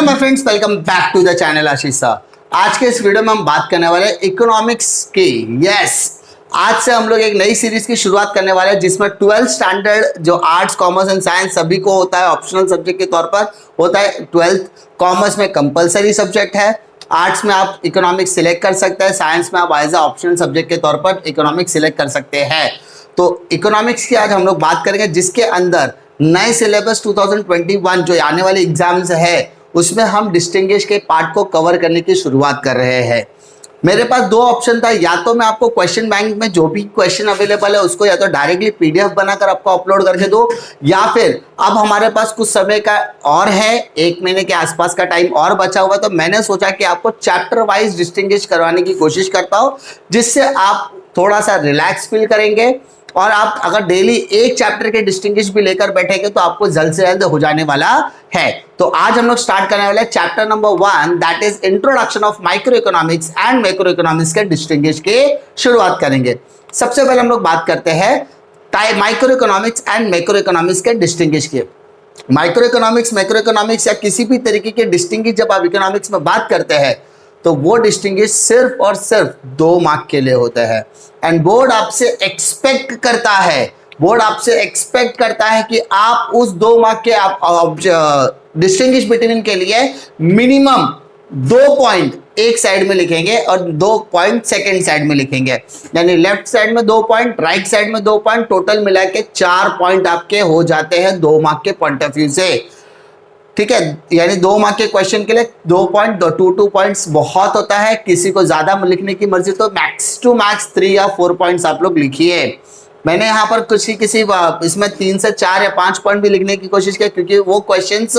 My friends, welcome back to the channel Ashish sir. आज के इस वीडियो में हम बात करने वाले हैं इकोनॉमिक्स की। आज से हम लोग एक नई सीरीज की शुरुआत करने वाले हैं जिसमें 12th स्टैंडर्ड जो आर्ट्स कॉमर्स एंड साइंस सभी को होता है, ऑप्शनल सब्जेक्ट के तौर पर होता है। 12th कॉमर्स में कंपलसरी सब्जेक्ट है, आर्ट्स में आप इकोनॉमिक्स सिलेक्ट कर सकते हैं, साइंस में आप एज अ ऑप्शनल सब्जेक्ट के तौर पर इकोनॉमिक्स सिलेक्ट कर सकते हैं। तो इकोनॉमिक्स की आज हम लोग बात करेंगे जिसके अंदर नए सिलेबस 2021 जो आने वाले एग्जाम्स है उसमें हम डिस्टिंग्विश के पार्ट को कवर करने की शुरुआत कर रहे हैं। मेरे पास दो ऑप्शन था, या तो मैं आपको क्वेश्चन बैंक में जो भी क्वेश्चन अवेलेबल है उसको या तो डायरेक्टली पीडीएफ बनाकर आपको अपलोड करके दो, या फिर अब हमारे पास कुछ समय का और है, 1 महीने के आसपास का टाइम और बचा हुआ, तो मैंने सोचा कि आपको चैप्टर वाइज डिस्टिंग्विश करवाने की कोशिश करता हूं जिससे आप थोड़ा सा रिलैक्स फील करेंगे। और आप अगर डेली एक चैप्टर के डिस्टिंग्विश भी लेकर बैठेंगे तो आपको जल्द से जल्द हो जाने वाला है। तो आज हम लोग स्टार्ट करने वाले chapter number 1, that is introduction of micro economics and macro economics के डिस्टिंग्विश की शुरुआत करेंगे। सबसे पहले हम लोग बात करते हैं micro economics and macro economics के डिस्टिंग्विश की। माइक्रो इकोनॉमिक्स, मैक्रो इकोनॉमिक्स या किसी भी तरीके के डिस्टिंग्विश जब आप इकोनॉमिक्स में बात करते हैं तो वो डिस्टिंग्विश सिर्फ और सिर्फ 2 मार्क के लिए होता है। एंड बोर्ड आपसे एक्सपेक्ट करता है कि आप उस 2 मार्क के आप डिस्टिंग्विश बिटवीन के लिए मिनिमम 2 पॉइंट एक साइड में लिखेंगे और 2 पॉइंट सेकेंड साइड में लिखेंगे, यानी लेफ्ट साइड में 2 पॉइंट, राइट साइड में 2 पॉइंट, टोटल मिला के 4 पॉइंट आपके हो जाते हैं 2 मार्क के पॉइंट ऑफ व्यू से। ठीक है, यानी 2 मार्क के क्वेश्चन के लिए 2 पॉइंट्स बहुत होता है। किसी को ज्यादा लिखने की मर्जी तो मैक्स टू मैक्स 3 या 4 पॉइंट्स आप लोग लिखिए। मैंने यहाँ पर किसी इसमें 3 से 4 या 5 पॉइंट भी लिखने की कोशिश की क्योंकि वो क्वेश्चंस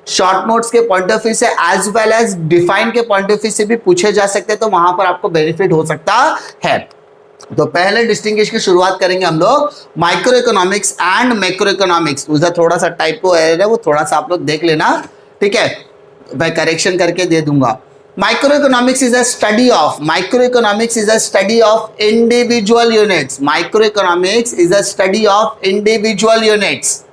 शॉर्ट नोट्स के पॉइंट ऑफ व्यू से एज वेल एज डिफाइन के पॉइंट ऑफ व्यू से भी पूछे जा सकते हैं, तो वहां पर आपको बेनिफिट हो सकता है। तो पहले डिस्टिंग्विश की शुरुआत करेंगे हम लोग micro economics and macro economics. उसका थोड़ा सा टाइपो एरर है, वो थोड़ा सा आप लोग देख लेना, ठीक है, मैं करेक्शन करके दे दूंगा। Micro economics is a study of individual units. Micro economics is a study of individual units,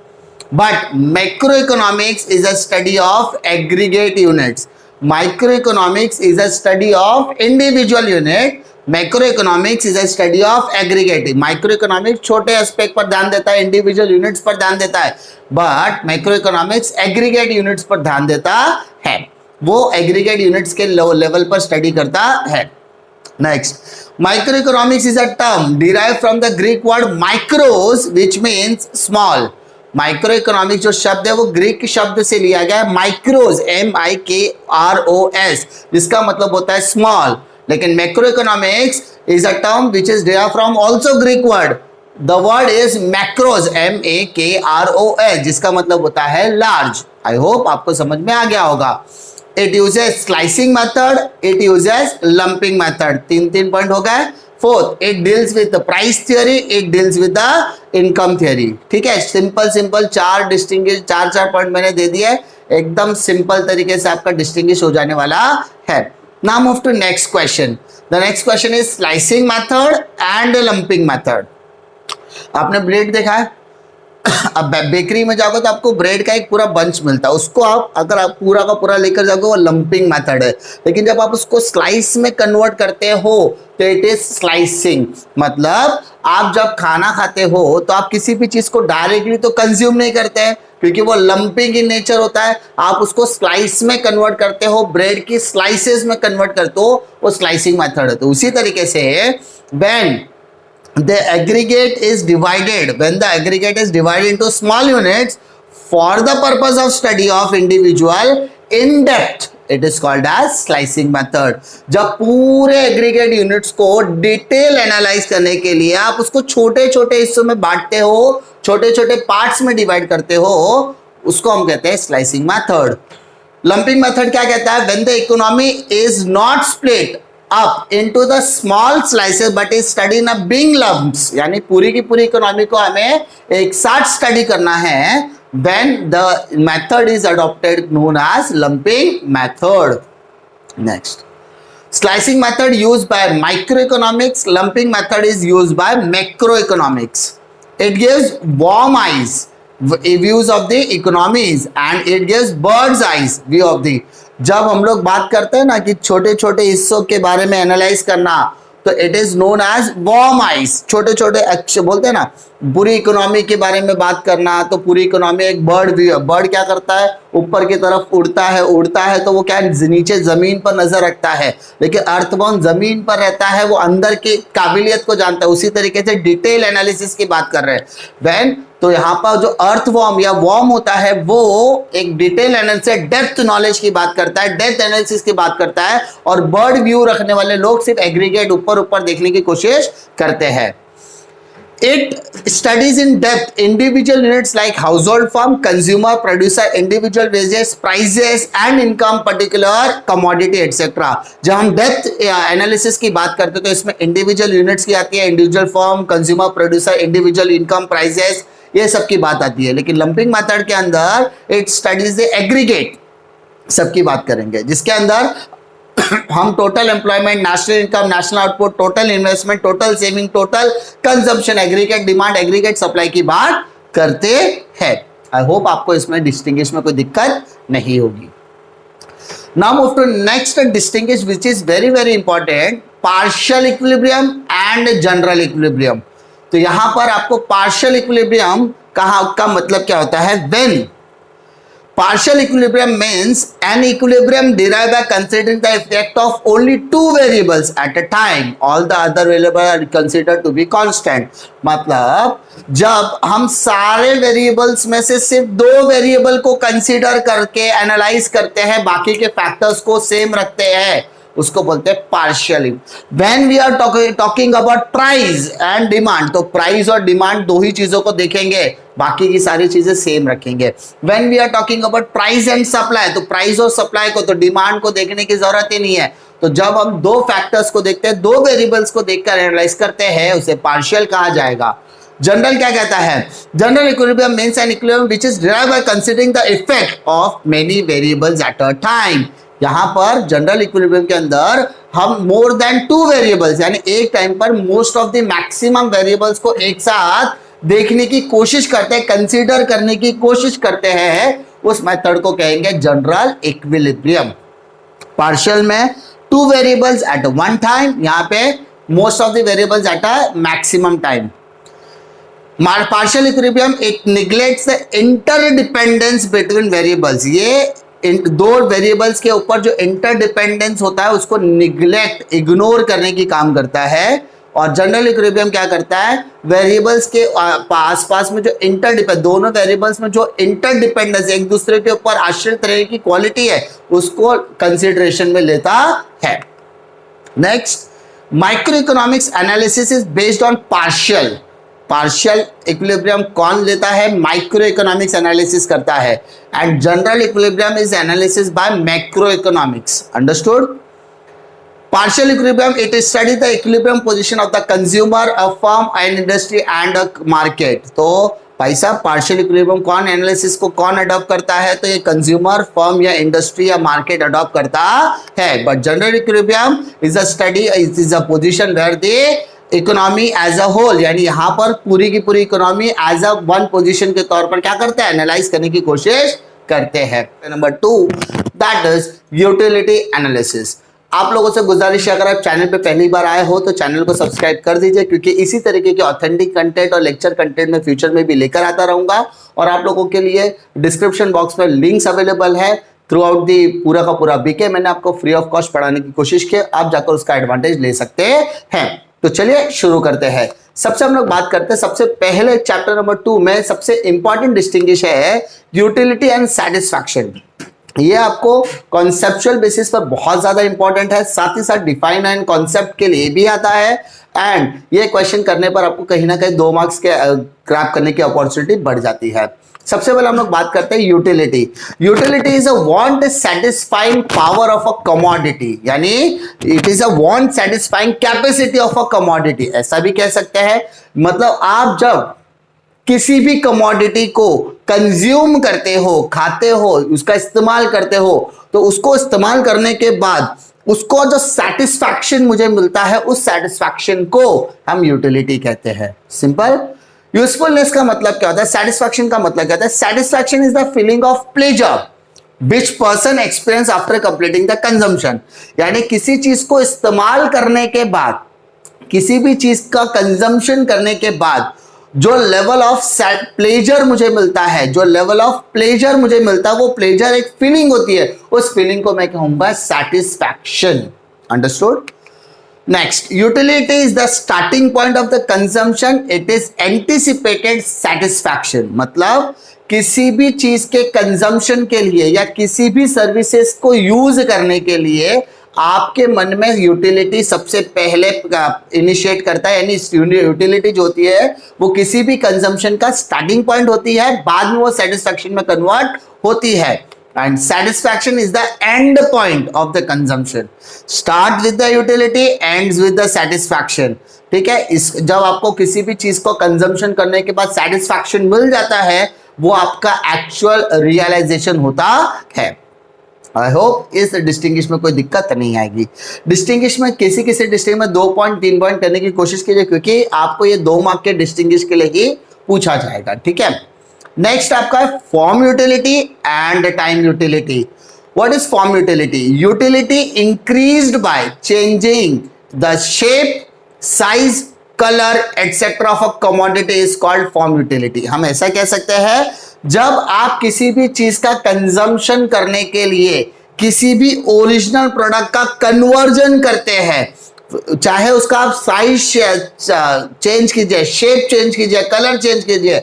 but macro economics is a study of aggregate units. Micro economics is a study of individual unit, macro economics is a study of aggregate. Micro economics छोटे aspect पर ध्यान देता है, individual units पर ध्यान देता है, but macroeconomics aggregate units पर ध्यान देता है, वो एग्रीगेट यूनिट्स के लेवल पर स्टडी करता है। Next, microeconomics is a term derive from the Greek word mikros which means small. Microeconomics जो शब्द है वो ग्रीक शब्द से लिया गया है, माइक्रोस, MIKROS, जिसका मतलब होता है स्मॉल। लेकिन macro economics is a term which is derived from also Greek word, the word is macros, MAKROS, जिसका मतलब होता है लार्ज। आई होप आपको समझ में आ गया होगा। It uses slicing method, it uses lumping method. 3 point हो गए। Fourth, it deals with price theory, it deals with the income theory. ठीक है, सिंपल 4 पॉइंट मैंने दे दिए, एकदम सिंपल तरीके से आपका डिस्टिंग्विश हो जाने वाला है। Now move to next question. The next question is slicing method and lumping method. आपने ब्रेड देखा है? अब बेकरी में जाओगे तो आपको ब्रेड का एक पूरा बंच मिलता है, उसको आप अगर आप पूरा का पूरा लेकर जाओगे वो लंपिंग मेथड है। लेकिन जब आप उसको स्लाइस में कन्वर्ट करते हो तो इट इज स्लाइसिंग। मतलब आप जब खाना खाते हो तो आप किसी भी चीज को डायरेक्टली तो कंज्यूम नहीं करते हैं क्योंकि वो लंपिंग इन नेचर होता है, आप उसको स्लाइस में कन्वर्ट करते हो, ब्रेड की स्लाइसेस में कन्वर्ट करते हो, वो स्लाइसिंग मेथड है। तो उसी तरीके से when the aggregate is divided into small units for the purpose of study of individual in depth, it is called as slicing method. जब पूरे एग्रीगेट यूनिट्स को डिटेल एनालाइज करने के लिए आप उसको छोटे छोटे हिस्सों में बांटते हो, छोटे छोटे पार्ट्स में डिवाइड करते हो, उसको हम कहते हैं स्लाइसिंग मेथड। लंपिंग मेथड क्या कहता है? when the economy is not split up into the small slices but is studied in a big lumps, यानी पूरी की पूरी इकोनॉमी को हमें एक साथ स्टडी करना है, when the method is adopted known as lumping method. Next, slicing method used by microeconomics, lumping method is used by macroeconomics. It gives warm eyes views of the economies and it gives birds eyes view of the. जब हम लोग बात करते हैं ना कि छोटे छोटे हिस्सों के बारे में एनालाइज करना, तो it is known as worm eyes. छोटे छोटे अक्षर बोलते हैं ना, पूरी इकोनॉमी के बारे में बात करना, तो पूरी इकोनॉमी एक बर्ड व्यू है। बर्ड क्या करता है, ऊपर की तरफ उड़ता है तो वो क्या नीचे जमीन पर नजर रखता है, लेकिन अर्थबॉर्न जमीन पर रहता है, वो अंदर की काबिलियत को जानता है। उसी तरीके से डिटेल एनालिसिस की बात कर रहे हैं व्हेन, तो यहाँ पर जो अर्थ वॉर्म या वॉर्म होता है वो एक डिटेल एनालिसिस डेप्थ नॉलेज की बात करता है, डेप्थ एनालिसिस की बात करता है, और बर्ड व्यू रखने वाले लोग सिर्फ एग्रीगेट ऊपर ऊपर देखने की कोशिश करते हैं। It studies in depth individual units like household firm, consumer, producer, individual wages, prices and income, particular commodity etc. जब हम डेप्थ एनालिसिस की बात करते हैं तो इसमें इंडिविजुअल यूनिट्स की आती है, individual firm, consumer, producer, individual income, prices, ये सब की बात आती है। लेकिन लंपिंग मेथड के अंदर इट स्टडीज द एग्रीगेट, सबकी बात करेंगे, जिसके अंदर हम total employment, national income, national output, total investment, total saving, total consumption, aggregate demand, aggregate supply की बात करते हैं। आई होप आपको इसमें डिस्टिंग्विश में कोई दिक्कत नहीं होगी। Now move to next distinguish which is very very important, partial equilibrium and general equilibrium. तो यहां पर आपको पार्शियल इक्विलिब्रियम का मतलब क्या होता है, when partial equilibrium means an equilibrium derived by considering the effect of only two variables at a time. All the other variables are considered to be constant. मतलब जब हम सारे वेरिएबल्स में से सिर्फ दो वेरिएबल को कंसीडर करके एनालाइज करते हैं, बाकी के फैक्टर्स को सेम रखते हैं, उसको बोलते हैं partial. When we are talking about price and demand, तो प्राइस और डिमांड दो ही चीजों को देखेंगे, बाकी की सारी चीजें सेम रखेंगे। When we are talking about price and supply, तो प्राइस और सप्लाई को, तो डिमांड को देखने की जरूरत ही नहीं है। तो जब हम दो फैक्टर्स को देखते हैं, दो वेरिएबल्स को देखकर एनालाइज करते हैं, उसे पार्शियल कहा जाएगा। जनरल क्या कहता है, general equilibrium means an equilibrium which is derived bye considering the effect of many variables at a time. यहां पर जनरल इक्विलिब्रियम के अंदर हम मोर देन टू वेरिएबल्स, यानी एक टाइम पर most of the maximum variables को एक साथ देखने की कोशिश करते हैं, कंसीडर करने की कोशिश करते हैं, उस मेथड को कहेंगे जनरल इक्विलिब्रियम। पार्शियल में two variables at one time, यहां पे most of the variables at a maximum time. Partial equilibrium it neglects the interdependence between variables, ये दो वेरिएबल्स के ऊपर जो इंटरडिपेंडेंस होता है उसको निग्लेक्ट, इग्नोर करने की काम करता है। और जनरल इक्विलिब्रियम क्या करता है, वेरिएबल्स के आसपास में जो दोनों वेरिएबल्स में जो इंटरडिपेंडेंस, एक दूसरे के ऊपर आश्रित रहने की क्वालिटी है, उसको कंसिडरेशन में लेता है। Next, micro economics analysis is based on partial. Partial equilibrium कौन लेता है, माइक्रो इकोनॉमिक्स एनालिसिस करता है, and general equilibrium is analysis bye macro economics. Understood? Partial equilibrium, it is study the equilibrium position of the consumer, a firm, an industry and a market. तो भाई साहब, partial equilibrium कौन analysis को कौन adopt करता है, तो ये कंज्यूमर, फर्म या इंडस्ट्री या मार्केट अडॉप्ट करता है। But general equilibrium is a study, is a position where the economy as a whole, यानी यहाँ पर पूरी की पूरी economy as a one position के तौर पर क्या करते हैं, एनालाइज करने की कोशिश करते हैं। Number 2, that is utility analysis. आप लोगों से गुजारिश है, अगर आप चैनल पे पहली बार आए हो तो चैनल को सब्सक्राइब कर दीजिए, क्योंकि इसी तरीके के ऑथेंटिक कंटेंट और लेक्चर कंटेंट में फ्यूचर में भी लेकर आता रहूंगा। और आप लोगों के लिए डिस्क्रिप्शन बॉक्स में लिंक्स अवेलेबल है थ्रू आउट दी पूरा का पूरा बीके, मैंने आपको फ्री ऑफ कॉस्ट पढ़ाने की कोशिश की, आप जाकर उसका एडवांटेज ले सकते हैं। तो चलिए शुरू करते हैं। सबसे हम लोग बात करते हैं, सबसे पहले चैप्टर नंबर 2 में सबसे इंपॉर्टेंट डिस्टिंग्विश है यूटिलिटी एंड सेटिस्फैक्शन। ये आपको कॉन्सेप्चुअल बेसिस पर बहुत ज्यादा इंपॉर्टेंट है, साथ ही साथ डिफाइन एंड कॉन्सेप्ट के लिए भी आता है, एंड ये क्वेश्चन करने पर आपको कहीं ना कहीं 2 मार्क्स के क्रैप करने की अपॉर्चुनिटी बढ़ जाती है। सबसे पहले हम लोग बात करते हैं utility. Utility is a want satisfying power of a commodity, यानी it is a want satisfying capacity of a commodity, ऐसा भी कह सकते हैं। मतलब आप जब किसी भी कमोडिटी को कंज्यूम करते हो, खाते हो, उसका इस्तेमाल करते हो, तो उसको इस्तेमाल करने के बाद उसको जो सेटिस्फैक्शन मुझे मिलता है, उस सेटिस्फैक्शन को हम यूटिलिटी कहते हैं। सिंपल। यूजफुलनेस का मतलब क्या होता है, सेटिस्फैक्शन का मतलब क्या होता है, satisfaction is the feeling of pleasure which person experience after completing the consumption. यानी किसी चीज को इस्तेमाल करने के बाद, किसी भी चीज का कंजम्पशन करने के बाद जो लेवल ऑफ प्लेजर मुझे मिलता है, जो लेवल ऑफ प्लेजर मुझे मिलता है, वो प्लेजर एक फीलिंग होती है, उस फीलिंग को मैं कहूंगा satisfaction. Understood? Next, utility is the starting point of the consumption, it is anticipated satisfaction. मतलब किसी भी चीज के कंजम्पशन के लिए या किसी भी सर्विसेज को यूज करने के लिए आपके मन में यूटिलिटी सबसे पहले इनिशिएट करता है। यानी यूटिलिटी जो होती है वो किसी भी कंजम्पशन का स्टार्टिंग पॉइंट होती है, बाद में वो सेटिस्फैक्शन में कन्वर्ट होती है। And satisfaction is the end point of the consumption. Start with the utility, ends with the satisfaction. ठीक है, इस जब आपको किसी भी चीज को कंजम्पशन करने के बाद सेटिस्फैक्शन मिल जाता है, वो आपका एक्चुअल रियलाइजेशन होता है। आई होप इस डिस्टिंग्विश में कोई दिक्कत नहीं आएगी। डिस्टिंग्विश में किसी डिस्टिंग में 2 पॉइंट 3 पॉइंट करने की कोशिश कीजिए, क्योंकि आपको ये 2 मार्क के डिस्टिंग्विश के लिए ही पूछा जाएगा। ठीक है, नेक्स्ट आपका form utility and time utility. What is form utility? Utility increased by changing the shape, size, colour etcetera of a commodity is called form utility. हम ऐसा कह सकते हैं, जब आप किसी भी चीज का कंजम्पशन करने के लिए किसी भी ओरिजिनल प्रोडक्ट का कन्वर्जन करते हैं, चाहे उसका आप साइज चेंज कीजिए, शेप चेंज कीजिए, कलर चेंज कीजिए,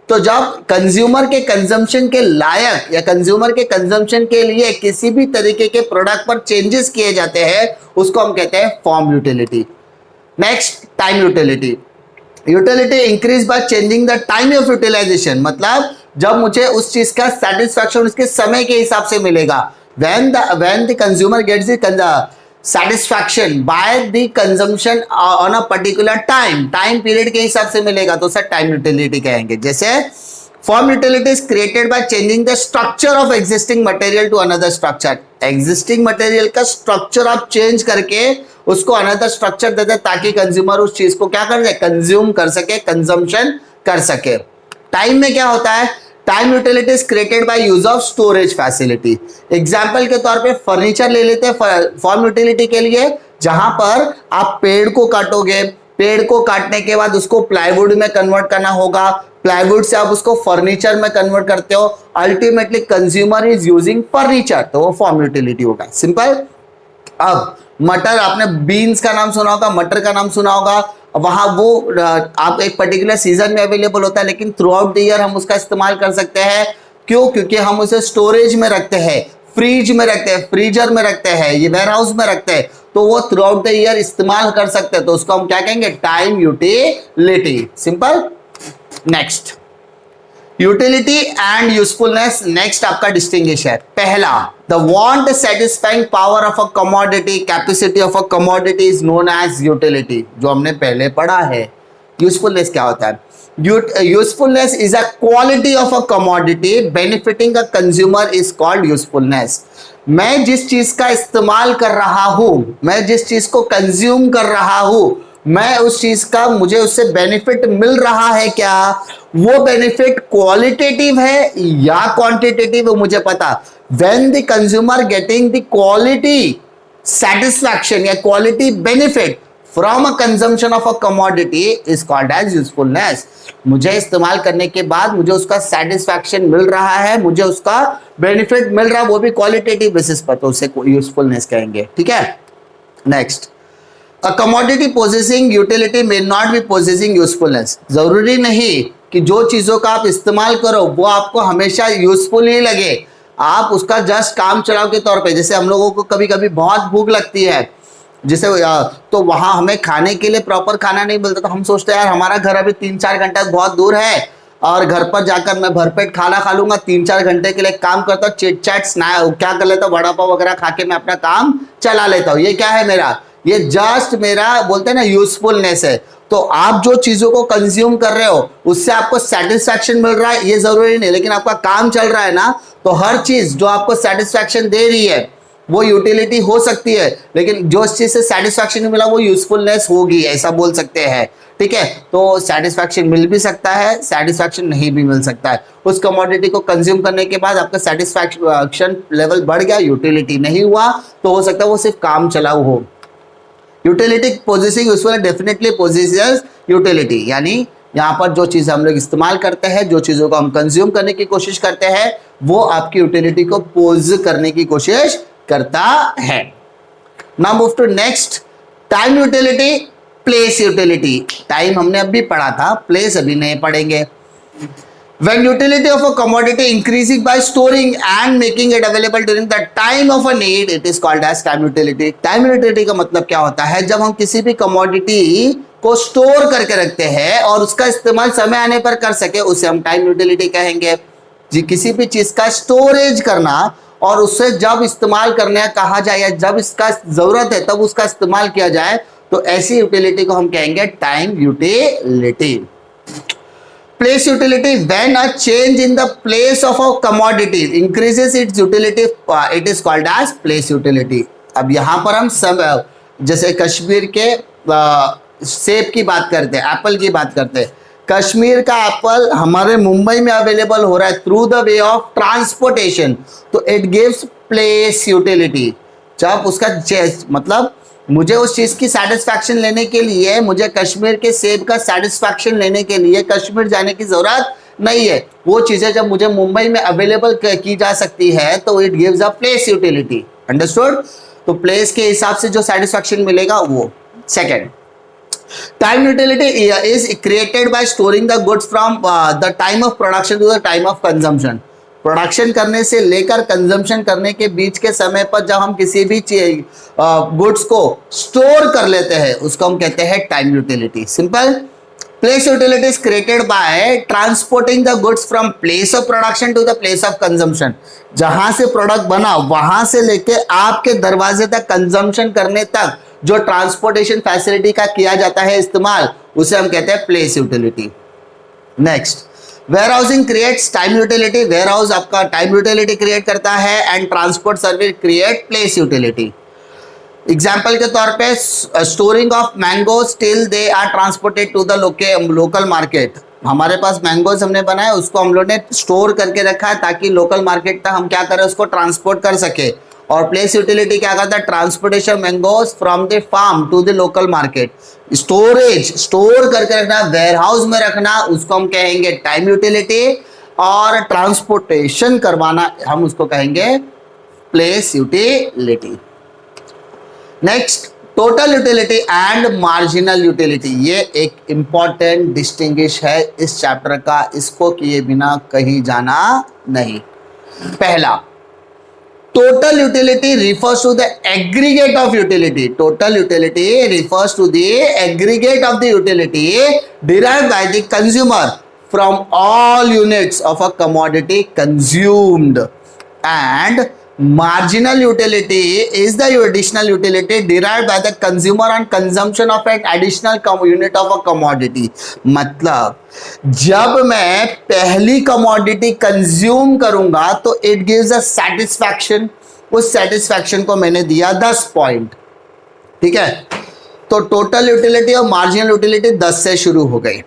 तो जब कंज्यूमर के कंजम्पशन के लायक या कंज्यूमर के कंजम्पशन के लिए किसी भी तरीके के प्रोडक्ट पर चेंजेस किए जाते हैं, उसको हम कहते हैं form utility. Next, time utility. Utility increase by changing the time of utilisation. मतलब जब मुझे उस चीज का सेटिस्फैक्शन उसके समय के हिसाब से मिलेगा, when the consumer gets the satisfaction by the consumption on a particular time period के हिसाब से मिलेगा, तो सर टाइम यूटिलिटी कहेंगे। जैसे form utility is created by changing the structure of existing material to another structure. Existing material का structure आप change करके उसको अनदर स्ट्रक्चर देते, ताकि कंज्यूमर उस चीज को क्या कर सके, कंज्यूम कर सके, कंजम्पशन कर सके। टाइम में क्या होता है? Time utility is created by use of storage facility. Example के तौर पे फर्नीचर ले लेते हैं फॉर्म यूटिलिटी के लिए, जहां पर आप पेड़ को काटोगे, पेड़ को काटने के बाद उसको प्लाईवुड में कन्वर्ट करना होगा, प्लाईवुड से आप उसको फर्नीचर में कन्वर्ट करते हो, ultimately consumer is using furniture, तो वो फॉर्म यूटिलिटी होगा। सिंपल। अब मटर, आपने बीन्स का नाम सुना होगा, मटर का नाम सुना होगा, वहां वो आप एक पर्टिकुलर सीजन में अवेलेबल होता है, लेकिन थ्रू आउट द ईयर हम उसका इस्तेमाल कर सकते हैं। क्यों? क्योंकि हम उसे स्टोरेज में रखते हैं, फ्रिज में रखते हैं, फ्रीजर में रखते हैं, ये वेयर हाउस में रखते हैं, तो वो थ्रू आउट द ईयर इस्तेमाल कर सकते हैं, तो उसको हम क्या कहेंगे? Time utility. Simple. Next, utility and usefulness. Next आपका डिस्टिंग्विश है। पहला, the want satisfying power of a commodity, capacity of a commodity is known as utility, जो हमने पहले पढ़ा है। यूजफुलनेस क्या होता है? Usefulness is a quality of a commodity benefiting a consumer is called usefulness. मैं जिस चीज का इस्तेमाल कर रहा हूं, मैं जिस चीज को कंज्यूम कर रहा हूं, मैं उस चीज का, मुझे उससे बेनिफिट मिल रहा है क्या, वो बेनिफिट क्वालिटेटिव है या क्वांटिटेटिव है, मुझे पता। When the consumer getting the quality satisfaction या quality benefit from a consumption of a commodity is called as usefulness। मुझे इस्तेमाल करने के बाद मुझे उसका satisfaction मिल रहा है, मुझे उसका benefit मिल रहा है, वो भी qualitative basis पर, तो उसे usefulness कहेंगे। ठीक है। Next, a commodity possessing utility may not be possessing usefulness। जरूरी नहीं कि जो चीजों का आप इस्तेमाल करो वो आपको हमेशा यूजफुल ही लगे, आप उसका जस्ट काम चलाओ के तौर पे। जैसे हम लोगों को कभी कभी बहुत भूख लगती है, जैसे तो वहां हमें खाने के लिए प्रॉपर खाना नहीं मिलता, तो हम सोचते हैं यार हमारा घर अभी 3-4 घंटा बहुत दूर है और घर पर जाकर मैं भरपेट खाना खा लूंगा, 3-4 घंटे के लिए काम करता हूँ, चिट चैट क्या कर लेता हूँ, वड़ा पाव वगैरह खा के मैं अपना काम चला लेता हूँ। ये क्या है मेरा? ये जस्ट मेरा बोलते हैं ना यूजफुलनेस है। तो आप जो चीजों को कंज्यूम कर रहे हो उससे आपको सेटिस्फैक्शन मिल रहा है, ये जरूरी नहीं, लेकिन आपका काम चल रहा है ना, तो हर चीज जो आपको सेटिस्फैक्शन दे रही है वो यूटिलिटी हो सकती है, लेकिन जो इस चीज से सेटिस्फैक्शन मिला वो यूजफुलनेस होगी, ऐसा बोल सकते हैं। ठीक है, तो सेटिस्फैक्शन मिल भी सकता है, सेटिस्फैक्शन नहीं भी मिल सकता है। उस कमोडिटी को कंज्यूम करने के बाद आपका सेटिस्फैक्शन लेवल बढ़ गया, यूटिलिटी नहीं हुआ, तो हो सकता है वो सिर्फ काम चलाऊ हो। Utility possessing useful definitely possesses utility, यानी यहाँ पर जो चीज हम लोग इस्तेमाल करते हैं, जो चीजों को हम कंज्यूम करने की कोशिश करते हैं, वो आपकी यूटिलिटी को पोज करने की कोशिश करता है। Now move to next, time utility, place utility. Time हमने अभी पढ़ा था, प्लेस अभी नहीं पढ़ेंगे। When utility of a commodity increasing by storing and making it available during the time of a need, it is called as time utility. Time utility का मतलब क्या होता है? जब हम किसी भी commodity को स्टोर करके रखते हैं और उसका इस्तेमाल समय आने पर कर सके, उसे हम टाइम यूटिलिटी कहेंगे। जी, किसी भी चीज का स्टोरेज करना और उससे जब इस्तेमाल करने कहा जाए या जब इसका जरूरत है तब उसका इस्तेमाल किया जाए, तो ऐसी यूटिलिटी को हम कहेंगे time utility. Place utility, when a change in the place of a commodity increases its utility, it is called as place utility. अब यहाँ पर हम सब जैसे कश्मीर के सेब की बात करते हैं, एप्पल की बात करते हैं। कश्मीर का एप्पल हमारे मुंबई में अवेलेबल हो रहा है through the way of transportation, तो इट गिव्स प्लेस यूटिलिटी। जब उसका मतलब मुझे उस चीज की सेटिस्फैक्शन लेने के लिए, मुझे कश्मीर के सेब का सेटिस्फैक्शन लेने के लिए कश्मीर जाने की जरूरत नहीं है, वो चीजें जब मुझे मुंबई में अवेलेबल की जा सकती है, तो it gives a place utility. Understood? तो प्लेस के हिसाब से जो सेटिस्फैक्शन मिलेगा वो। Second, time utility is created by storing the goods from the time of production to the time of consumption. Production करने से लेकर कंजम्पशन करने के बीच के समय पर जब हम किसी भी गुड्स को स्टोर कर लेते हैं, उसको हम कहते हैं time utility. Simple. Place utility is created by transporting the goods from place of production to the place of consumption. जहां से प्रोडक्ट बना वहां से लेके आपके दरवाजे तक कंजम्पशन करने तक जो ट्रांसपोर्टेशन फैसिलिटी का किया जाता है इस्तेमाल, उसे हम कहते हैं place utility. Next, warehousing creates time utility. Warehouse आपका टाइम यूटिलिटी क्रिएट करता है and transport service create place utility. Example के तौर पे storing of mangoes till they are transported to the local market. हमारे पास मैंगोज हमने बनाए, उसको हम लोग ने स्टोर करके रखा है ताकि लोकल मार्केट तक हम क्या करें, उसको ट्रांसपोर्ट कर सके। और प्लेस यूटिलिटी क्या करता है, transportation mangoes from the farm to the local market. Storage, store करके रखना, वेयर हाउस में रखना, उसको हम कहेंगे टाइम यूटिलिटी। और ट्रांसपोर्टेशन करवाना हम उसको कहेंगे place utility. Next, total utility and marginal utility. ये एक इंपॉर्टेंट डिस्टिंग्विश है इस चैप्टर का, इसको किए बिना कहीं जाना नहीं। पहला, total utility refers to the aggregate of utility. Total utility refers to the aggregate of the utility derived by the consumer from all units of a commodity consumed. And marginal utility is the additional utility derived by the consumer on consumption of an additional unit of a commodity. मतलब जब मैं पहली commodity consume करूंगा तो it gives a satisfaction. उस satisfaction को मैंने दिया 10 पॉइंट। ठीक है, तो टोटल यूटिलिटी और मार्जिनल यूटिलिटी 10 से शुरू हो गई।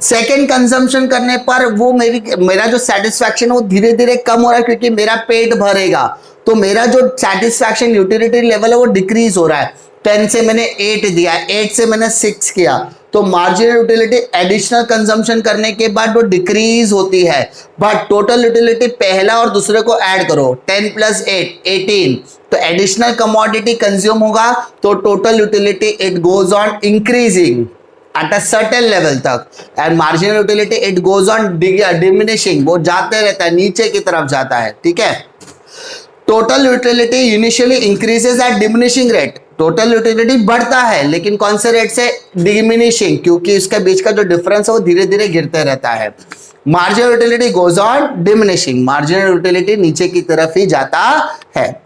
सेकेंड, कंजम्पशन करने पर वो मेरा जो सेटिस्फैक्शन वो धीरे धीरे कम हो रहा है क्योंकि मेरा पेट भरेगा, तो मेरा जो सेटिस्फैक्शन यूटिलिटी लेवल है वो डिक्रीज हो रहा है। 10 से मैंने 8 दिया, 8 से मैंने 6 किया, तो मार्जिनल यूटिलिटी एडिशनल कंजम्पशन करने के बाद वो डिक्रीज होती है। बट टोटल यूटिलिटी पहला और दूसरे को ऐड करो, 10 + 8 18, तो एडिशनल कमोडिटी कंज्यूम होगा, तो total utility it goes on increasing at a certain level तक, and marginal utility it goes on diminishing, वो जाते रहता है, नीचे की तरफ जाता है। ठीक है, total utility initially increases eight diminishing rate. Total utility बढ़ता है लेकिन कौन से रेट से, डिमिनिशिंग, क्योंकि इसके बीच का जो डिफरेंस है वो धीरे धीरे गिरते रहता है। Marginal utility goes on diminishing, marginal utility नीचे की तरफ ही जाता है।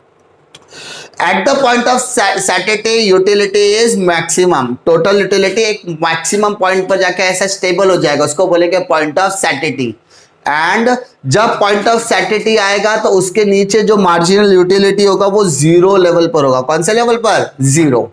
At the point of satiety utility is maximum. Total utility एक मैक्सिमम पॉइंट पर जाके ऐसा स्टेबल हो जाएगा, उसको बोलेंगे पॉइंट ऑफ सैटिटी। एंड जब पॉइंट ऑफ सैटिस्फैक्शन आएगा तो उसके नीचे जो मार्जिनल यूटिलिटी होगा वो जीरो लेवल पर होगा। कौन से लेवल पर? जीरो।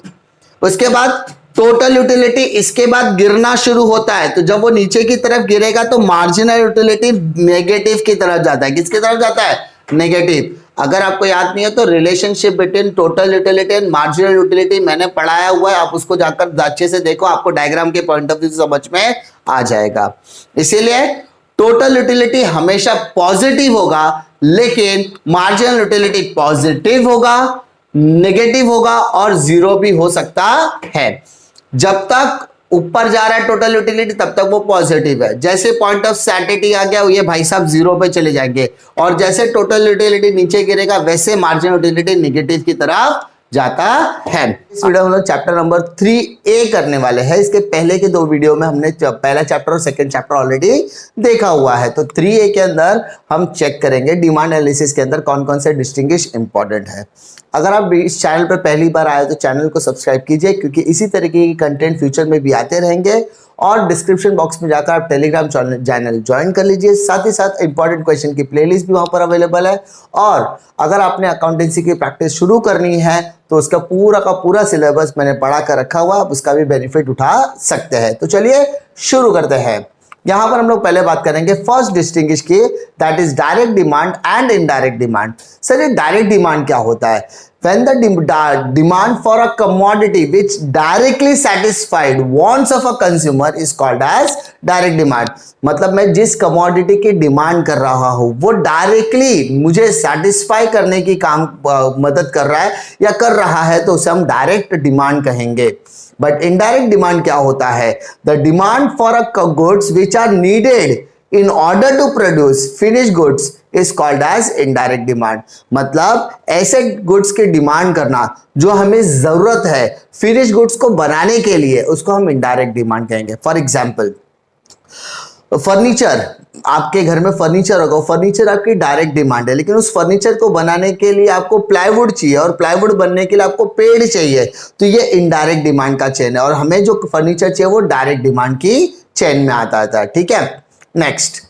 उसके बाद टोटल यूटिलिटी इसके बाद गिरना शुरू होता है, तो जब वो नीचे की तरफ गिरेगा तो मार्जिनल यूटिलिटी नेगेटिव की तरफ जाता है। किसकी तरफ जाता है? नेगेटिव। अगर आपको याद नहीं है तो relationship between total utility and marginal utility मैंने पढ़ाया हुआ है, आप उसको जाकर अच्छे से देखो, आपको डायग्राम के पॉइंट ऑफ व्यू से समझ में आ जाएगा। इसीलिए टोटल यूटिलिटी हमेशा पॉजिटिव होगा, लेकिन मार्जिनल यूटिलिटी पॉजिटिव होगा, नेगेटिव होगा और जीरो भी हो सकता है। जब तक ऊपर जा रहा है टोटल यूटिलिटी तब तक वो पॉजिटिव है, जैसे पॉइंट ऑफ सैटिस्फैक्शन आ गया ये भाई साहब जीरो पे चले जाएंगे, और जैसे टोटल यूटिलिटी नीचे गिरेगा वैसे मार्जिनल यूटिलिटी नेगेटिव की तरफ जाता है। इस वीडियो में हम लोग चैप्टर नंबर 3A करने वाले हैं। इसके पहले के 2 वीडियो में हमने पहला चैप्टर और सेकंड चैप्टर ऑलरेडी देखा हुआ है। तो 3A के अंदर हम चेक करेंगे डिमांड एनालिसिस के अंदर कौन कौन से डिस्टिंग्विश इंपॉर्टेंट है। अगर आप इस चैनल पर पहली बार आए तो चैनल को सब्सक्राइब कीजिए, क्योंकि इसी तरीके की कंटेंट फ्यूचर में भी आते रहेंगे। और डिस्क्रिप्शन बॉक्स में जाकर आप टेलीग्राम चैनल ज्वाइन कर लीजिए। साथ ही साथ इंपॉर्टेंट क्वेश्चन की प्लेलिस्ट भी वहां पर अवेलेबल है। और अगर आपने अकाउंटेंसी की प्रैक्टिस शुरू करनी है तो उसका पूरा का पूरा सिलेबस मैंने पढ़ा कर रखा हुआ, आप उसका भी बेनिफिट उठा सकते हैं। तो चलिए शुरू करते हैं। यहां पर हम लोग पहले बात करेंगे फर्स्ट डिस्टिंग्विश की, that is direct demand and indirect demand. Sir ये डायरेक्ट डिमांड क्या होता है? When the demand for a commodity which directly satisfied wants of a consumer is called as direct demand। मतलब मैं जिस commodity की demand कर रहा हूं वो डायरेक्टली मुझे सेटिस्फाई करने की काम मदद कर रहा है या कर रहा है तो उसे हम डायरेक्ट डिमांड कहेंगे। बट इनडायरेक्ट डिमांड क्या होता है? The demand for a goods which are needed in order to produce finished goods is called as indirect demand। मतलब ऐसे गुड्स की डिमांड करना जो हमें जरूरत है फिनिश गुड्स को बनाने के लिए, उसको हम इनडायरेक्ट डिमांड कहेंगे। फॉर एग्जांपल फर्नीचर, आपके घर में फर्नीचर होगा, फर्नीचर आपकी डायरेक्ट डिमांड है, लेकिन उस फर्नीचर को बनाने के लिए आपको प्लाईवुड चाहिए और प्लाईवुड बनने के लिए आपको पेड़ चाहिए, तो ये इनडायरेक्ट डिमांड का चेन है। और हमें जो फर्नीचर चाहिए वो डायरेक्ट डिमांड की चेन में आता था। ठीक है, नेक्स्ट,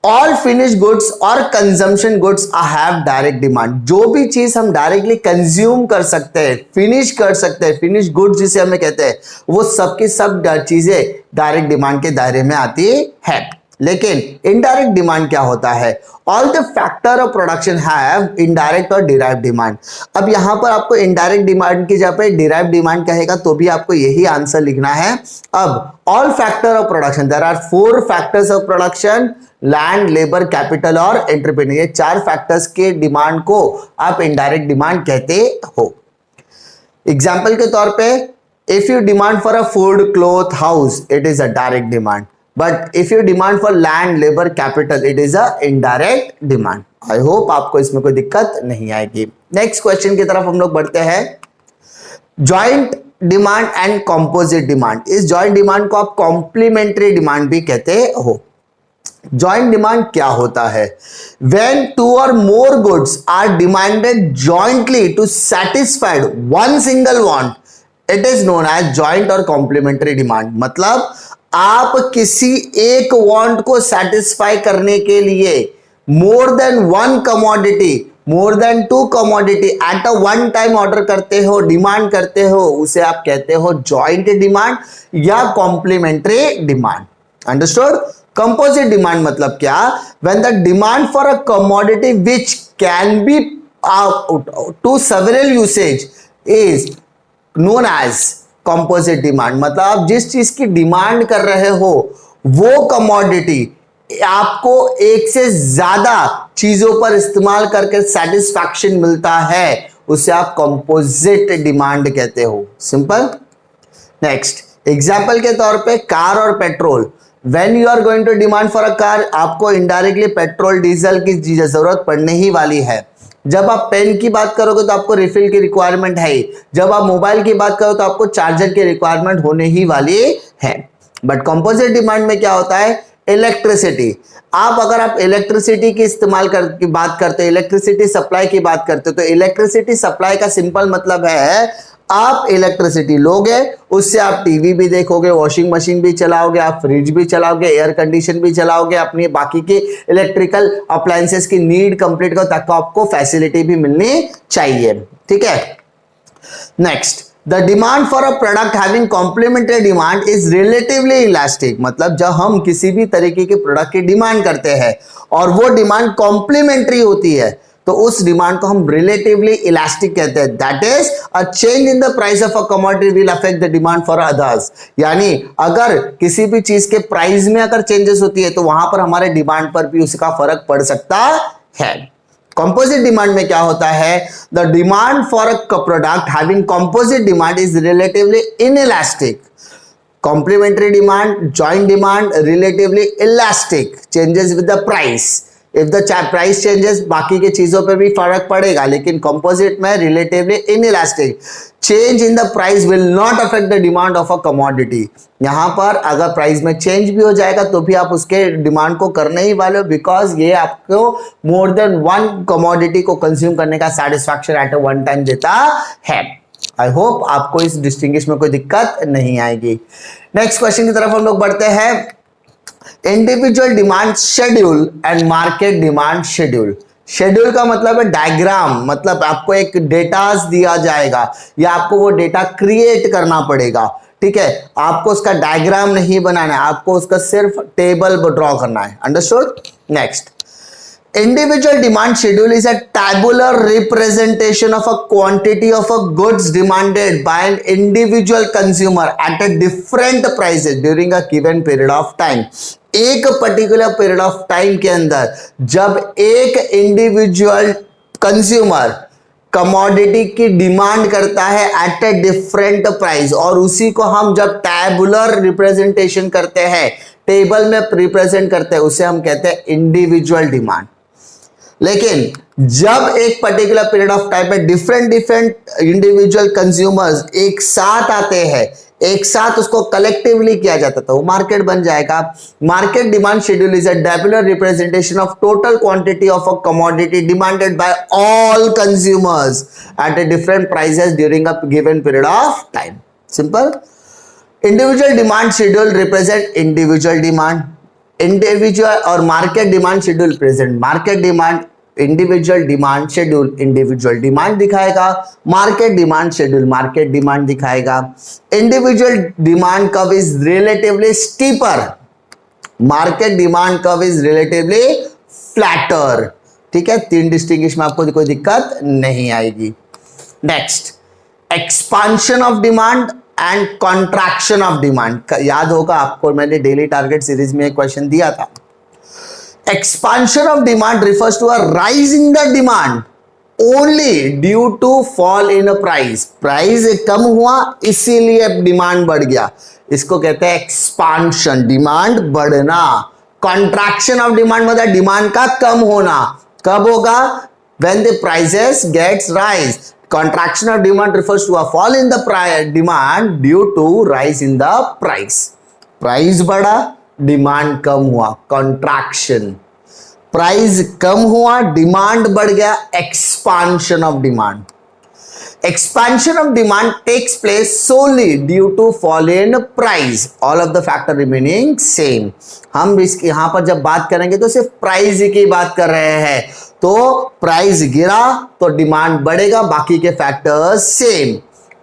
ऑल फिनिश गुड्स और consumption goods have direct demand. जो भी चीज हम डायरेक्टली कंज्यूम कर सकते हैं, फिनिश कर सकते हैं, फिनिश गुड्स जिसे हमें कहते हैं, वो सब की सब चीजें डायरेक्ट डिमांड के दायरे में आती है। लेकिन इनडायरेक्ट डिमांड क्या होता है? All the factor of production have indirect और डिराइव्ड डिमांड। अब यहां पर आपको इनडायरेक्ट डिमांड की जगह पे डिराइव्ड डिमांड कहेगा तो भी आपको यही आंसर लिखना है। अब all factor of production, there are 4 factors of production, land, labour, capital और एंटरप्रेन्योर। ये 4 फैक्टर्स के डिमांड को आप इनडायरेक्ट डिमांड कहते हो। एग्जाम्पल के तौर पे if you demand for a food, cloth, house, it is a direct demand. But if you demand for land, labour, capital, it is a indirect demand. I hope आपको इसमें कोई दिक्कत नहीं आएगी। नेक्स्ट क्वेश्चन की तरफ हम लोग बढ़ते हैं। Joint demand and composite demand. इस जॉइंट डिमांड को आप कॉम्प्लीमेंट्री डिमांड भी कहते हो। जॉइंट डिमांड क्या होता है? When 2 or more goods are demanded jointly to satisfy one single want, it is known as joint or complementary demand। मतलब आप किसी एक वांट को सेटिस्फाई करने के लिए more than one commodity, more than 2 commodity at a one time order करते हो, डिमांड करते हो, उसे आप कहते हो जॉइंट डिमांड या complementary demand. Understood? Composite demand मतलब क्या? When the demand for a commodity which can be to several usage is known as composite demand। मतलब आप जिस चीज की डिमांड कर रहे हो वो कमोडिटी आपको एक से ज्यादा चीजों पर इस्तेमाल करके सेटिस्फैक्शन मिलता है, उसे आप कंपोजिट डिमांड कहते हो। सिंपल। नेक्स्ट, एग्जाम्पल के तौर पे कार और petrol. When you are going to demand for a car, आपको इनडायरेक्टली पेट्रोल डीजल की जरूरत पड़ने ही वाली है। जब आप पेन की बात करोगे तो आपको रिफिल की रिक्वायरमेंट है ही। जब आप मोबाइल की बात करो तो आपको चार्जर की रिक्वायरमेंट होने ही वाली है। बट कंपोजिट डिमांड में क्या होता है? इलेक्ट्रिसिटी। अगर आप इलेक्ट्रिसिटी की की बात करते हो, इलेक्ट्रिसिटी सप्लाई की बात करते हो, तो इलेक्ट्रिसिटी सप्लाई का सिंपल मतलब है आप इलेक्ट्रिसिटी लोगे, उससे आप टीवी भी देखोगे, वॉशिंग मशीन भी चलाओगे, आप फ्रिज भी चलाओगे, एयर कंडीशन भी चलाओगे, अपनी बाकी की इलेक्ट्रिकल अप्लायंसेस की नीड कंप्लीट करो, ताकि आपको फैसिलिटी भी मिलनी चाहिए। ठीक है, next, the demand for a product having complementary demand is relatively elastic. मतलब जब हम किसी भी तरीके के प्रोडक्ट की डिमांड करते हैं और वो डिमांड कॉम्प्लीमेंट्री होती है, तो उस डिमांड को हम रिलेटिवली इलास्टिक कहते हैं। That is a change in the price of a commodity will affect the demand for others. यानी अगर किसी भी चीज के प्राइस में अगर चेंजेस होती है, तो वहां पर हमारे डिमांड पर भी उसका फर्क पड़ सकता है। कंपोजिट डिमांड में क्या होता है? The demand for a product having composite demand is relatively inelastic. Complementary demand, joint demand relatively elastic, changes with the price. If the price changes, बाकी के चीजों पे भी फर्क पड़ेगा, लेकिन कंपोजिट में relatively inelastic. Change in the price will not affect the demand of a commodity. यहां पर अगर प्राइस में चेंज भी हो जाएगा तो भी आप उसके डिमांड को करने ही वाले हो, बिकॉज ये आपको मोर देन वन कमोडिटी को कंज्यूम करने का satisfaction eight a one time देता है। आई होप आपको इस डिस्टिंग्विश में कोई दिक्कत नहीं आएगी। नेक्स्ट क्वेश्चन की तरफ हम लोग बढ़ते हैं। Individual demand schedule and market demand schedule. Schedule का मतलब है डायग्राम, मतलब आपको एक डेटा दिया जाएगा या आपको वो डेटा क्रिएट करना पड़ेगा। ठीक है, आपको उसका डायग्राम नहीं बनाना है, आपको उसका सिर्फ टेबल ड्रॉ करना है। Understood? Next, individual demand schedule is a tabular representation of a quantity of a goods demanded by an individual consumer at a different prices during a given period of time। एक particular period of time के अंदर जब एक individual consumer commodity की demand करता है eight a different price, और उसी को हम जब टैबुलर रिप्रेजेंटेशन करते हैं, टेबल में रिप्रेजेंट करते हैं, उसे हम कहते हैं इंडिविजुअल डिमांड। लेकिन जब एक पर्टिकुलर पीरियड ऑफ टाइम में डिफरेंट इंडिविजुअल कंज्यूमर्स एक साथ आते हैं, एक साथ उसको कलेक्टिवली किया जाता था, वो मार्केट बन जाएगा। Market demand schedule is a tabular representation of total quantity of a commodity demanded by all consumers at a different prices during a given period of time. Simple. Individual demand schedule represent individual demand, individual और market demand schedule present market demand, individual demand schedule individual demand दिखाएगा, market demand schedule market demand दिखाएगा। Individual demand curve is relatively steeper, market demand curve is relatively flatter. ठीक है, तीन distinguish में आपको कोई दिक्कत नहीं आएगी। Next, expansion of demand and contraction of demand. याद होगा आपको, मैंने डेली टारगेट सीरीज में एक क्वेश्चन दिया था। Expansion of demand refers to a rise in the demand only due to fall in price. Price कम हुआ इसीलिए डिमांड बढ़ गया, इसको कहते हैं एक्सपांशन, डिमांड बढ़ना। कॉन्ट्रैक्शन ऑफ डिमांड मतलब डिमांड का कम होना। कब होगा? When the prices gets rise. Contraction of demand refers to a fall in the demand due to rise in the price। Price बढ़ा, डिमांड कम हुआ, contraction। प्राइस कम हुआ, डिमांड बढ़ गया, expansion of demand. Expansion of demand takes place solely due to fall in price, all of the factor remaining same। हम इसके यहां पर जब बात करेंगे तो सिर्फ प्राइस की बात कर रहे हैं, तो प्राइस गिरा तो डिमांड बढ़ेगा, बाकी के फैक्टर्स सेम।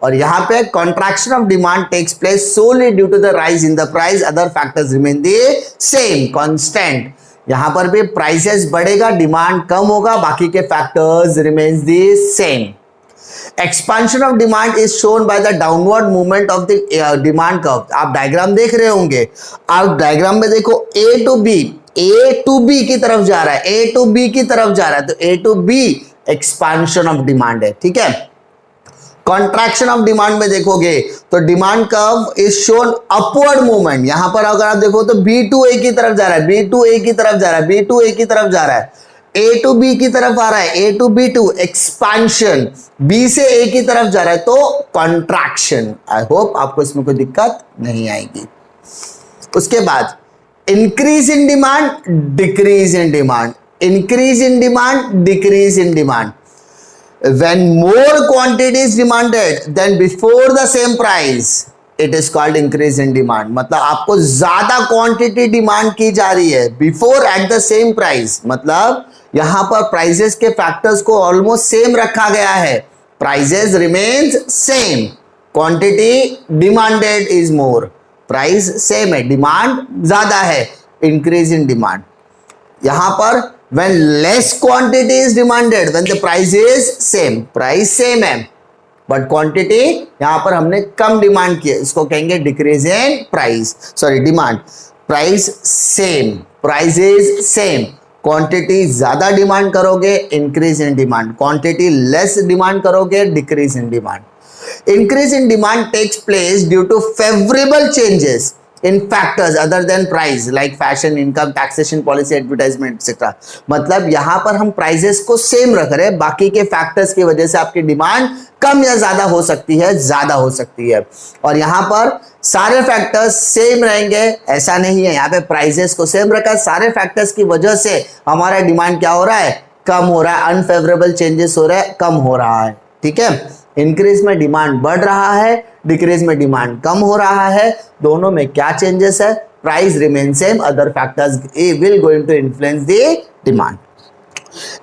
और यहां पे contraction of demand takes place solely due to the rise in the price, other factors remain the same, constant. यहां पर भी प्राइसेस बढ़ेगा, डिमांड कम होगा, बाकी के factors remains the same. Expansion of demand is shown by the downward movement of the demand curve. आप diagram देख रहे होंगे, आप डायग्राम में देखो ए टू बी की तरफ जा रहा है, ए टू बी की तरफ जा रहा है, तो A to B expansion of demand है। ठीक है, कॉन्ट्रैक्शन ऑफ डिमांड में देखोगे तो demand curve is shown upward movement. यहां पर अगर आप देखो तो बी टू ए की तरफ जा रहा है, बी टू ए की तरफ जा रहा है, बी टू ए की तरफ जा रहा है, ए टू बी की तरफ आ रहा है, A to B to expansion, B से ए की तरफ जा रहा है तो कॉन्ट्रैक्शन। आई होप आपको इसमें कोई दिक्कत नहीं आएगी। उसके बाद increase in demand, decrease in demand, increase in demand, decrease in demand. When more quantity is demanded than before the same price, it is called increase in demand. मतलब आपको ज्यादा क्वांटिटी डिमांड की जा रही है before at the same price, मतलब यहां पर प्राइसेस के फैक्टर्स को ऑलमोस्ट सेम रखा गया है, prices remains same, quantity demanded is more, price same है, डिमांड ज्यादा है, इंक्रीज इन डिमांड. यहां पर when less quantity is demanded, when the price is same, price same है but quantity यहां पर हमने कम डिमांड की है, इसको कहेंगे decrease in price, sorry demand. price same, price is same, quantity ज्यादा डिमांड करोगे increase in demand, quantity less demand करोगे decrease in demand. Increase in demand takes place due to favorable changes in factors other than price like fashion, income, taxation policy, advertisement etc. मतलब यहां पर हम prices को same रख रहे हैं, बाकी के फैक्टर्स की वजह से आपकी डिमांड कम या ज्यादा हो सकती है, ज्यादा हो सकती है. और यहां पर सारे फैक्टर्स सेम रहेंगे ऐसा नहीं है, यहां पे प्राइजेस को सेम रखा है, सारे फैक्टर्स की वजह से हमारा डिमांड क्या हो रहा है, कम हो रहा है, अनफेवरेबल चेंजेस हो रहा है, कम हो रहा है. ठीक है, इंक्रीज में डिमांड बढ़ रहा है, डिक्रीज में डिमांड कम हो रहा है, दोनों में क्या चेंजेस है, price remain same, other factors will going to influence the demand.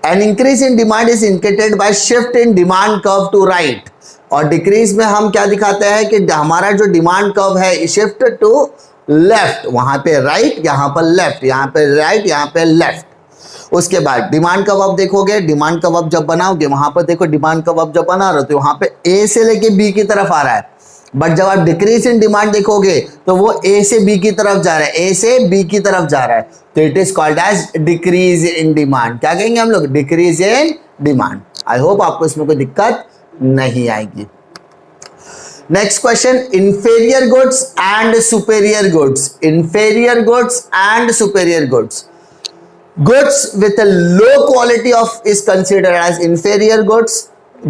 An increase in demand is indicated by shift in demand curve to right. और डिक्रीज में हम क्या दिखाते हैं कि हमारा जो डिमांड कर्व है शिफ्ट टू लेफ्ट, वहां पे राइट, यहां पर लेफ्ट, यहां पे राइट, यहां पे लेफ्ट. उसके बाद डिमांड कर्व आप देखोगे, डिमांड कर्व आप जब बनाओगे वहां पर देखो, डिमांड कर्व आप जब बना रहे हो तो वहां पे ए से लेके बी की तरफ आ रहा है, बट जब आप डिक्रीज इन डिमांड देखोगे तो वो ए से बी की तरफ जा रहा है, ए से बी की तरफ जा रहा है, तो it is called as decrease in demand. क्या कहेंगे हम लोग, decrease in demand. I hope आपको इसमें कोई दिक्कत नहीं आएगी. Next question, inferior goods and superior goods. Inferior goods and superior goods. Goods with a low quality of is considered as inferior goods.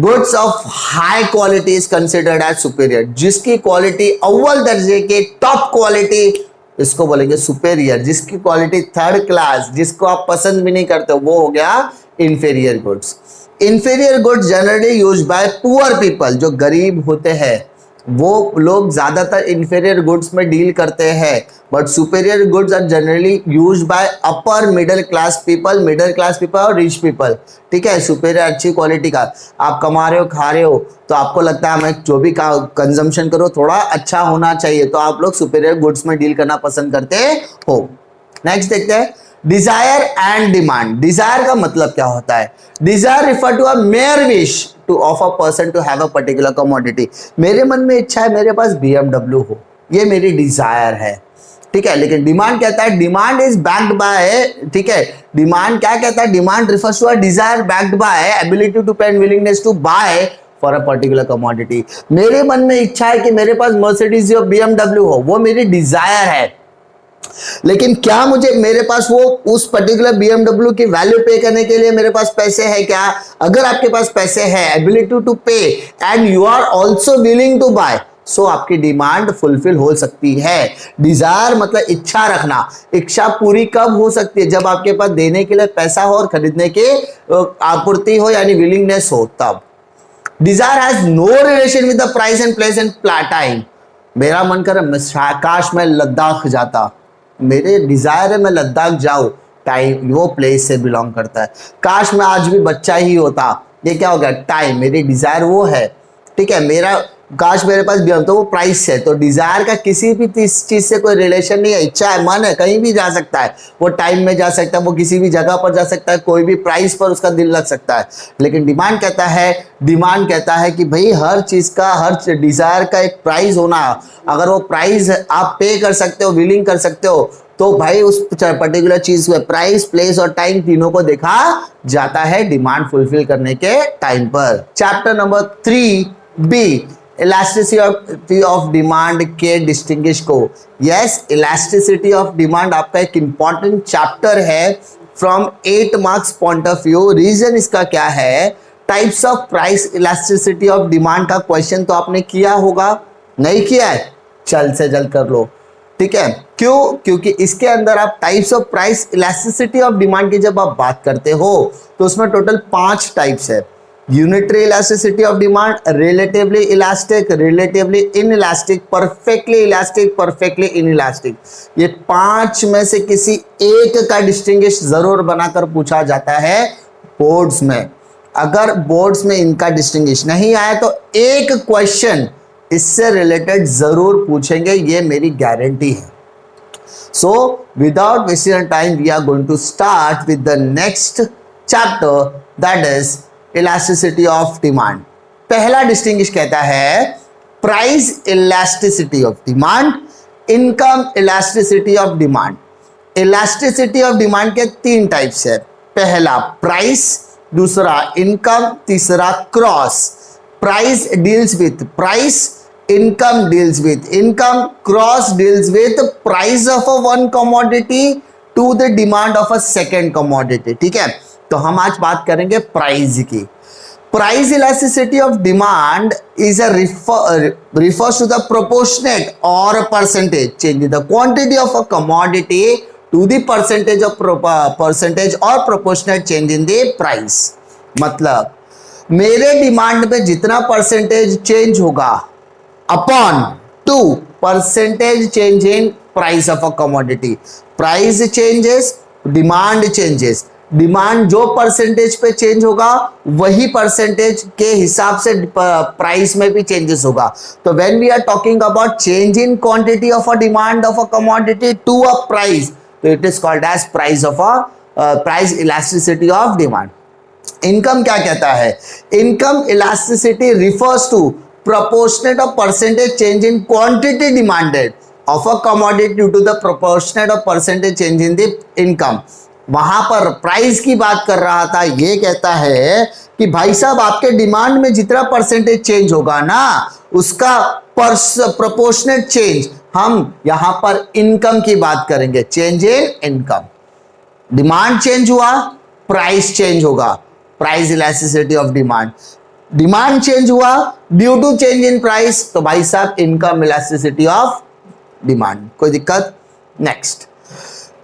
Goods of high quality is considered as superior. जिसकी quality अव्वल दर्जे के top quality, इसको बोलेंगे superior. जिसकी quality third class, जिसको आप पसंद भी नहीं करते, वो हो गया inferior goods. Inferior goods generally use bye poor people. जो गरीब होते हैं वो लोग ज्यादातर इंफीरियर गुड्स में डील करते हैं, but superior goods are generally use by upper middle class people और रिच पीपल. ठीक है, सुपेरियर अच्छी क्वालिटी का आप कमा रहे हो, खा रहे हो, तो आपको लगता है हमें जो भी कंजम्पशन करो थोड़ा अच्छा होना चाहिए, तो आप लोग सुपेरियर गुड्स में डील करना पसंद करते हो. नेक्स्ट देखते हैं, डिजायर एंड डिमांड. डिजायर का मतलब क्या होता है, desire refer to a mere wish to of a person to have a particular commodity. मेरे मन में इच्छा है मेरे पास BMW हो, ये मेरी डिजायर है. ठीक है, लेकिन डिमांड कहता है, डिमांड इज बैक्ड बाय, ठीक है, डिमांड क्या कहता है, demand refers to a desire backed by ability to pay and willingness to buy for a particular commodity. मेरे मन में इच्छा है कि मेरे पास मर्सिडीज या BMW हो, वो मेरी डिजायर है, लेकिन क्या मुझे मेरे पास वो उस पर्टिकुलर BMW की वैल्यू पे करने के लिए मेरे पास पैसे है क्या? अगर आपके पास पैसे है, ability to pay and you are also willing to buy, so आपकी डिमांड फुलफिल हो सकती है. डिजायर मतलब इच्छा रखना. इच्छा पूरी कब हो सकती है, जब आपके पास देने के लिए पैसा हो और खरीदने की आपूर्ति हो, यानी विलिंगनेस हो, तब. Desire has no relation with the price and place and time. मेरा मन कर काश मैं लद्दाख जाता, मेरे डिजायर है मैं लद्दाख जाऊं, टाइम वो प्लेस से बिलोंग करता है. काश मैं आज भी बच्चा ही होता, ये क्या हो गया, टाइम. मेरी डिजायर वो है. ठीक है, मेरा काश मेरे पास भी, तो वो प्राइस है. तो डिजायर का किसी भी चीज से कोई रिलेशन नहीं है. इच्छा है, मन है, कहीं भी जा सकता है, वो टाइम में जा सकता है, वो किसी भी जगह पर जा सकता है, कोई भी प्राइस पर उसका दिल लग सकता है. लेकिन डिमांड कहता है कि भाई हर चीज का, हर डिजायर का एक प्राइस होना. अगर वो प्राइस आप पे कर सकते हो, विलिंग कर सकते हो, तो भाई उस पर्टिकुलर चीज में प्राइस, प्लेस और टाइम तीनों को देखा जाता है डिमांड फुलफिल करने के टाइम पर. Chapter number 3B, elasticity of demand के डिस्टिंग्विश को. यस, इलास्टिसिटी ऑफ डिमांड आपका एक इंपॉर्टेंट चैप्टर है from 8 marks point of view. Reason इसका क्या है, types of price elasticity of demand का क्वेश्चन तो आपने किया होगा, नहीं किया है, जल्द से जल्द कर लो. ठीक है, क्यों? क्योंकि इसके अंदर आप types of price elasticity of demand की जब आप बात करते हो तो उसमें टोटल 5 टाइप्स है। Unitary elasticity of demand, relatively elastic, relatively inelastic, perfectly elastic, perfectly inelastic. ये 5 में से किसी एक का डिस्टिंग्विश जरूर बनाकर पूछा जाता है बोर्ड्स में। अगर बोर्ड्स में इनका डिस्टिंग्विश नहीं आया तो एक क्वेश्चन इससे रिलेटेड जरूर पूछेंगे, ये मेरी गारंटी है। So without wasting time we are going to start with the next chapter, that is elasticity of demand. पहला डिस्टिंग्विश कहता है price elasticity of demand, income elasticity of demand. Elasticity of demand के 3 types है। पहला price, दूसरा income, तीसरा cross. Price deals with price, income deals with income, cross deals with price of a one commodity to the demand of a second commodity. ठीक है, तो हम आज बात करेंगे प्राइस की। Price elasticity of demand is a refers to the proportionate or percentage change in the quantity of a commodity to the percentage or proportionate change in the price। मतलब मेरे डिमांड में जितना परसेंटेज चेंज होगा upon 2% change in price of a commodity. Price changes, demand changes. Demand जो percentage पे change होगा वही percentage के हिसाब से प्राइस में भी चेंजेस होगा। तो when we are talking about change in quantity of a demand of a commodity to a price, तो it is called as price elasticity of demand. Income क्या कहता है? Income elasticity refers to proportionate of percentage change in quantity demanded of a commodity due to the proportionate of percentage change in the income। वहां पर price की बात कर रहा था, ये कहता है कि भाई साहब आपके डिमांड में जितना परसेंटेज चेंज होगा ना उसका प्रोपोर्शनेट चेंज, हम यहां पर इनकम की बात करेंगे। Change in income, demand change हुआ, प्राइस चेंज होगा, price elasticity of demand. Demand change हुआ due to change in price, तो भाई साहब इनकम इलास्टिसिटी ऑफ डिमांड। कोई दिक्कत? Next,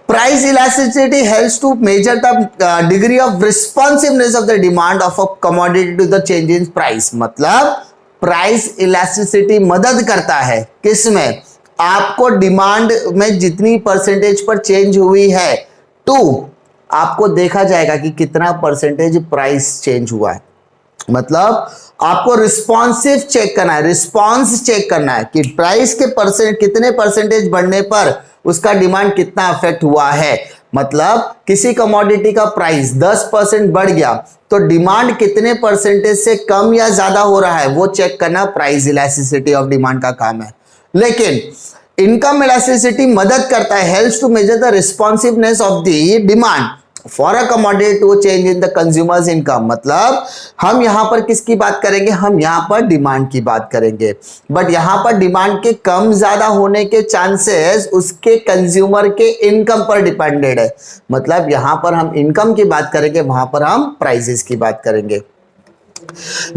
price elasticity helps to measure the degree of responsiveness of the demand of a commodity to the change in price. मतलब price elasticity मदद करता है किसमें? आपको डिमांड में जितनी परसेंटेज पर चेंज हुई है टू, आपको देखा जाएगा कि कितना परसेंटेज प्राइस चेंज हुआ है। मतलब आपको रिस्पॉन्सिव चेक करना है, रिस्पॉन्स चेक करना है कि प्राइस के कितने परसेंटेज बढ़ने पर उसका डिमांड कितना अफेक्ट हुआ है। मतलब किसी कमोडिटी का प्राइस 10% बढ़ गया तो डिमांड कितने परसेंटेज से कम या ज्यादा हो रहा है वो चेक करना प्राइस इलास्टिसिटी ऑफ डिमांड का काम है। लेकिन इनकम इलास्टिसिटी मदद करता है, helps to measure the responsiveness of the demand for a commodity to change in the consumers income. मतलब हम यहां पर किसकी बात करेंगे? हम यहां पर डिमांड की बात करेंगे। बट यहां पर डिमांड के कम ज्यादा होने के चांसेस उसके कंज्यूमर के इनकम पर डिपेंडेड है। मतलब यहां पर हम इनकम की बात करेंगे, वहां पर हम प्राइसेस की बात करेंगे।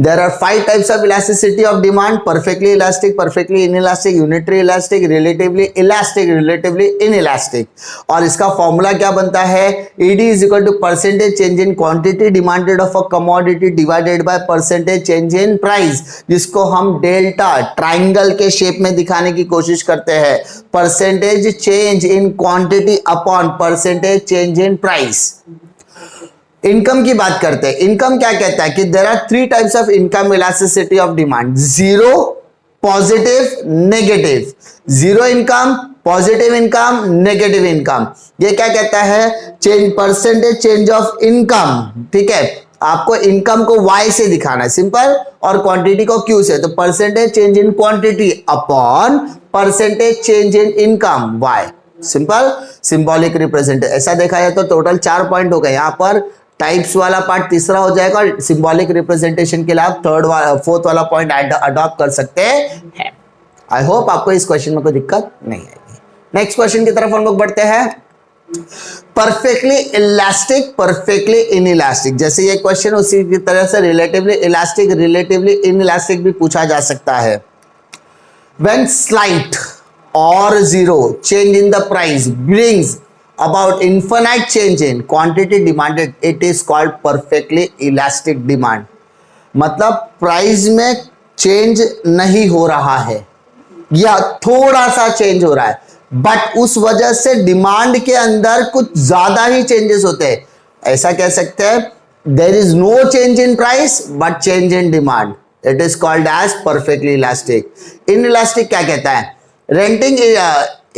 There are 5 types of elasticity of demand: perfectly elastic, perfectly inelastic, unitary elastic, relatively elastic, relatively inelastic। और इसका फॉर्मूला क्या बनता है? ED is equal to percentage change in quantity demanded of a commodity divided by percentage change in price, जिसको हम delta triangle के shape में दिखाने की कोशिश करते हैं। Percentage change in quantity upon percentage change in price. Income की बात करते हैं। इनकम क्या कहता है कि there are 3 types of income elasticity of demand: zero, positive, negative. Zero income, positive income, negative income. ये क्या कहता है? Change, percentage change of income. ठीक है, आपको इनकम को Y से दिखाना है सिंपल, और क्वांटिटी को Q से। तो percentage change in quantity upon percentage change in income Y। Simple, symbolic represent. ऐसा देखा जाए तो टोटल 4 पॉइंट हो गए। यहां पर टाइप्स वाला पार्ट तीसरा हो जाएगा, सिंबॉलिक रिप्रेजेंटेशन के लिए आप फोर्थ वाला पॉइंट अडॉप्ट कर सकते हैं। आई होप आपको इस क्वेश्चन में कोई दिक्कत नहीं आएगी। नेक्स्ट क्वेश्चन की तरफ हम लोग बढ़ते हैं। Perfectly elastic, perfectly inelastic. जैसे ये क्वेश्चन उसी की तरह से रिलेटिवली इलास्टिक, रिलेटिवली इनइलास्टिक भी पूछा जा सकता है। When slight or zero change in the price brings about infinite change in quantity demanded, it is called perfectly elastic demand. मतलब प्राइस में चेंज नहीं हो रहा है या थोड़ा सा चेंज हो रहा है, बट उस वजह से डिमांड के अंदर कुछ ज्यादा ही चेंजेस होते हैं. ऐसा कह सकते हैं, there is no change in price but change in demand, it is called as perfectly elastic. Inelastic क्या कहता है? Renting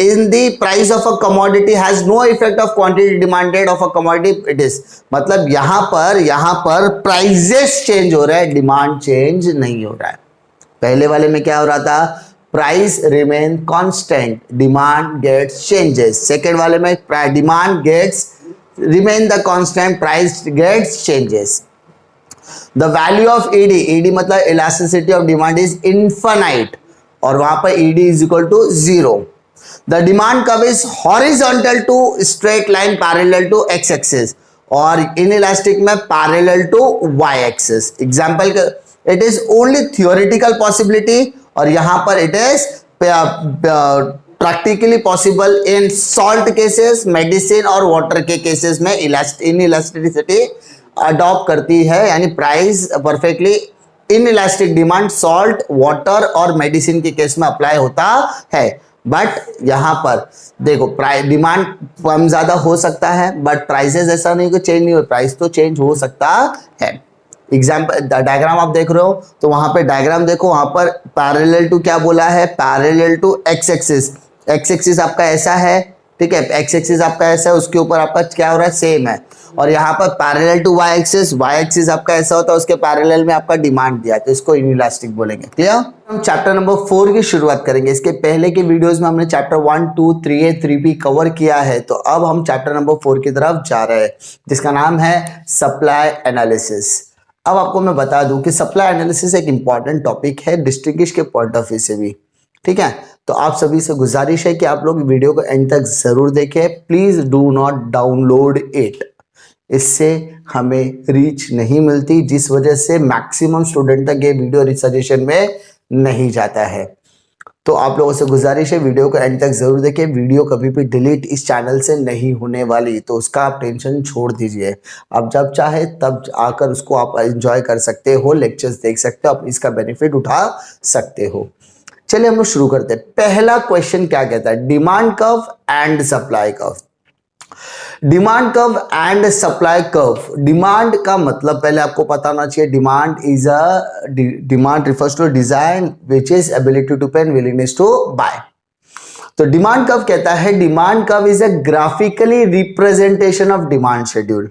in the price of a commodity has no effect of quantity demanded of a commodity, it is मतलब यहां पर prices change हो रहा है, demand change नहीं हो रहा है. पहले वाले में क्या हो रहा था? Price remain constant, demand gets changes. Second वाले में demand gets remain the constant, price gets changes. The value of ED, ED मतलब elasticity of demand is infinite और वहां पर ED is equal to 0. The demand curve is horizontal to straight line parallel to x axis और inelastic में parallel to y axis. Example, it is only theoretical possibility और यहाँ पर it is practically possible in salt cases, medicine और water के cases में inelasticity adopt करती है, यानी price perfectly inelastic demand salt, water और medicine के केस में अप्लाई होता है. बट यहां पर देखो डिमांड कम ज्यादा हो सकता है बट प्राइसेस ऐसा नहीं कि चेंज नहीं हो, प्राइस तो चेंज हो सकता है. एग्जाम्पल डायग्राम आप देख रहे हो तो वहां पे डायग्राम देखो, वहां पर पैरेलल टू क्या बोला है? Parallel to X axis. X axis आपका ऐसा है, ठीक है, एक्स एक्सिस आपका ऐसा है, उसके ऊपर आपका क्या हो रहा है? सेम है. और यहाँ पर parallel to Y axis, Y axis आपका ऐसा होता है, उसके पैरेलल में आपका डिमांड दिया है, तो इसको इनइलास्टिक बोलेंगे. क्लियर? हम चैप्टर नंबर 4 की शुरुआत करेंगे. इसके पहले के वीडियोस में हमने चैप्टर 1, 2, 3A, 3B कवर किया है, तो अब हम चैप्टर नंबर 4 की तरफ जा रहे हैं जिसका नाम है सप्लाई एनालिसिस. अब आपको मैं बता दूं कि सप्लाई एनालिसिस एक इंपॉर्टेंट टॉपिक है डिस्टिंग्विश के पॉइंट ऑफ व्यू से भी, ठीक है. तो आप सभी से गुजारिश है कि आप लोग वीडियो को एंड तक जरूर देखें. Please do not download it, इससे हमें रीच नहीं मिलती, जिस वजह से मैक्सिमम स्टूडेंट तक ये वीडियो सजेशन में नहीं जाता है. तो आप लोगों से गुजारिश है वीडियो को एंड तक जरूर देखें. वीडियो कभी भी डिलीट इस चैनल से नहीं होने वाली, तो उसका आप टेंशन छोड़ दीजिए. आप जब चाहे तब आकर उसको आप एंजॉय कर सकते हो, लेक्चर्स देख सकते हो, आप इसका बेनिफिट उठा सकते हो. चलिए हम लोग शुरू करते हैं. पहला क्वेश्चन क्या कहता है? Demand curve and supply curve. Demand curve and supply curve. Demand का मतलब पहले आपको पता होना चाहिए, demand refers to design which is ability to pay and willingness to buy. तो डिमांड कर्व कहता है, demand curve is a graphically representation of demand schedule.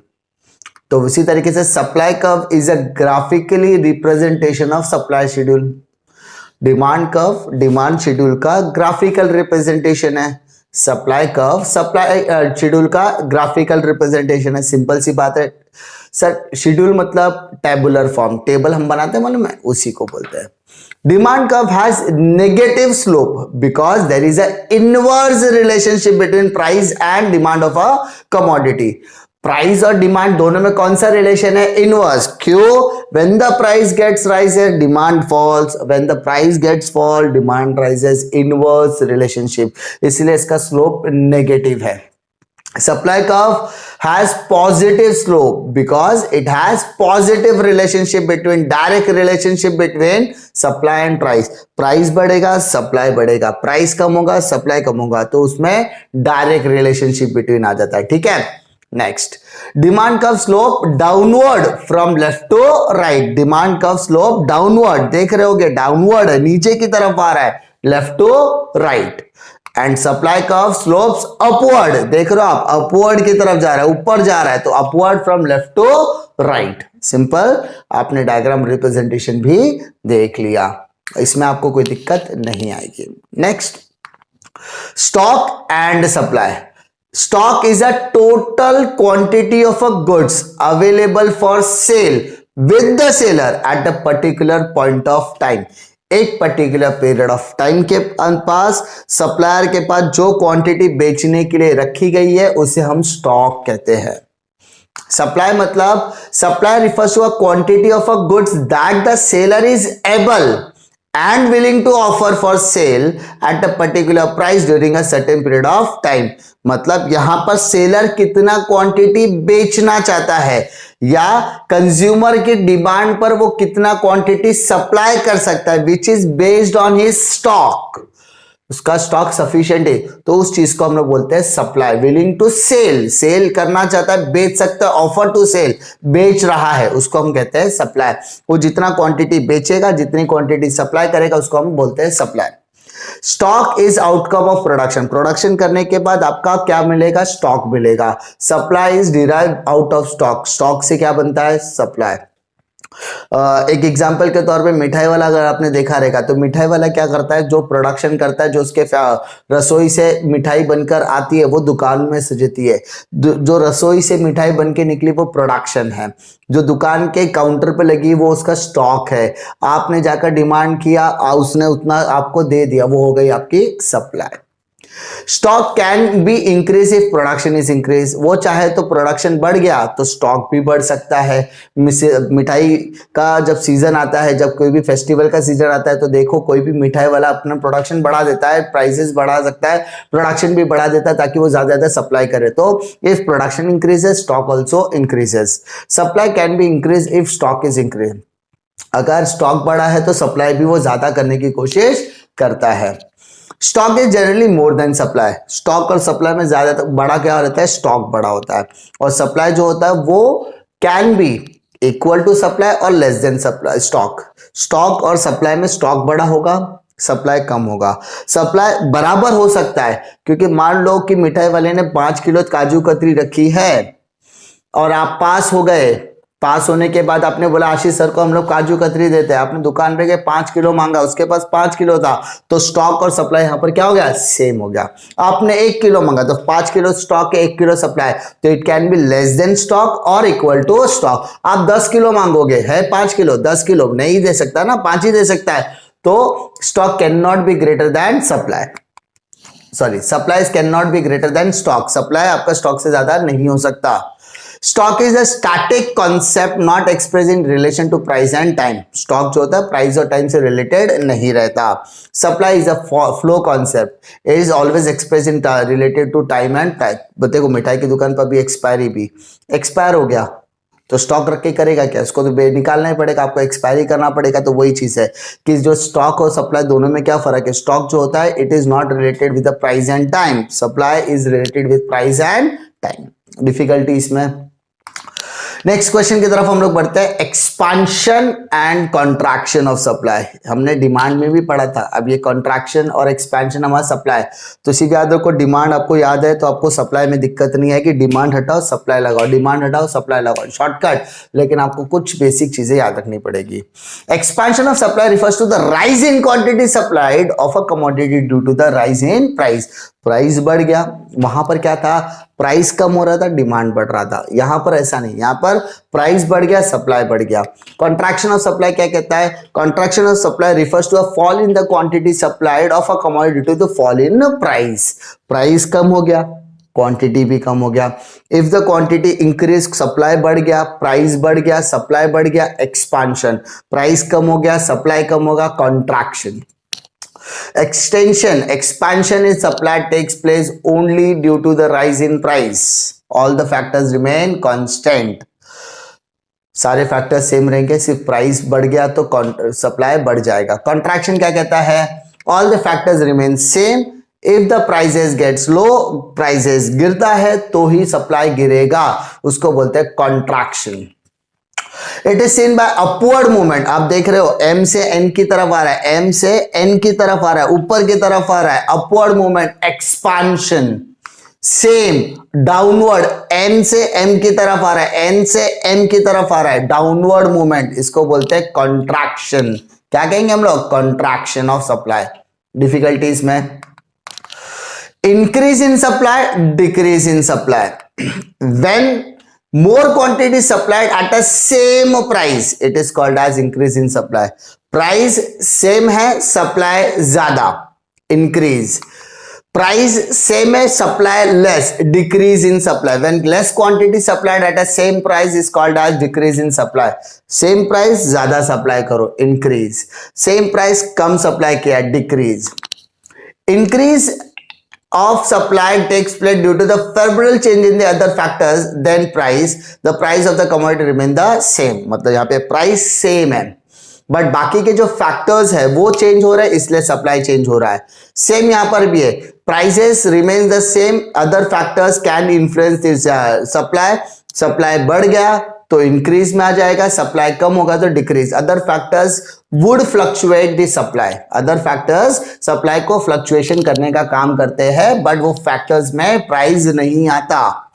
तो उसी तरीके से supply curve is a graphically representation of supply schedule. Demand curve demand schedule का graphical representation है, supply curve supply schedule का ग्राफिकल रिप्रेजेंटेशन है. सिंपल सी बात है सर. शेड्यूल मतलब टेबुलर फॉर्म, टेबल हम बनाते हैं मालूम है, उसी को बोलते हैं. Demand curve has negative slope because there is a inverse relationship between price and demand of a commodity. Price और डिमांड दोनों में कौन सा रिलेशन है? इनवर्स. क्यों? When the price gets rises demand falls, when the price gets fall demand rises. Inverse relationship, इसलिए इसका slope negative है. Supply curve has positive slope because it has positive relationship between, direct relationship between supply and price. Price बढ़ेगा supply बढ़ेगा, price कम होगा supply कम होगा, तो उसमें direct relationship between आ जाता है. ठीक है. Next, demand curve slope downward from left to right. Demand curve slope downward, देख रहे होगे डाउनवर्ड है, नीचे की तरफ आ रहा है, left to right. And supply curve slopes upward, देख रहे हो आप, अपवर्ड की तरफ जा रहा है, ऊपर जा रहा है, तो upward from left to right. Simple, आपने डायग्राम रिप्रेजेंटेशन भी देख लिया, इसमें आपको कोई दिक्कत नहीं आएगी. Next, stock and supply. Stock is a total quantity of a goods available for sale with the seller at a particular point of time. एक पर्टिकुलर पीरियड ऑफ टाइम के पास सप्लायर के पास जो क्वांटिटी बेचने के लिए रखी गई है उसे हम स्टॉक कहते हैं. सप्लाई मतलब, supply refers to a quantity of a goods that the seller is and willing to offer for sale at a particular price during a certain period of time। मतलब यहां पर सेलर कितना quantity बेचना चाहता है या consumer की demand पर वो कितना क्वांटिटी सप्लाई कर सकता है, which is based on his stock. उसका स्टॉक सफिशिएंट है तो उस चीज को हम लोग बोलते हैं supply. Willing to sell, sell करना चाहता है, बेच सकता है, ऑफर टू सेल, बेच रहा है, उसको हम कहते हैं सप्लाई। वो जितना क्वांटिटी बेचेगा, जितनी क्वांटिटी सप्लाई करेगा, उसको हम बोलते हैं supply. Stock is outcome of production, production करने के बाद आपका क्या मिलेगा, स्टॉक मिलेगा। Supply is derive out of stock, stock से क्या बनता है, सप्लाई। एक एग्जांपल के तौर पे मिठाई वाला अगर आपने देखा रहेगा तो मिठाई वाला क्या करता है, जो प्रोडक्शन करता है, जो उसके रसोई से मिठाई बनकर आती है वो दुकान में सजती है। जो रसोई से मिठाई बन के निकली वो प्रोडक्शन है, जो दुकान के काउंटर पे लगी वो उसका स्टॉक है। आपने जाकर डिमांड किया, उसने उतना आपको दे दिया, वो हो गई आपकी supply. Stock can be increase if production is increase, वो चाहे तो प्रोडक्शन बढ़ गया तो स्टॉक भी बढ़ सकता है। मिठाई का जब सीजन आता है, जब कोई भी फेस्टिवल का सीजन आता है तो देखो कोई भी मिठाई वाला अपना प्रोडक्शन बढ़ा देता है, प्राइसेस बढ़ा सकता है, प्रोडक्शन भी बढ़ा देता है ताकि वो ज्यादा सप्लाई करे। तो if production increases stock also increases. Supply can be increase if stock is increase, अगर स्टॉक बढ़ा है तो सप्लाई भी वो ज्यादा करने की कोशिश करता है। Stock is generally more than supply, stock और सप्लाई में ज्यादा बड़ा क्या रहता है, स्टॉक बड़ा होता है। और सप्लाई जो होता है वो can be equal to supply और less than supply stock. Stock और सप्लाई में स्टॉक बड़ा होगा, सप्लाई कम होगा। सप्लाई बराबर हो सकता है क्योंकि मान लो कि मिठाई वाले ने 5 किलो काजू कतरी रखी है और आप पास हो गए, पास होने के बाद आपने बोला आशीष सर को हम लोग काजू कतरी देते हैं, आपने दुकान पे गए 5 किलो मांगा, उसके पास 5 किलो था, तो स्टॉक और सप्लाई यहां पर क्या हो गया, सेम हो गया। आपने 1 किलो मांगा तो 5 किलो स्टॉक है, 1 किलो सप्लाई, तो it can be less than stock और इक्वल टू स्टॉक। आप 10 किलो मांगोगे, है 5 किलो, 10 किलो नहीं दे सकता ना, 5 ही दे सकता है, तो stock can not be greater than supply, sorry supply can not be greater than stock, supply आपका स्टॉक से ज्यादा नहीं हो सकता। Stock is a static concept not express in relation to price and time, stock जो होता है price और टाइम से रिलेटेड नहीं रहता। Supply is a flow concept, it is always express in related to time and time. देखो मिठाई की दुकान पर भी एक्सपायरी भी, एक्सपायर हो गया तो स्टॉक रख के करेगा क्या, इसको तो निकालना ही पड़ेगा, आपको एक्सपायरी करना पड़ेगा। तो वही चीज है कि जो स्टॉक और सप्लाई दोनों में क्या फर्क है, स्टॉक जो होता है it is not related with the price and time, supply is related with price and time. Difficulty इसमें। नेक्स्ट क्वेश्चन की तरफ हम लोग बढ़ते हैं, expansion and contraction of supply. हमने डिमांड में भी पढ़ा था, अब ये कॉन्ट्रैक्शन और एक्सपेंशन हमारा सप्लाई। तो इसी याद रखो, डिमांड आपको याद है तो आपको सप्लाई में दिक्कत नहीं है कि डिमांड हटाओ सप्लाई लगाओ, डिमांड हटाओ सप्लाई लगाओ, शॉर्टकट, लेकिन आपको कुछ बेसिक चीजें याद रखनी पड़ेगी। Expansion of supply refers to the rise in quantity supplied of a commodity due to the rise in price. Price बढ़ गया, वहां पर क्या था, प्राइस कम हो रहा था, डिमांड बढ़ रहा था। यहां पर ऐसा नहीं, यहां पर प्राइस बढ़ गया, सप्लाई बढ़ गया। कॉन्ट्रैक्शन ऑफ सप्लाई क्या कहता है, contraction of supply refers to a fall in the quantity supplied of a commodity due to fall in price. Price कम हो गया, क्वांटिटी भी कम हो गया। If the quantity increase, supply बढ़ गया, प्राइस बढ़ गया, सप्लाई बढ़ गया, एक्सपांशन। प्राइस कम हो गया, सप्लाई कम होगा, contraction. Extension, expansion in supply takes place only due to the rise in price. All the factors remain constant. सारे फैक्टर सेम रहेंगे, सिर्फ प्राइस बढ़ गया तो सप्लाई बढ़ जाएगा। कॉन्ट्रैक्शन क्या कहता है, all the factors remain same, if the prices gets low, prices गिरता है तो ही सप्लाई गिरेगा, उसको बोलते हैं contraction. It is seen by upward movement, आप देख रहे हो एम से एन की तरफ आ रहा है, एम से एन की तरफ आ रहा है, ऊपर की तरफ आ रहा है, upward movement, expansion. Same downward, N से एम की तरफ आ रहा है, एन से एम की तरफ आ रहा है, डाउनवर्ड मूवमेंट, इसको बोलते हैं कॉन्ट्रैक्शन। क्या कहेंगे हम लोग, कॉन्ट्रैक्शन ऑफ सप्लाई। डिफिकल्टीज में, increase in supply, decrease in supply. When more quantity supplied at a same price, it is called as increase in supply. Price same है, supply ज्यादा, increase. price same है, supply less, decrease in supply. When less quantity supplied at a same price is called as decrease in supply. Same price ज्यादा supply करो, increase. Same price कम supply किया, decrease. Increase of supply takes place due to the favorable change in the other factors than price. The price of the commodity remain the same. मतलब यहाँ पे price same है, but बाकी के जो factors है वो चेंज हो रहा है, इसलिए सप्लाई चेंज हो रहा है. सेम यहां पर भी है, prices remain the same, other factors can influence this supply. Supply बढ़ गया तो इंक्रीज में आ जाएगा, सप्लाई कम होगा तो decrease. Other factors would fluctuate the supply. Other factors supply को फ्लक्चुएशन करने का काम करते हैं, बट वो फैक्टर्स में प्राइस नहीं आता.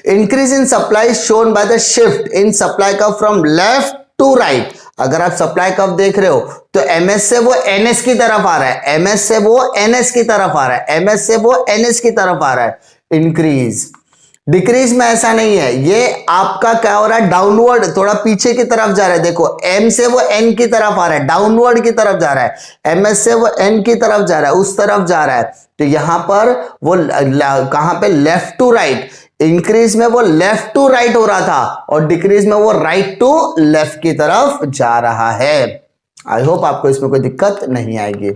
Increase in supply shown by the shift in supply curve from left to right. अगर आप सप्लाई कर्व देख रहे हो तो एमएस से वो एनएस की तरफ आ रहा है, एमएस से वो एनएस की तरफ आ रहा है, एमएस से वो एनएस की तरफ आ रहा है. इंक्रीज. डिक्रीज में ऐसा नहीं है, ये आपका क्या हो रहा है, डाउनवर्ड, थोड़ा पीछे की तरफ जा रहा है. देखो एम से वो एन की तरफ आ रहा है, डाउनवर्ड की तरफ जा रहा है. एमएस से वो एन की तरफ जा रहा है, उस तरफ जा रहा है. तो यहां पर वो कहां पे, लेफ्ट टू राइट. इंक्रीज में वो लेफ्ट टू राइट हो रहा था और डिक्रीज में वो राइट टू लेफ्ट की तरफ जा रहा है. आई होप आपको इसमें कोई दिक्कत नहीं आएगी.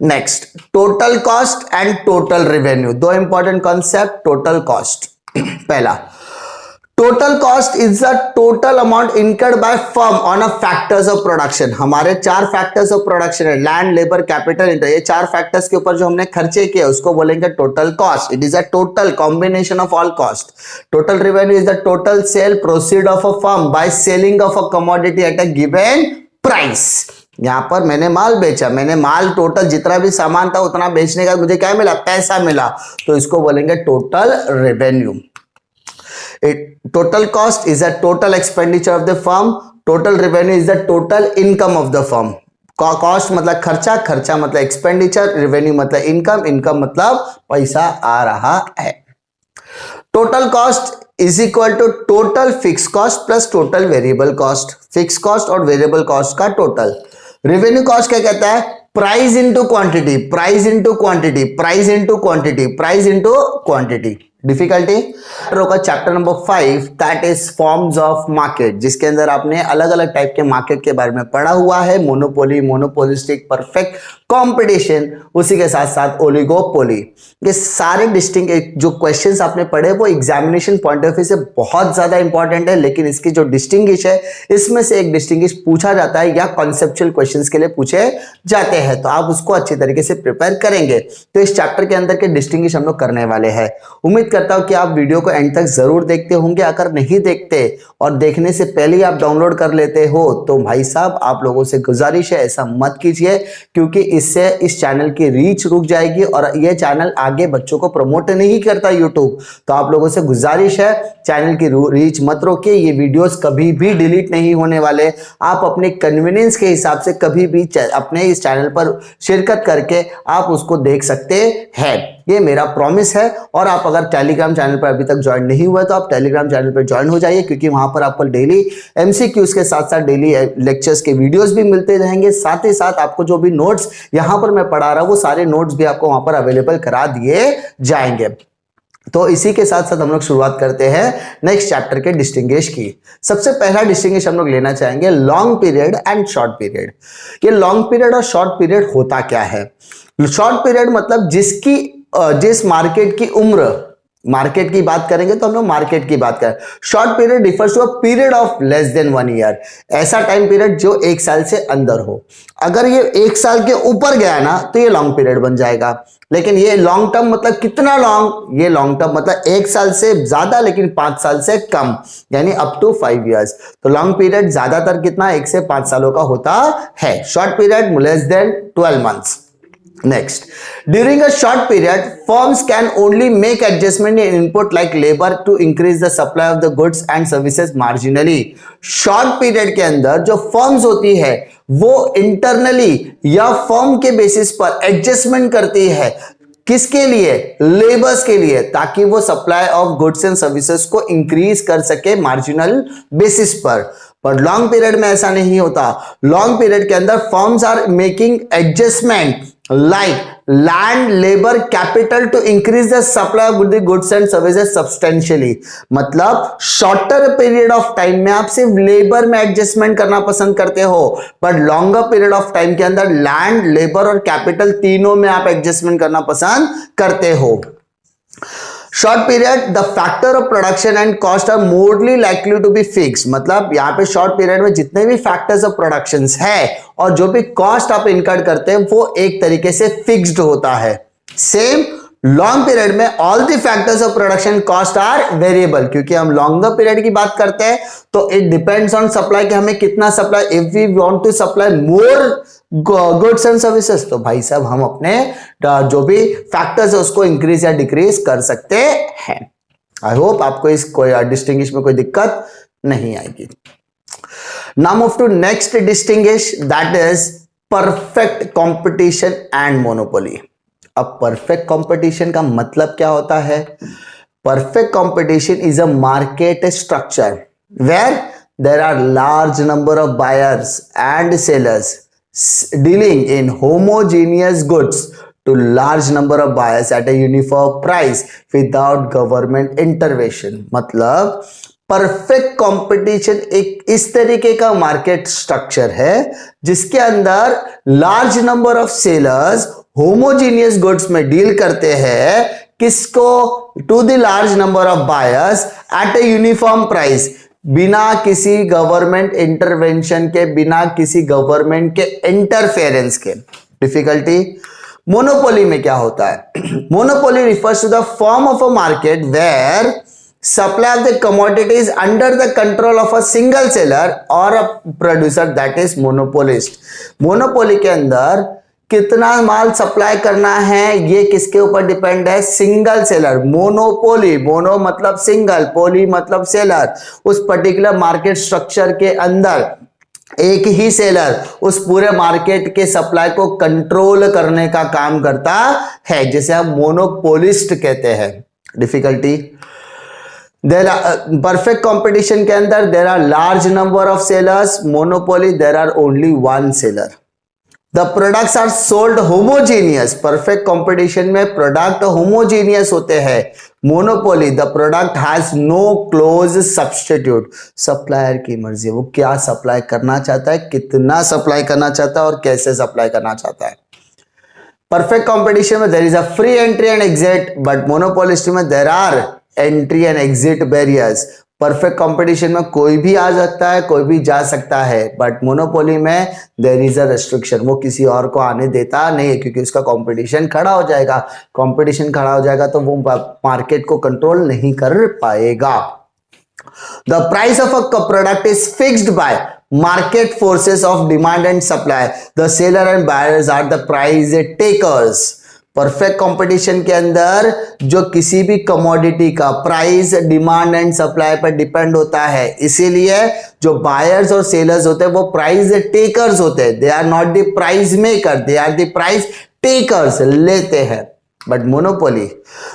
Next, total cost and total revenue. दो इंपॉर्टेंट कॉन्सेप्ट. टोटल कॉस्ट, पहला, total cost is the total amount incurred by firm on a factors of production. हमारे 4 फैक्टर्स ऑफ प्रोडक्शन है, लैंड, लेबर, कैपिटल, इंटरेस्ट. ये 4 factors के ऊपर जो हमने खर्चे किए उसको बोलेंगे total cost. It is a total combination of all cost. Total revenue is the total sale proceed of a firm by selling of a commodity at a given price. यहां पर मैंने माल बेचा, मैंने माल टोटल जितना भी सामान था उतना बेचने का मुझे क्या मिला, पैसा मिला, तो इसको बोलेंगे total revenue. Total cost is the total expenditure of the firm. Total revenue is the total income of the firm. Cost मतलब खर्चा, खर्चा मतलब एक्सपेंडिचर, रेवेन्यू मतलब इनकम, इनकम मतलब पैसा आ रहा है. Total cost is equal to total fix cost plus total variable cost. Fix cost और वेरिएबल कॉस्ट का टोटल. रेवेन्यू कॉस्ट क्या कहता है, price into quantity, price into quantity, price into quantity, price into quantity. Difficulty रोका chapter number 5, that is forms of market, जिसके अंदर आपने अलग अलग टाइप के मार्केट के बारे में पढ़ा हुआ है. मोनोपोली, मोनोपोलिस्टिक, परफेक्ट कंपटीशन, उसी के साथ साथ ओलिगोपोली. ये सारे डिस्टिंग जो क्वेश्चंस आपने पढ़े वो एग्जामिनेशन पॉइंट ऑफ व्यू से बहुत ज्यादा इंपॉर्टेंट है, लेकिन इसकी जो डिस्टिंग्विश है इसमें से एक डिस्टिंग्विश पूछा जाता है या कॉन्सेप्चुअल क्वेश्चंस के लिए पूछे जाते हैं, तो आप उसको अच्छी तरीके से प्रिपेयर करेंगे. तो इस चैप्टर के अंदर के डिस्टिंग्विश हम लोग करने वाले हैं. उम्मीद करता हूं कि आप वीडियो को एंड तक जरूर देखते होंगे. अगर नहीं देखते और देखने से पहले ही आप डाउनलोड कर लेते हो तो भाई साहब आप लोगों से गुजारिश है ऐसा मत कीजिए, क्योंकि इससे इस चैनल की रीच रुक जाएगी और ये चैनल आगे बच्चों को प्रमोट नहीं करता यूट्यूब. तो आप लोगों से गुजारिश है चैनल की रीच मत रोकिए. ये वीडियोस कभी भी डिलीट नहीं होने वाले. आप अपने कन्वीनियंस के हिसाब से कभी भी अपने इस चैनल पर शिरकत करके आप उसको देख सकते हैं, ये मेरा प्रॉमिस है. और आप अगर टेलीग्राम चैनल पर अभी तक ज्वाइन नहीं हुआ तो आप टेलीग्राम चैनल पर ज्वाइन हो जाइए, क्योंकि वहां पर आपको डेली एमसीक्यूज के साथ साथ डेली लेक्चर्स के वीडियोस भी मिलते रहेंगे. साथ ही साथ आपको जो भी नोट्स यहां पर मैं पढ़ा रहा हूं वो सारे नोट्स भी आपको वहां पर अवेलेबल करा दिए जाएंगे. तो इसी के साथ साथ हम लोग शुरुआत करते हैं नेक्स्ट चैप्टर के डिस्टिंग्विश की. सबसे पहला डिस्टिंग्विश हम लोग लेना चाहेंगे long period and short period. ये लॉन्ग पीरियड और शॉर्ट पीरियड होता क्या है. शॉर्ट पीरियड मतलब जिस मार्केट की उम्र, मार्केट की बात करेंगे तो हम लोग मार्केट की बात करें. Short period refers to a period of less than 1 year. ऐसा टाइम पीरियड जो 1 साल से अंदर हो. अगर ये 1 साल के ऊपर गया ना तो ये लॉन्ग पीरियड बन जाएगा. लेकिन ये लॉन्ग टर्म मतलब कितना लॉन्ग, ये लॉन्ग टर्म मतलब 1 साल से ज्यादा लेकिन 5 साल से कम, यानी अप टू 5 इयर्स. तो लॉन्ग पीरियड ज्यादातर कितना 1 से 5 सालों का होता है. Short period less than 12 months. Next, during a short period, firms can only make adjustment in input like labor to increase the supply of the goods and services marginally. Short period के अंदर जो firms होती है वो internally या firm के basis पर adjustment करती है. किसके लिए, लेबर्स के लिए, ताकि वो supply of goods and services को इंक्रीज कर सके मार्जिनल बेसिस पर. पर लॉन्ग पीरियड में ऐसा नहीं होता. लॉन्ग पीरियड के अंदर firms are making adjustment like land labour capital to increase the supply of the goods and services substantially. मतलब शॉर्टर पीरियड ऑफ टाइम में आप सिर्फ लेबर में एडजस्टमेंट करना पसंद करते हो, but longer period of time के अंदर लैंड, लेबर और कैपिटल तीनों में आप एडजस्टमेंट करना पसंद करते हो। Short period the factor of production and cost are morely likely to be fix. मतलब यहाँ पे शॉर्ट पीरियड में जितने भी फैक्टर्स ऑफ प्रोडक्शन है और जो भी कॉस्ट आप इनकर्ड करते हैं वो एक तरीके से फिक्स्ड होता है। सेम लॉन्ग पीरियड में all the factors of production cost are variable, क्योंकि हम लॉन्गर पीरियड की बात करते हैं तो इट डिपेंड्स ऑन सप्लाई कि हमें कितना supply, if we want to supply more goods and services तो भाई साहब हम अपने जो भी फैक्टर्स है उसको इंक्रीज या डिक्रीज कर सकते हैं। आई होप आपको इस कोई डिस्टिंग्विश में कोई दिक्कत नहीं आएगी। Now move to next distinguish, that is perfect competition and monopoly. अब परफेक्ट कंपटीशन का मतलब क्या होता है? Perfect competition is a market structure where there are large number of buyers and sellers dealing in homogeneous goods to large number of buyers at a uniform price without government intervention। मतलब perfect competition एक इस तरीके का market structure है जिसके अंदर large number of sellers homogeneous goods में deal करते हैं, किसको? To the large number of buyers at a uniform price, बिना किसी गवर्नमेंट इंटरवेंशन के, बिना किसी गवर्नमेंट के इंटरफेरेंस के। डिफिकल्टी मोनोपोली में क्या होता है? Monopoly refers to the form of a market where supply of the commodities under the control of a single seller और a producer, that is monopolist. Monopoly के अंदर कितना माल सप्लाई करना है ये किसके ऊपर डिपेंड है? Single seller. मोनोपोली, मोनो मतलब सिंगल, पोली मतलब सेलर। उस पर्टिकुलर मार्केट स्ट्रक्चर के अंदर एक ही सेलर उस पूरे मार्केट के सप्लाई को कंट्रोल करने का काम करता है, जिसे हम मोनोपोलिस्ट कहते हैं। Difficulty there are perfect competition के अंदर there are large number of sellers, monopoly there are only one seller. The products are sold homogeneous। परफेक्ट कंपटीशन में प्रोडक्ट होमोजेनियस होते हैं। Monopoly the product has no close substitute. Supplier की मर्जी, वो क्या सप्लाई करना चाहता है, कितना सप्लाई करना चाहता है और कैसे सप्लाई करना चाहता है। परफेक्ट कंपटीशन में there is a free entry and exit, but monopolist में there are entry and exit barriers. Perfect competition में कोई भी आ सकता है, कोई भी जा सकता है, बट मोनोपोली में देयर इज अ रेस्ट्रिक्शन, वो किसी और को आने देता नहीं है, क्योंकि उसका कंपटीशन खड़ा हो जाएगा। कंपटीशन खड़ा हो जाएगा तो वो मार्केट को कंट्रोल नहीं कर पाएगा। The price of a product is fixed by market forces of demand and supply. The seller and buyers are the price takers. Perfect competition के अंदर जो किसी भी कमोडिटी का प्राइस डिमांड एंड सप्लाई पर डिपेंड होता है, इसीलिए जो बायर्स और सेलर्स होते हैं वो प्राइस टेकर्स होते हैं। They are not the price maker, they are the price takers, लेते हैं। But monopoly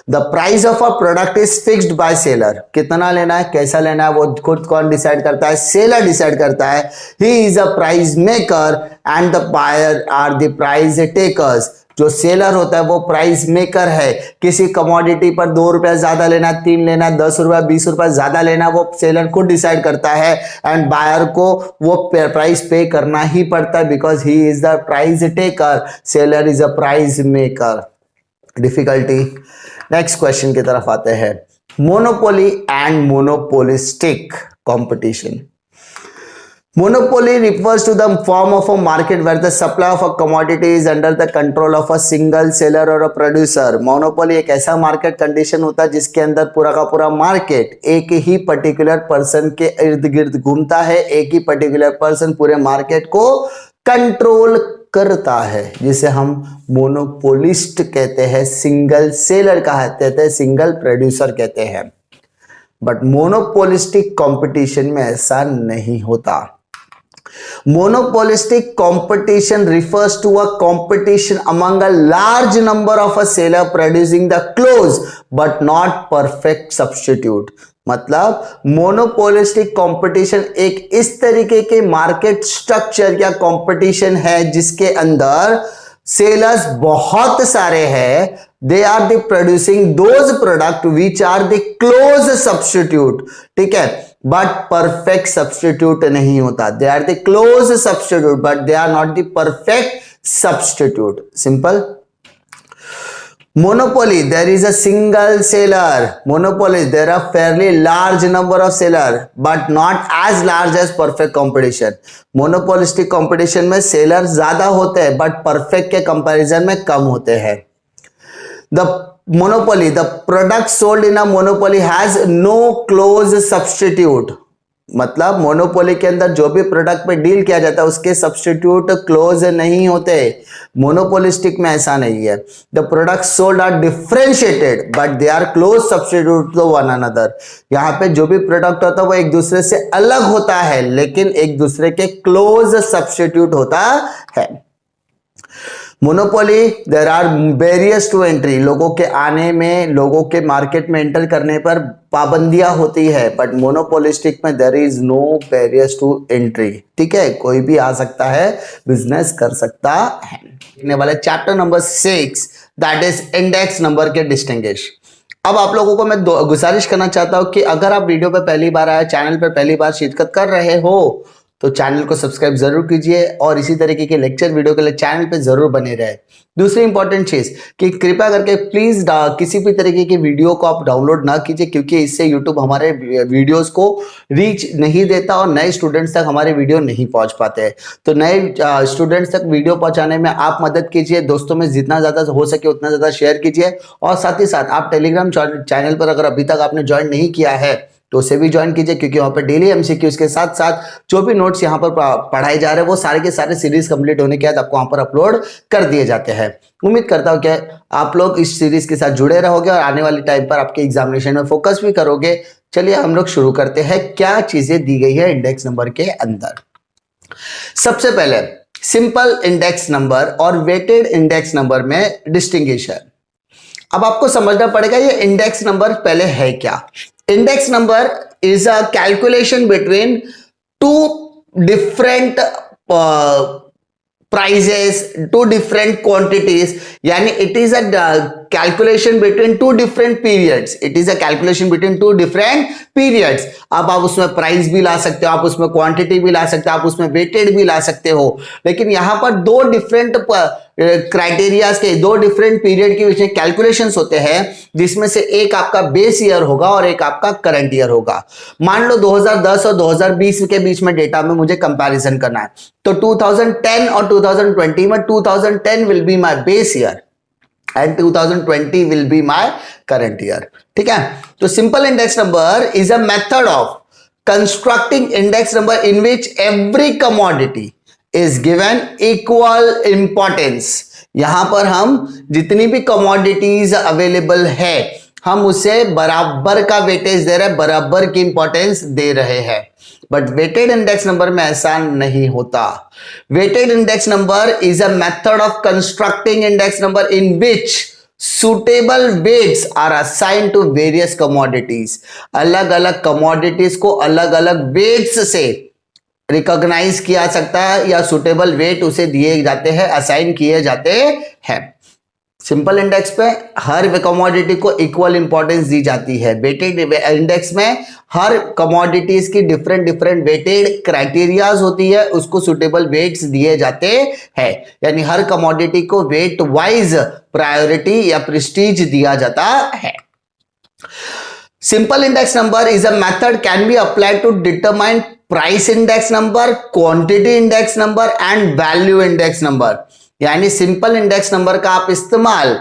the price of a product is fixed by seller. कितना लेना है, कैसा लेना है, वो खुद कौन डिसाइड करता है? सेलर डिसाइड करता है। He is a price maker and the buyer are the price takers. जो सेलर होता है वो प्राइस मेकर है। किसी कमोडिटी पर 2 रुपया ज्यादा लेना, 3 लेना, 10 रुपया 20 रुपया ज्यादा लेना, वो सेलर खुद डिसाइड करता है। एंड बायर को वो प्राइस पे करना ही पड़ता है, because he is the price taker, seller is a price maker. Difficulty next question की तरफ आते हैं। Monopoly and monopolistic competition. Monopoly refers to the form of a market where the supply of a commodity is under the control of a single seller or a producer। Monopoly एक ऐसा market condition होता है जिसके अंदर पूरा का पूरा market एक ही पर्टिकुलर पर्सन के इर्द गिर्द घूमता है। एक ही पर्टिकुलर पर्सन पूरे मार्केट को कंट्रोल करता है, जिसे हम मोनोपोलिस्ट कहते हैं, सिंगल सेलर कहते हैं, सिंगल प्रोड्यूसर कहते हैं। बट मोनोपोलिस्टिक कंपटीशन में ऐसा नहीं होता। Monopolistic competition refers to a competition among a large number of a seller producing the close but not perfect substitute। मतलब मोनोपोलिस्टिक कंपटीशन एक इस तरीके के मार्केट स्ट्रक्चर या कंपटीशन है जिसके अंदर सेलर्स बहुत सारे हैं, they are the producing those product which are the close substitute, ठीक है, बट परफेक्ट सब्स्टिट्यूट नहीं होता। They are the close substitute but they are not the perfect substitute. Simple. Monopoly, there is a single seller. Monopoly, there are fairly large number of seller, but not as large as perfect competition. Monopolistic competition में seller ज्यादा होते हैं, but perfect के comparison में कम होते हैं। The monopoly, the product sold in a monopoly has no close substitute. मतलब monopoly के अंदर जो भी प्रोडक्ट पे डील किया जाता है उसके सब्स्टिट्यूट क्लोज नहीं होते। मोनोपोलिस्टिक में ऐसा नहीं है। The product sold are differentiated but they are close substitute to one another. यहाँ पे जो भी प्रोडक्ट होता है वो एक दूसरे से अलग होता है लेकिन एक दूसरे के क्लोज सब्स्टिट्यूट होता है। Monopoly, there are barriers to entry, लोगों के आने में, लोगों के मार्केट में एंटर करने पर पाबंदियां होती है, बट मोनोपोलिस्टिक में there is no barriers to entry, ठीक है, कोई भी आ सकता है, बिजनेस कर सकता है। देखने वाले chapter number 6 that is index number के डिस्टिंग्विश। अब आप लोगों को मैं गुजारिश करना चाहता हूं कि अगर आप वीडियो पे पहली बार आए, चैनल पे पहली बार शिरकत कर रहे हो तो चैनल को सब्सक्राइब जरूर कीजिए और इसी तरीके के लेक्चर वीडियो के लिए चैनल पे जरूर बने रहे। दूसरी इंपॉर्टेंट चीज कि कृपया करके प्लीज किसी भी तरीके की वीडियो को आप डाउनलोड ना कीजिए क्योंकि इससे यूट्यूब हमारे वीडियोस को रीच नहीं देता और नए स्टूडेंट्स तक हमारे वीडियो नहीं पहुंच पाते हैं। तो नए स्टूडेंट्स तक वीडियो पहुंचाने में आप मदद कीजिए, दोस्तों में जितना ज्यादा हो सके उतना ज्यादा शेयर कीजिए और साथ ही साथ आप टेलीग्राम चैनल पर अगर अभी तक आपने ज्वाइन नहीं किया है तो उसे भी ज्वाइन कीजिए क्योंकि वहां पर डेली एमसीक्यूज के साथ साथ जो भी नोट्स यहाँ पर पढ़ाए जा रहे हैं वो सारे के सारे सीरीज कंप्लीट होने के बाद आपको वहां पर अपलोड कर दिए जाते हैं। उम्मीद करता हूं कि आप लोग इस सीरीज के साथ जुड़े रहोगे और आने वाले टाइम पर आपके एग्जामिनेशन में फोकस भी करोगे। चलिए हम लोग शुरू करते हैं, क्या चीजें दी गई है इंडेक्स नंबर के अंदर। सबसे पहले सिंपल इंडेक्स नंबर और वेटेड इंडेक्स नंबर में डिस्टिंग्विश है। अब आपको समझना पड़ेगा ये इंडेक्स नंबर पहले है क्या। Index number is a calculation between two different prices, two different quantities, यानी it is a calculation between two different periods. It is a calculation between two different periods. अब आप उसमें प्राइस भी ला सकते हो, आप उसमें क्वांटिटी भी ला सकते हो, आप उसमें वेटेड भी ला सकते हो, लेकिन यहां पर दो डिफरेंट क्राइटेरियाज के, दो डिफरेंट पीरियड के बीच में कैलकुलेशंस होते हैं जिसमें से एक आपका बेस ईयर होगा और एक आपका करंट ईयर होगा। मान लो 2010 और 2020 के बीच में डेटा में मुझे कंपैरिजन करना है तो 2010 और 2020 में 2010 will be my base year and 2020 will be my current year, ठीक है। तो simple index number is a method of constructing index number in which every commodity is given equal importance। यहां पर हम जितनी भी commodities अवेलेबल है हम उसे बराबर का वेटेज दे रहे हैं, बराबर की इंपॉर्टेंस दे रहे हैं। बट वेटेड इंडेक्स नंबर में ऐसा नहीं होता। Weighted index number is a method of constructing index number in which suitable weights are assigned to various commodities. अलग अलग कमोडिटीज को अलग अलग वेट्स से रिकॉग्नाइज किया सकता है या सुटेबल वेट उसे दिए जाते हैं, असाइन किए जाते हैं। सिंपल इंडेक्स पे हर कमोडिटी को इक्वल इंपॉर्टेंस दी जाती है। वेटेड इंडेक्स में हर कमोडिटीज की डिफरेंट डिफरेंट वेटेड क्राइटेरियाज होती है, उसको सुटेबल वेट्स दिए जाते हैं, यानी हर कमोडिटी को वेट वाइज प्रायोरिटी या प्रेस्टीज दिया जाता है। Simple index number is a method can be applied to determine price index number, quantity index number and value index number. यानी सिंपल इंडेक्स नंबर का आप इस्तेमाल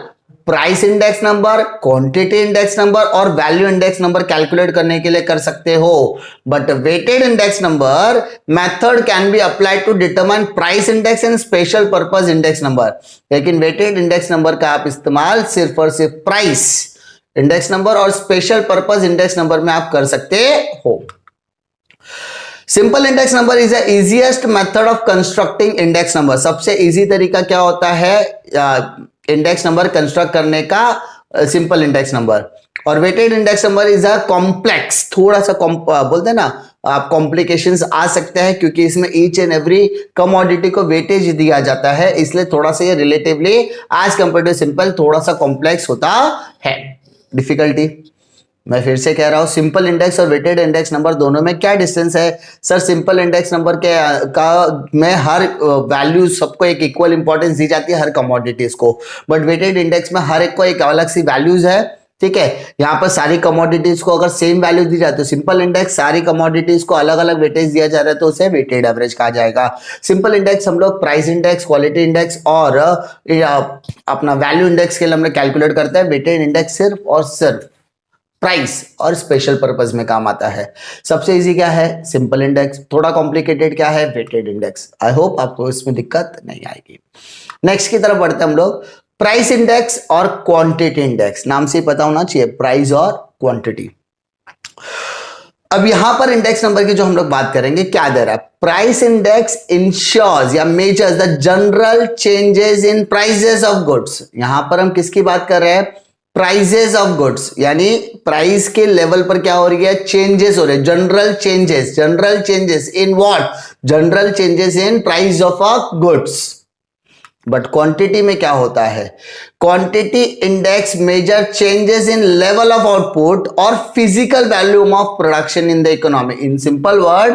price index number, quantity index number और value index number calculate करने के लिए कर सकते हो। But weighted index number method can be applied to determine price index and special purpose index number. लेकिन वेटेड इंडेक्स नंबर का आप इस्तेमाल सिर्फ और सिर्फ प्राइस इंडेक्स नंबर और स्पेशल पर्पस इंडेक्स नंबर में आप कर सकते हो। Simple index number is the easiest method of constructing index number. सबसे इजी तरीका क्या होता है इंडेक्स नंबर कंस्ट्रक्ट करने का? Simple index number. और weighted index number is a complex, थोड़ा सा बोलते हैं ना आप, कॉम्प्लिकेशंस आ सकते हैं क्योंकि इसमें ईच एंड एवरी कमोडिटी को वेटेज दिया जाता है, इसलिए थोड़ा सा ये relatively as compare to simple थोड़ा सा कॉम्प्लेक्स होता है। डिफिकल्टी मैं फिर से कह रहा हूं, सिंपल इंडेक्स और वेटेड इंडेक्स नंबर दोनों में क्या डिस्टेंस है? सर सिंपल इंडेक्स नंबर के का में हर वैल्यू सबको एक इक्वल इंपॉर्टेंस दी जाती है, हर कमोडिटीज को, बट वेटेड इंडेक्स में हर एक को एक अलग सी वैल्यूज है। ठीक है, यहाँ पर सारी कमोडिटीज को अगर सेम वैल्यू दी जाए तो सिंपल इंडेक्स, सारी कमोडिटीज को अलग अलग वेटेज दिया जा रहा है तो उसे वेटेड एवरेज कहा जाएगा। सिंपल इंडेक्स हम लोग प्राइस इंडेक्स, क्वालिटी इंडेक्स और अपना वैल्यू इंडेक्स के लिए हमने कैलकुलेट करते हैं। वेटेड इंडेक्स सिर्फ और सिर्फ प्राइस और स्पेशल पर्पस में काम आता है। सबसे इजी क्या है? Simple index. थोड़ा कॉम्प्लिकेटेड क्या है? Weighted index. आई होप आपको इसमें दिक्कत नहीं आएगी। नेक्स्ट की तरफ बढ़ते हैं हम लोग। प्राइस इंडेक्स और क्वांटिटी इंडेक्स, नाम से पता होना चाहिए, प्राइस और क्वांटिटी। अब यहां पर इंडेक्स नंबर की जो हम लोग बात करेंगे, क्या दे रहा है? प्राइस इंडेक्स इंश्योर्स या measures the general changes in prices of goods. यहां पर हम किसकी बात कर रहे हैं? प्राइजेस ऑफ गुड्स, यानी प्राइस के लेवल पर क्या हो रही है? चेंजेस हो रहे हैं, general changes. General changes in what? General changes in price of a goods. But quantity में क्या होता है? Quantity index major changes in level of output और physical volume of production in the economy. In simple word,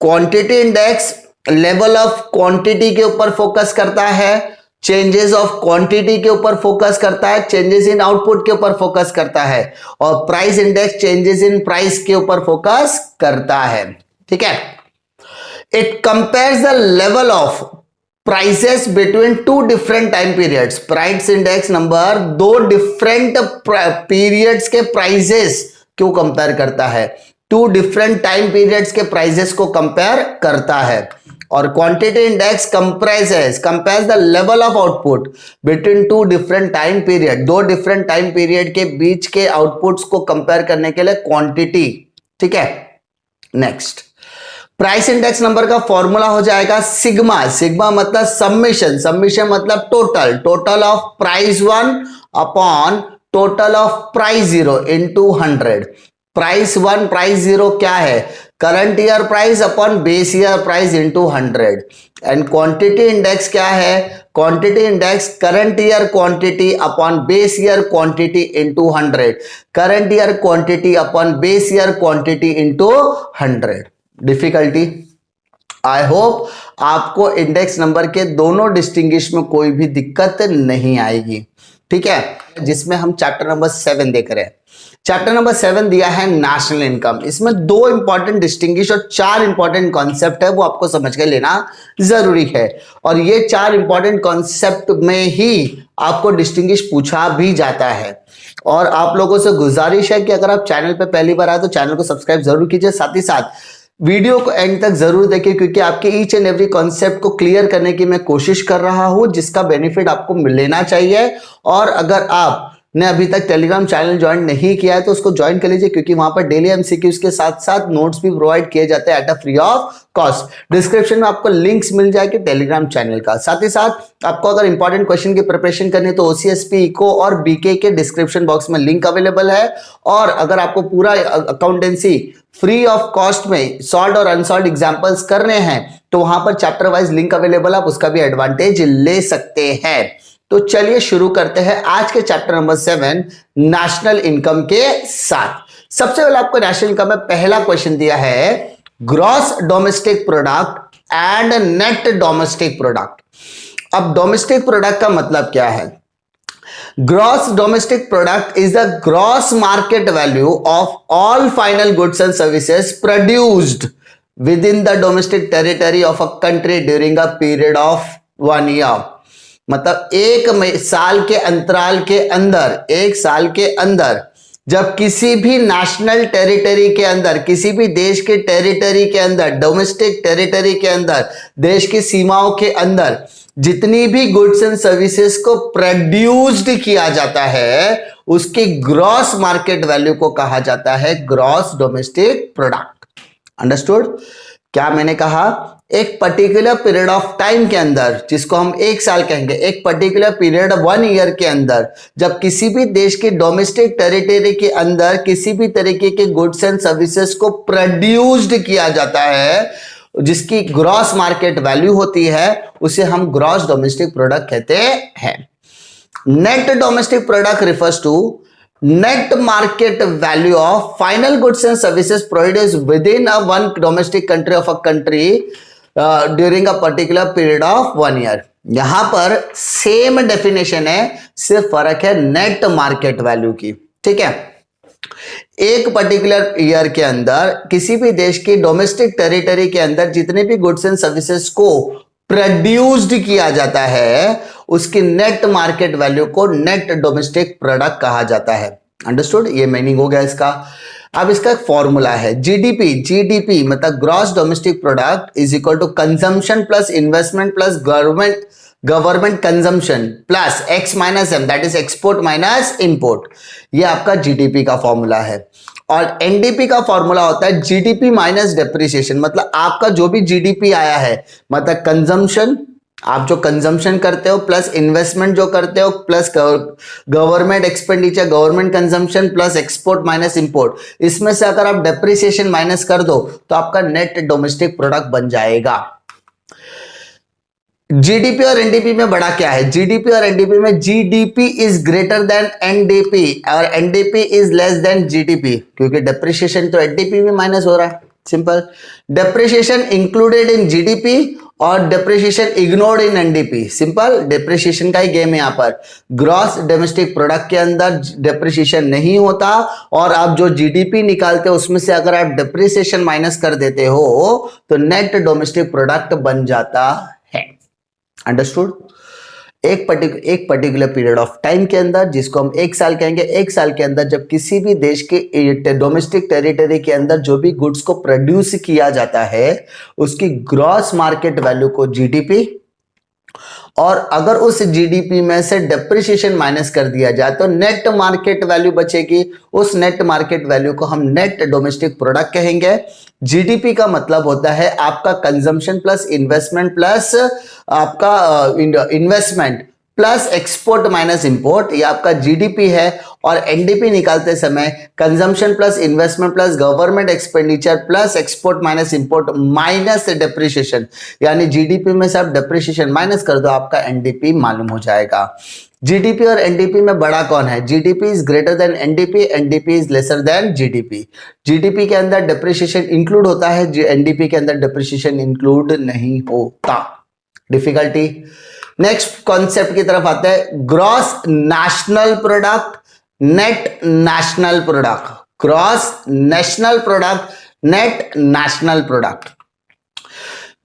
quantity index level of quantity के ऊपर focus करता है, changes of quantity के ऊपर फोकस करता है, चेंजेस इन आउटपुट के ऊपर फोकस करता है, और price index changes in price के ऊपर फोकस करता है। ठीक है, it compares the level of prices between two different time periods. Price index number दो डिफरेंट पीरियड्स के प्राइसेस क्यों कंपेयर करता है? टू डिफरेंट टाइम पीरियड्स के प्राइसेस को कंपेयर करता है। और quantity index compares the level of output between two different time period. दो डिफरेंट टाइम पीरियड के बीच के आउटपुट्स को कंपेयर करने के लिए क्वांटिटी। ठीक है, नेक्स्ट, प्राइस इंडेक्स नंबर का फॉर्मूला हो जाएगा सिग्मा। सिग्मा मतलब समेशन, समेशन मतलब total, total of price 1 upon total of price 0 into 100। Price 1 price 0 क्या है? Current year price upon base year price into 100। And quantity index क्या है? Quantity index current year quantity upon base year quantity into 100। Current year quantity upon base year quantity into 100। Difficulty? आई hope आपको index number के दोनों distinguish में कोई भी दिक्कत नहीं आएगी। ठीक है, जिसमें हम चैप्टर नंबर 7 देख रहे हैं। चैप्टर नंबर 7 दिया है नेशनल इनकम। इसमें दो इंपॉर्टेंट डिस्टिंग्विश और 4 इंपॉर्टेंट कॉन्सेप्ट है, वो आपको समझ के लेना जरूरी है। और ये 4 इंपॉर्टेंट कॉन्सेप्ट में ही आपको डिस्टिंग्विश पूछा भी जाता है। और आप लोगों से गुजारिश है कि अगर आप चैनल पे पहली बार आए तो चैनल को सब्सक्राइब जरूर कीजिए, साथ ही साथ वीडियो को एंड तक जरूर देखिए, क्योंकि आपके ईच एंड एवरी कॉन्सेप्ट को क्लियर करने की मैं कोशिश कर रहा हूं, जिसका बेनिफिट आपको लेना चाहिए। और अगर आप ने अभी तक टेलीग्राम चैनल ज्वाइन नहीं किया है तो उसको ज्वाइन कर लीजिए, क्योंकि वहां पर डेली एमसीक्यूज के साथ साथ नोट्स भी प्रोवाइड किए जाते हैं at a free of cost. Description में आपको लिंक्स मिल जाएगी टेलीग्राम चैनल का। साथ ही साथ आपको अगर इंपॉर्टेंट क्वेश्चन की प्रिपरेशन करनी है तो ओसीएसपी, इको और बीके के डिस्क्रिप्शन बॉक्स में लिंक अवेलेबल है। और अगर आपको पूरा अकाउंटेंसी फ्री ऑफ कॉस्ट में सॉल्व और अनसॉल्व एग्जांपल्स करने हैं तो वहां पर चैप्टर वाइज लिंक अवेलेबल, आप उसका भी एडवांटेज ले सकते हैं। तो चलिए शुरू करते हैं आज के चैप्टर नंबर 7 नेशनल इनकम के साथ। सबसे पहले आपको नेशनल इनकम में पहला क्वेश्चन दिया है gross domestic product and net domestic product. अब डोमेस्टिक प्रोडक्ट का मतलब क्या है? Gross domestic product is the gross market value of all final goods and services produced with in the domestic territory of a country during a period of 1 year. मतलब एक साल के अंतराल के अंदर, एक साल के अंदर जब किसी भी नेशनल टेरिटरी के अंदर, किसी भी देश के टेरिटरी के अंदर, डोमेस्टिक टेरिटरी के अंदर, देश की सीमाओं के अंदर जितनी भी गुड्स एंड सर्विसेज को प्रोड्यूस्ड किया जाता है उसकी ग्रॉस मार्केट वैल्यू को कहा जाता है ग्रॉस डोमेस्टिक प्रोडक्ट। अंडरस्टूड? क्या मैंने कहा, एक पर्टिकुलर पीरियड ऑफ टाइम के अंदर, जिसको हम एक साल कहेंगे, एक पर्टिकुलर पीरियड 1 ईयर के अंदर जब किसी भी देश के डोमेस्टिक टेरिटरी के अंदर किसी भी तरीके के गुड्स एंड सर्विसेज को प्रोड्यूस्ड किया जाता है, जिसकी ग्रॉस मार्केट वैल्यू होती है, उसे हम ग्रॉस डोमेस्टिक प्रोडक्ट कहते हैं। Net domestic product refers to net market value of final goods and services produced within a one domestic country of a country during a particular period of 1 year। यहां पर same definition है, सिर्फ फर्क है net market value की। ठीक है, एक पर्टिकुलर ईयर के अंदर किसी भी देश की डोमेस्टिक टेरिटरी के अंदर जितने भी गुड्स एंड सर्विसेज को प्रोड्यूस्ड किया जाता है, उसकी नेट मार्केट वैल्यू को नेट डोमेस्टिक प्रोडक्ट कहा जाता है। अंडरस्टूड, ये मीनिंग हो गया इसका। अब इसका एक फॉर्मूला है, जीडीपी मतलब gross domestic product is equal to consumption plus investment plus government consumption plus X minus M, that is export minus import. ये आपका जीडीपी का फॉर्मूला है। और एनडीपी का फॉर्मूला होता है जीडीपी माइनस डेप्रिसिएशन, मतलब आपका जो भी जीडीपी आया है, मतलब कंजम्पशन, आप जो कंजम्पशन करते हो प्लस इन्वेस्टमेंट जो करते हो plus government expenditure, government consumption plus export minus import, इसमें से अगर आप डेप्रिसिएशन माइनस कर दो तो आपका नेट डोमेस्टिक प्रोडक्ट बन जाएगा। जीडीपी और एनडीपी में बड़ा क्या है, जीडीपी और एनडीपी में GDP is greater than NDP और NDP is less than GDP, क्योंकि डेप्रिसिएशन तो एनडीपी में माइनस हो रहा है। Simple, depreciation included in GDP और depreciation ignored in NDP. Simple, depreciation का ही गेम है यहाँ पर। ग्रॉस डोमेस्टिक प्रोडक्ट के अंदर डेप्रिसिएशन नहीं होता और आप जो जीडीपी निकालते हो उसमें से अगर आप डेप्रिसिएशन माइनस कर देते हो तो नेट डोमेस्टिक प्रोडक्ट बन जाता है। अंडरस्टूड, एक पर्टिकुलर पीरियड ऑफ टाइम के अंदर, जिसको हम एक साल कहेंगे, एक साल के अंदर जब किसी भी देश के डोमेस्टिक टेरिटरी के अंदर जो भी गुड्स को प्रोड्यूस किया जाता है, उसकी ग्रॉस मार्केट वैल्यू को जीडीपी, और अगर उस जीडीपी में से डेप्रिसिएशन माइनस कर दिया जाए तो नेट मार्केट वैल्यू बचेगी। उस नेट मार्केट वैल्यू को हम नेट डोमेस्टिक प्रोडक्ट कहेंगे। जीडीपी का मतलब होता है आपका कंजम्पशन प्लस इन्वेस्टमेंट प्लस आपका investment plus export minus import, ये आपका जीडीपी है। और एनडीपी निकालते समय consumption plus investment plus government expenditure plus export minus import minus depreciation, यानी जीडीपी में से आप डेप्रिसिएशन माइनस कर दो, आपका एनडीपी मालूम हो जाएगा। जीडीपी और एनडीपी में बड़ा कौन है, GDP is greater than NDP, NDP is lesser than GDP. GDP के अंदर डेप्रिसिएशन इंक्लूड होता है, एनडीपी के अंदर डेप्रिसिएशन इंक्लूड नहीं होता। डिफिकल्टी। नेक्स्ट कॉन्सेप्ट की तरफ आते हैं, gross national product, net national product, gross national product, net national product.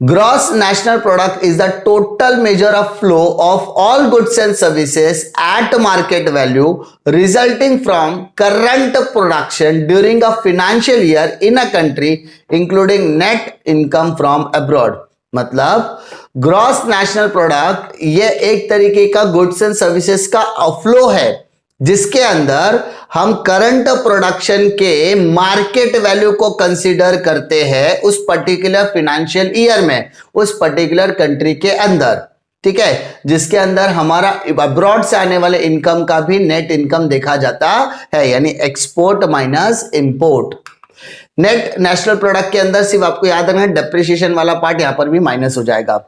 Gross national product is the total measure of flow of all goods and services at market value resulting from current production during a financial year in a country, including net income from abroad। मतलब gross national product ये एक तरीके का goods and services का flow है, जिसके अंदर हम करंट प्रोडक्शन के मार्केट वैल्यू को कंसीडर करते हैं उस पर्टिकुलर फाइनेंशियल ईयर में, उस पर्टिकुलर कंट्री के अंदर। ठीक है, जिसके अंदर हमारा अब्रॉड से आने वाले इनकम का भी नेट इनकम देखा जाता है, यानी export minus import. Net national product के अंदर सिर्फ आपको याद रखना है डेप्रिसिएशन वाला पार्ट यहां पर भी माइनस हो जाएगा।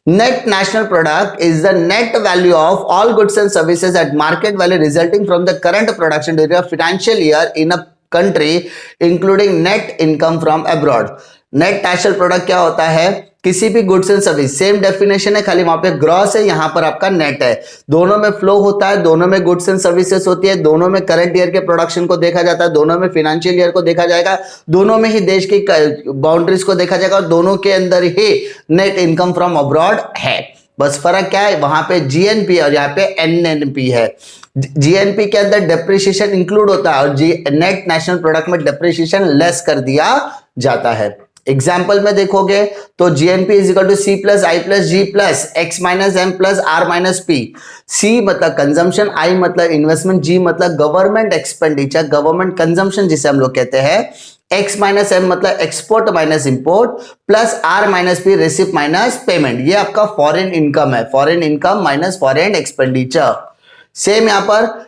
Net national product is the net value of all goods and services at market value resulting from the current production during a financial year in a country including net income from abroad. Net national product क्या होता है, किसी भी goods and service, same definition है, खाली वहां पे gross है, यहां पर आपका नेट है। दोनों में फ्लो होता है, दोनों में गुड्स एंड सर्विसेज होती है, दोनों में करंट ईयर के प्रोडक्शन को देखा जाता है, दोनों में फाइनेंशियल ईयर को देखा जाएगा, दोनों में ही देश की बाउंड्रीज को देखा जाएगा, और दोनों के अंदर ही नेट इनकम फ्रॉम अब्रॉड है। बस फर्क क्या है, वहां पे जीएनपी और यहाँ पे एनएनपी है। जीएनपी के अंदर डेप्रिसिएशन इंक्लूड होता है और नेट नेशनल प्रोडक्ट में डेप्रिसिएशन लेस कर दिया जाता है। एग्जाम्पल में देखोगे तो GNP is equal to C plus I plus G plus X minus M plus R minus P. C मतलब कंजम्पशन, आई मतलब इन्वेस्टमेंट, जी मतलब गवर्नमेंट एक्सपेंडिचर, गवर्नमेंट कंजम्पशन जिसे हम लोग कहते हैं, एक्स माइनस एम मतलब export minus import, plus R minus P receipt minus payment. ये आपका फॉरेन इनकम है, foreign income minus foreign expenditure. Same यहां पर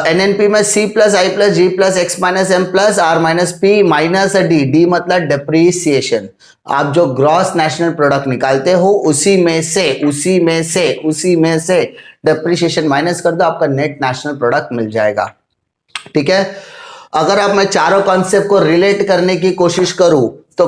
एनएनपी में C plus I plus G plus X minus M plus R minus P minus D, D मतलब depreciation. आप जो gross national product निकालते हो उसी में से डेप्रीसिएशन माइनस कर दो, आपका नेट नेशनल प्रोडक्ट मिल जाएगा। ठीक है, अगर आप मैं चारों कॉन्सेप्ट को रिलेट करने की कोशिश करूं तो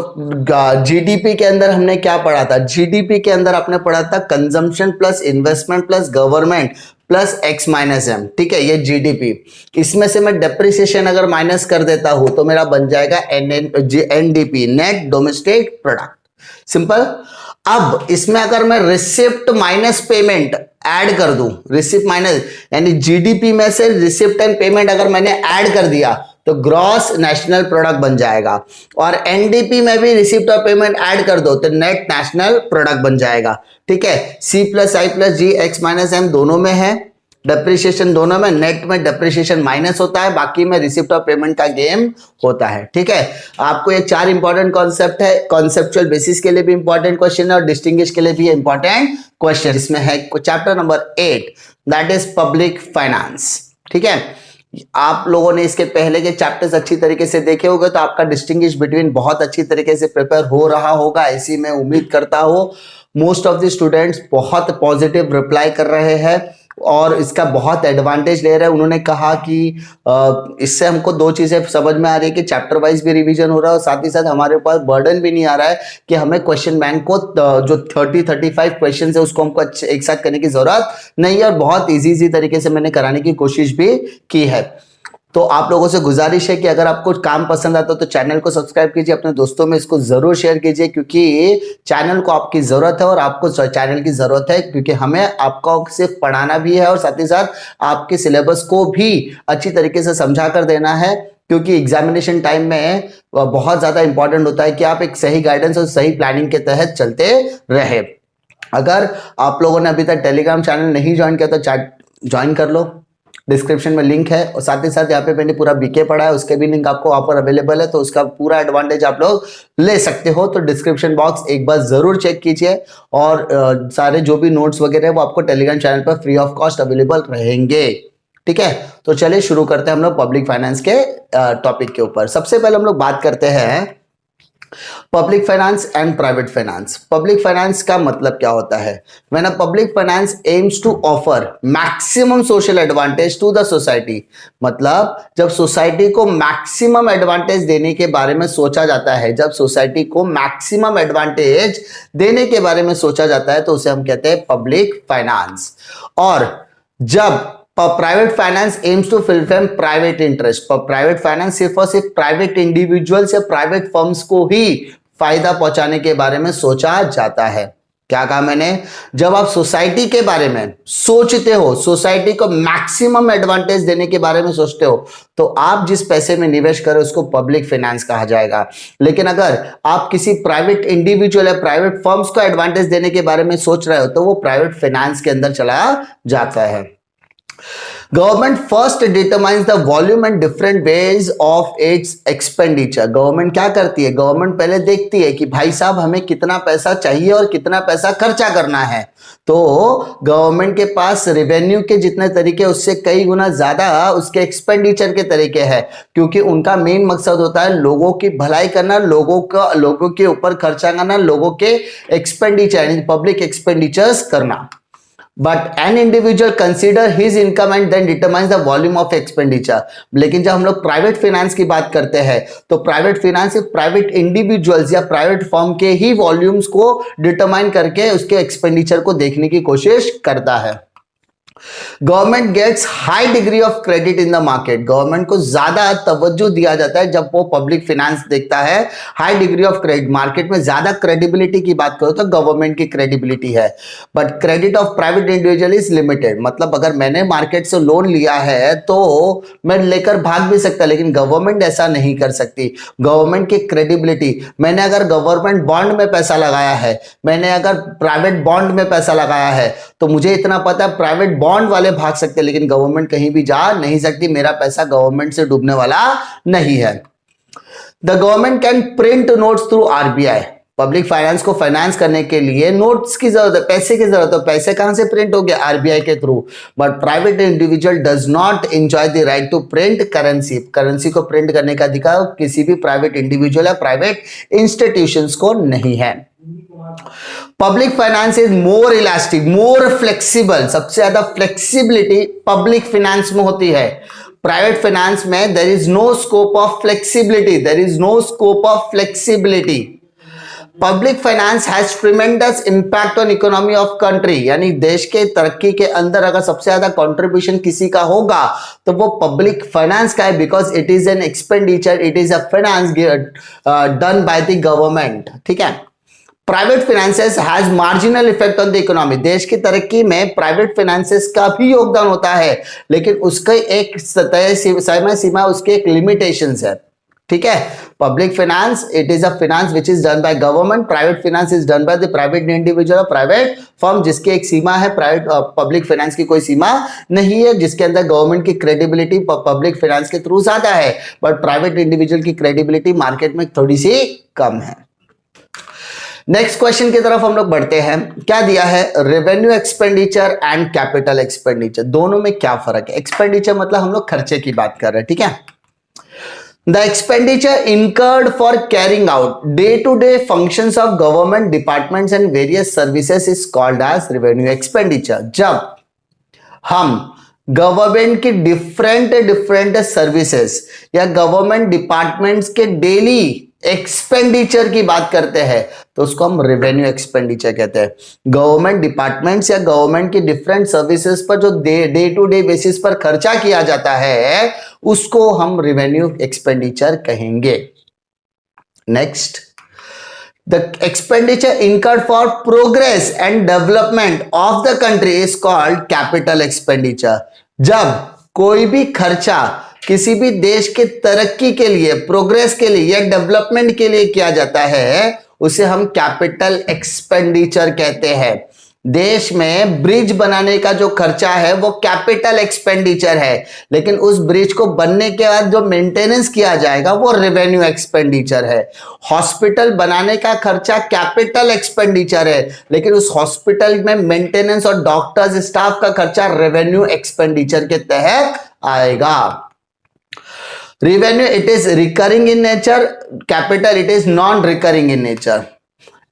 जीडीपी के अंदर हमने क्या पढ़ा था? जीडीपी के अंदर आपने पढ़ा था consumption plus investment plus government plus X minus M. ठीक है, ये जीडीपी। इसमें से मैं डेप्रिसिएशन अगर माइनस कर देता हूं तो मेरा बन जाएगा NDP, net domestic product. Simple. अब इसमें अगर मैं रिसिप्ट माइनस पेमेंट ऐड कर दूं, रिसिप्ट माइनस यानी जीडीपी में से रिसिप्ट एंड पेमेंट अगर मैंने ऐड कर दिया तो ग्रॉस नेशनल प्रोडक्ट बन जाएगा। और एनडीपी में भी रिसिप्ट और पेमेंट ऐड कर दो तो नेट नेशनल प्रोडक्ट बन जाएगा। ठीक है, सी plus I plus ji x minus M दोनों में है, डेप्रिसिएशन दोनों में, नेट में डेप्रिसिएशन माइनस होता है, बाकी में रिसिप्ट और पेमेंट का गेम होता है। ठीक है, आपको ये चार इंपॉर्टेंट कॉन्सेप्ट है, कॉन्सेप्चुअल बेसिस के लिए भी इंपॉर्टेंट क्वेश्चन है और डिस्टिंग्विश के लिए भी इंपॉर्टेंट क्वेश्चन। इसमें है chapter number 8 that is public finance. ठीक है, आप लोगों ने इसके पहले के चैप्टर्स अच्छी तरीके से देखे होंगे तो आपका डिस्टिंग्विश बिटवीन बहुत अच्छी तरीके से प्रिपेयर हो रहा होगा, ऐसी मैं उम्मीद करता हूं। मोस्ट ऑफ द स्टूडेंट्स बहुत पॉजिटिव रिप्लाई कर रहे हैं और इसका बहुत एडवांटेज ले रहे हैं। उन्होंने कहा कि इससे हमको दो चीजें समझ में आ रही है कि चैप्टर वाइज भी रिवीजन हो रहा है और साथ ही साथ हमारे पास बर्डन भी नहीं आ रहा है कि हमें क्वेश्चन बैंक को जो 30-35 क्वेश्चन है उसको हमको एक साथ करने की जरूरत नहीं है और बहुत इजी तरीके से मैंने कराने की कोशिश भी की है। तो आप लोगों से गुजारिश है कि अगर आपको काम पसंद आता तो चैनल को सब्सक्राइब कीजिए, अपने दोस्तों में इसको जरूर शेयर कीजिए क्योंकि चैनल को आपकी जरूरत है और आपको चैनल की जरूरत है क्योंकि हमें आपको सिर्फ पढ़ाना भी है और साथ ही साथ आपके सिलेबस को भी अच्छी तरीके से समझा कर देना है क्योंकि एग्जामिनेशन टाइम में बहुत ज्यादा इंपॉर्टेंट होता है कि आप एक सही गाइडेंस और सही प्लानिंग के तहत चलते रहे। अगर आप लोगों ने अभी तक टेलीग्राम चैनल नहीं ज्वाइन किया तो ज्वाइन कर लो, डिस्क्रिप्शन में लिंक है और साथ ही साथ यहाँ पे मैंने पूरा बीके पढ़ा है उसके भी लिंक आपको वहां पर अवेलेबल है तो उसका पूरा एडवांटेज आप लोग ले सकते हो। तो डिस्क्रिप्शन बॉक्स एक बार जरूर चेक कीजिए और सारे जो भी नोट्स वगैरह है वो आपको टेलीग्राम चैनल पर फ्री ऑफ कॉस्ट अवेलेबल रहेंगे। ठीक है, तो चलिए शुरू करते हैं हम लोग पब्लिक फाइनेंस के टॉपिक के ऊपर। सबसे पहले हम लोग बात करते हैं public finance and private finance. Public finance का मतलब क्या होता है? When a public finance aims to offer maximum social advantage to the society, मतलब जब सोसाइटी को मैक्सिमम एडवांटेज देने के बारे में सोचा जाता है, जब सोसाइटी को मैक्सिमम एडवांटेज देने के बारे में सोचा जाता है तो उसे हम कहते हैं पब्लिक फाइनेंस। और जब private finance aims to fulfil private interest, private finance सिर्फ और सिर्फ प्राइवेट इंडिविजुअल्स या प्राइवेट फर्म्स को ही फायदा पहुंचाने के बारे में सोचा जाता है। क्या कहा मैंने? जब आप सोसाइटी के बारे में सोचते हो, सोसाइटी को मैक्सिमम एडवांटेज देने के बारे में सोचते हो तो आप जिस पैसे में निवेश करें उसको पब्लिक फाइनेंस कहा जाएगा। लेकिन अगर आप किसी प्राइवेट इंडिविजुअल या प्राइवेट फर्म्स को एडवांटेज देने के बारे में सोच रहे हो तो वो प्राइवेट फाइनेंस के अंदर चला जाता है। Government first determines the volume and different ways of its expenditure. Government क्या करती है? गवर्नमेंट पहले देखती है कि भाई साहब हमें कितना पैसा चाहिए और कितना पैसा खर्चा करना है। तो गवर्नमेंट के पास रेवेन्यू के जितने तरीके उससे कई गुना ज्यादा उसके एक्सपेंडिचर के तरीके हैं क्योंकि उनका मेन मकसद होता है लोगों की भलाई करना, लोगों के ऊपर खर्चा करना, लोगों के एक्सपेंडिचर पब्लिक एक्सपेंडिचर्स करना। But an individual consider his income and then determines the volume of expenditure। लेकिन जब हम लोग प्राइवेट फाइनेंस की बात करते हैं तो प्राइवेट फाइनेंस प्राइवेट इंडिविजुअल्स या प्राइवेट फर्म के ही वॉल्यूम्स को डिटरमाइन करके उसके एक्सपेंडिचर को देखने की कोशिश करता है। Government gets high degree of credit in the market. Government को ज्यादा तवज्जो दिया जाता है जब वो पब्लिक फाइनेंस देखता है। High degree of credit, market में ज्यादा क्रेडिबिलिटी की बात करो तो गवर्नमेंट की क्रेडिबिलिटी है। But credit of private individual is limited, मतलब अगर मैंने मार्केट से लोन लिया है तो मैं लेकर भाग भी सकता, लेकिन गवर्नमेंट ऐसा नहीं कर सकती। गवर्नमेंट की क्रेडिबिलिटी, मैंने अगर गवर्नमेंट बॉन्ड में पैसा लगाया है, मैंने अगर प्राइवेट बॉन्ड में पैसा लगाया है तो मुझे इतना पता है प्राइवेट बॉन्ड वाले भाग सकते लेकिन गवर्नमेंट कहीं भी जा नहीं सकती, मेरा पैसा गवर्नमेंट से डूबने वाला नहीं है। The government can print notes through RBI. Public finance को फाइनेंस करने के लिए नोट्स की जरूरत है, पैसे की जरूरत है। पैसे कहां से प्रिंट हो गया? आरबीआई के थ्रू। But private individual does not enjoy the right to print currency. Currency को प्रिंट करने का अधिकार किसी भी प्राइवेट इंडिविजुअल या प्राइवेट इंस्टीट्यूशंस को नहीं है। Public finance is more elastic, more flexible. सबसे ज्यादा फ्लेक्सिबिलिटी पब्लिक फाइनेंस में होती है। प्राइवेट फाइनेंस में there is no scope of flexibility, there is no scope of flexibility. Public finance has tremendous impact on economy of country, यानी देश के तरक्की के अंदर अगर सबसे ज्यादा कंट्रीब्यूशन किसी का होगा तो वो पब्लिक फाइनेंस का है, because it is an expenditure, it is a finance done by the government. ठीक है। Private finances has marginal effect on the economy. देश की तरक्की में प्राइवेट फाइनेंसेस का भी योगदान होता है, लेकिन उसका एक समय सीमा, उसके एक लिमिटेशंस है। ठीक है। Public finance it is a finance which is done by government, private finance is done by the private individual, private firm, जिसकी एक सीमा है। प्राइवेट पब्लिक फाइनेंस की कोई सीमा नहीं है, जिसके अंदर गवर्नमेंट की क्रेडिबिलिटी पब्लिक फाइनेंस के थ्रू ज्यादा है, बट प्राइवेट इंडिविजुअल की क्रेडिबिलिटी मार्केट में थोड़ी सी कम है। नेक्स्ट क्वेश्चन की तरफ हम लोग बढ़ते हैं। क्या दिया है? Revenue expenditure and capital expenditure, दोनों में क्या फर्क है? एक्सपेंडिचर मतलब हम लोग खर्चे की बात कर रहे हैं। ठीक है। The expenditure incurred for carrying out day-to-day functions of government departments and various services is called as revenue expenditure। जब हम गवर्नमेंट की डिफरेंट सर्विसेज या गवर्नमेंट डिपार्टमेंट्स के डेली एक्सपेंडिचर की बात करते हैं तो उसको हम रेवेन्यू एक्सपेंडिचर कहते हैं। गवर्नमेंट डिपार्टमेंट्स या गवर्नमेंट की डिफरेंट सर्विसेज पर जो डे टू डे बेसिस पर खर्चा किया जाता है उसको हम रेवेन्यू एक्सपेंडिचर कहेंगे। Next, the expenditure incurred for progress and development of the country is called capital expenditure. जब कोई भी खर्चा किसी भी देश के तरक्की के लिए, प्रोग्रेस के लिए या डेवलपमेंट के लिए किया जाता है उसे हम कैपिटल एक्सपेंडिचर कहते हैं। देश में ब्रिज बनाने का जो खर्चा है वो कैपिटल एक्सपेंडिचर है, लेकिन उस ब्रिज को बनने के बाद जो मेंटेनेंस किया जाएगा वो रेवेन्यू एक्सपेंडिचर है। हॉस्पिटल बनाने का खर्चा कैपिटल एक्सपेंडिचर है, लेकिन उस हॉस्पिटल में मेंटेनेंस और डॉक्टर्स स्टाफ का खर्चा रेवेन्यू एक्सपेंडिचर के तहत आएगा। Revenue, it is recurring in nature. Capital, it is non-recurring in nature.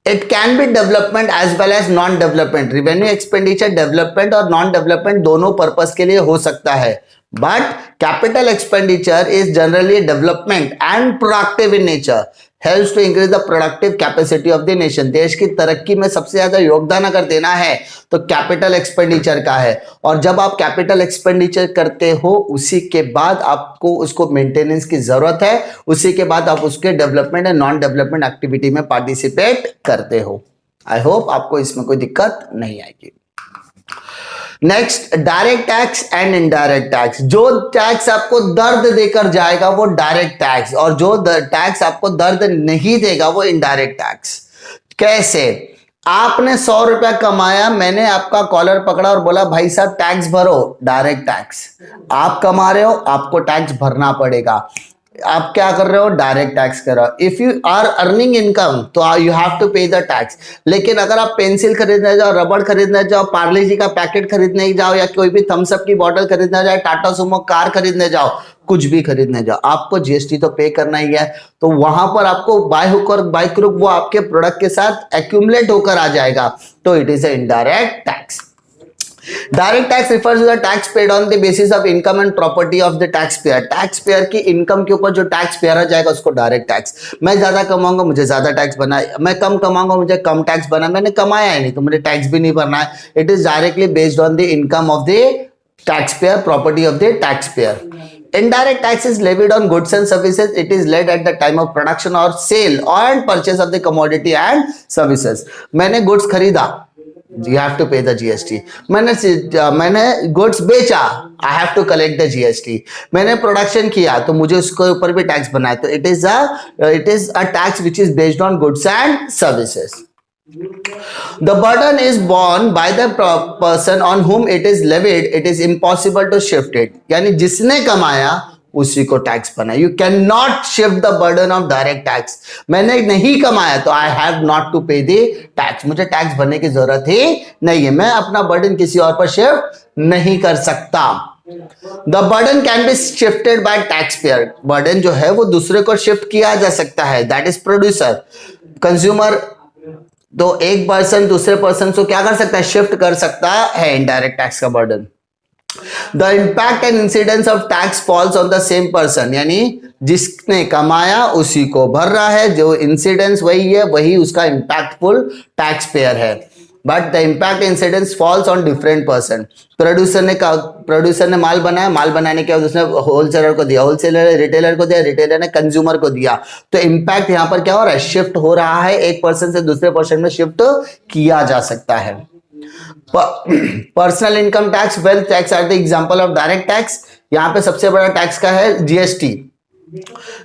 It can be development as well as non-development. Revenue expenditure development और non-development दोनों पर्पस के लिए हो सकता है, but capital expenditure is generally development and productive in nature. Helps to increase the productive capacity of the nation. देश की तरक्की में सबसे ज्यादा योगदान अगर देना है तो कैपिटल एक्सपेंडिचर का है, और जब आप कैपिटल एक्सपेंडिचर करते हो उसी के बाद आपको उसको मेंटेनेंस की जरूरत है, उसी के बाद आप उसके development and non development activity में पार्टिसिपेट करते हो। आई होप आपको इसमें कोई दिक्कत नहीं आएगी। Next, direct tax and indirect tax. जो टैक्स आपको दर्द देकर जाएगा वो डायरेक्ट टैक्स, और जो टैक्स आपको दर्द नहीं देगा वो इनडायरेक्ट टैक्स। कैसे? आपने 100 रुपया कमाया, मैंने आपका कॉलर पकड़ा और बोला भाई साहब टैक्स भरो, डायरेक्ट टैक्स। आप कमा रहे हो, आपको टैक्स भरना पड़ेगा। आप क्या कर रहे हो? डायरेक्ट टैक्स कर रहे हो। If you are earning income तो you have to pay the tax. लेकिन अगर आप पेंसिल खरीदने जाओ, रबड़ खरीदने जाओ, पार्ले जी का पैकेट खरीदने जाओ, या कोई भी थम्स अप की बोतल खरीदने जाओ, टाटा सुमो कार खरीदने जाओ, कुछ भी खरीदने जाओ, आपको जीएसटी तो पे करना ही है। तो वहां पर आपको बाय हुक और बाय क्रुक वो आपके प्रोडक्ट के साथ एक्यूमुलेट होकर आ जाएगा, तो it is a indirect tax. Direct tax refers to the tax paid on the basis of income and property of the tax payer. Tax payer की इनकम के ऊपर जो टैक्स पेयर जाएगा उसको डायरेक्ट टैक्स। मैं ज्यादा कमाऊंगा मुझे ज्यादा टैक्स बना, मैं कम कमाऊंगा मुझे कम टैक्स बना, मैंने कमाया ही नहीं तो मुझे टैक्स भी नहीं भरना है। It is directly based on the income of the tax pair, property of the tax pair. Indirect tax is levied on goods and services. It is laid at the time of production or sale and purchase of the commodity and services. मैंने goods खरीदा, you have to pay the GST. मैंने goods बेचा, I have to collect the GST. मैंने production किया तो मुझे उसके ऊपर भी टैक्स बनाए, तो it is a tax which is based on goods and services. The burden is borne by the person on whom it is levied. It is impossible to shift it. यानी जिसने कमाया उसी को टैक्स बना। You can not shift the burden of direct tax. मैंने नहीं कमाया तो I have not to pay the tax, मुझे टैक्स भरने की जरूरत ही नहीं है, मैं अपना बर्डन किसी और पर शिफ्ट नहीं कर सकता। The burden can be shifted bye tax payer, burden जो है वो दूसरे को शिफ्ट किया जा सकता है, दैट इज प्रोड्यूसर। कंज्यूमर तो एक पर्सन दूसरे पर्सन को क्या कर सकता है, शिफ्ट कर सकता है इनडायरेक्ट टैक्स का burden. The impact and incidence of tax falls on the same person, यानी जिसने कमाया उसी को भर रहा है, जो इंसिडेंस वही है, वही उसका इम्पैक्टफुल टैक्स पेयर है। But the impact incidence falls on different person. Producer ने माल बनाया, माल बनाने के बाद उसने होलसेलर को दिया, होलसेलर ने रिटेलर को दिया, रिटेलर ने कंज्यूमर को दिया, तो इम्पैक्ट यहां पर क्या हो रहा है, शिफ्ट हो रहा है, एक पर्सन से दूसरे पर्सन में शिफ्ट किया जा सकता है। Personal income tax, wealth tax are the example of direct tax. यहां पे सबसे बड़ा टैक्स का है जीएसटी।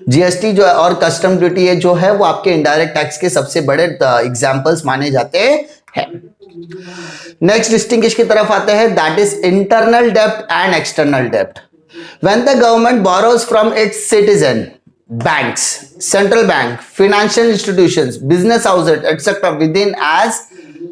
जीएसटी जो है और कस्टम ड्यूटी है जो है वो आपके इनडायरेक्ट टैक्स के सबसे बड़े एग्जांपल्स माने जाते हैं। नेक्स्ट डिस्टिंग्विश की तरफ आते हैं, दैट इज इंटरनल डेब्ट एंड एक्सटर्नल डेब्ट। When the government borrows from its citizen, banks, central bank, financial institutions, business houses, etc. within as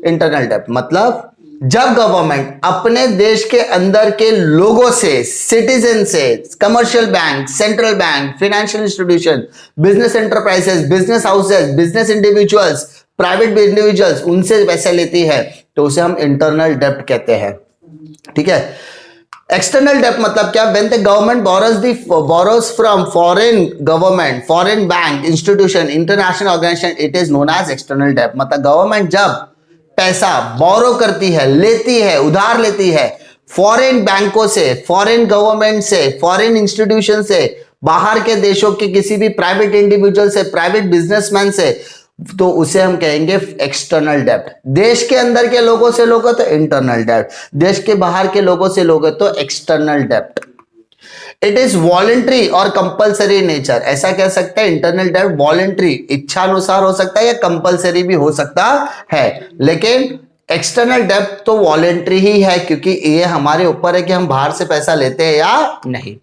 internal debt, मतलब जब गवर्नमेंट अपने देश के अंदर के लोगों से, सिटीजन से, commercial bank, central bank, financial institution, business enterprises, business houses, business individuals, private individuals, उनसे पैसे लेती है तो उसे हम इंटरनल डेब्ट कहते हैं। ठीक है। एक्सटर्नल डेब्ट मतलब क्या, when the government borrows from foreign government, foreign bank, institution, international organisation, it is known as external डेब्ट। मतलब गवर्नमेंट जब पैसा बोरो करती है, लेती है, उधार लेती है फॉरेन बैंकों से, फॉरेन गवर्नमेंट से, फॉरेन इंस्टीट्यूशन से, बाहर के देशों के किसी भी प्राइवेट इंडिविजुअल से, प्राइवेट बिजनेसमैन से, तो उसे हम कहेंगे एक्सटर्नल डेब्ट। देश के अंदर के लोगों से लोगे तो इंटरनल डेब्ट, देश के बाहर के लोगों से लोगे तो एक्सटर्नल डेब्ट। इट इज वॉलेंट्री और कंपलसरी नेचर, ऐसा कह सकते हैं इंटरनल डेब्ट वॉलेंट्री, इच्छा अनुसार हो सकता है या कंपलसरी भी हो सकता है, लेकिन एक्सटर्नल डेब्ट तो वॉलेंट्री ही है, क्योंकि ये हमारे ऊपर है कि हम बाहर से पैसा लेते हैं या नहीं।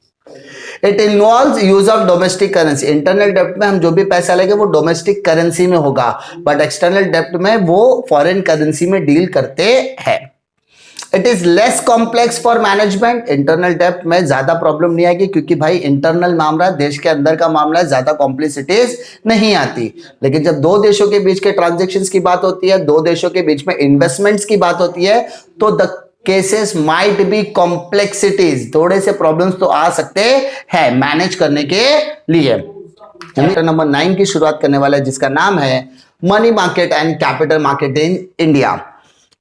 It involves use of domestic currency, internal डेब्ट में हम जो भी पैसा लेंगे वो डोमेस्टिक करेंसी में होगा, बट एक्सटर्नल डेब्ट में वो फॉरेन करेंसी में डील करते हैं। It is less complex for management, internal डेब्ट में ज्यादा प्रॉब्लम नहीं आएगी, क्योंकि भाई इंटरनल मामला, देश के अंदर का मामला, ज्यादा कॉम्प्लिसिटीज नहीं आती। लेकिन जब दो देशों के बीच के ट्रांजेक्शन्स की बात होती है, दो देशों के बीच में इन्वेस्टमेंट्स की बात होती है, तो the cases might be complexities, थोड़े से प्रॉब्लम्स तो आ सकते हैं मैनेज करने के लिए। चैप्टर नंबर 9 की शुरुआत करने वाला है, जिसका नाम है money market and capital market in India.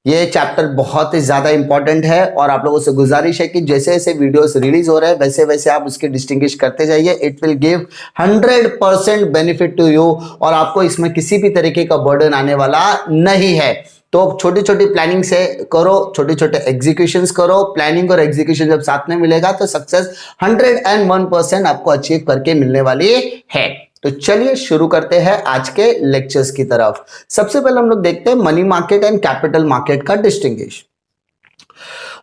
ये चैप्टर बहुत ही ज्यादा इंपॉर्टेंट है और आप लोगों से गुजारिश है कि जैसे जैसे वीडियोस रिलीज हो रहे हैं वैसे वैसे आप उसके डिस्टिंग्विश करते जाइए। It will give 100% benefit to you और आपको इसमें किसी भी तरीके का बर्डन आने वाला नहीं है। तो छोटी छोटी प्लानिंग से करो, छोटे छोटे एग्जीक्यूशंस करो, प्लानिंग और एग्जीक्यूशन जब साथ में मिलेगा तो सक्सेस 101% आपको अचीव करके मिलने वाली है। तो चलिए शुरू करते हैं आज के लेक्चर्स की तरफ। सबसे पहले हम लोग देखते हैं money market and capital market का distinguish.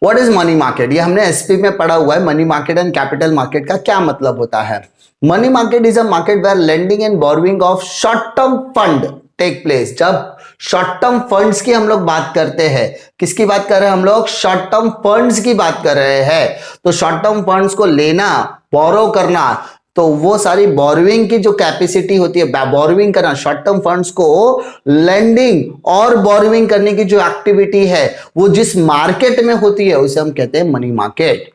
What is money market, ये हमने एसपी में पढ़ा हुआ है। Money market and capital market का क्या मतलब होता है। Money market is a market where lending and borrowing of short term fund take place. जब शॉर्ट टर्म फंड्स की हम लोग बात करते हैं, किसकी बात कर रहे हैं हम लोग, शॉर्ट टर्म फंड्स की बात कर रहे हैं। तो शॉर्ट टर्म फंड्स को लेना, बोरो करना, तो वो सारी बोरोइंग की जो कैपेसिटी होती है, बोरोइंग करना, शॉर्ट टर्म फंड्स को लेंडिंग और बोरोइंग करने की जो एक्टिविटी है वो जिस मार्केट में होती है उसे हम कहते हैं money market.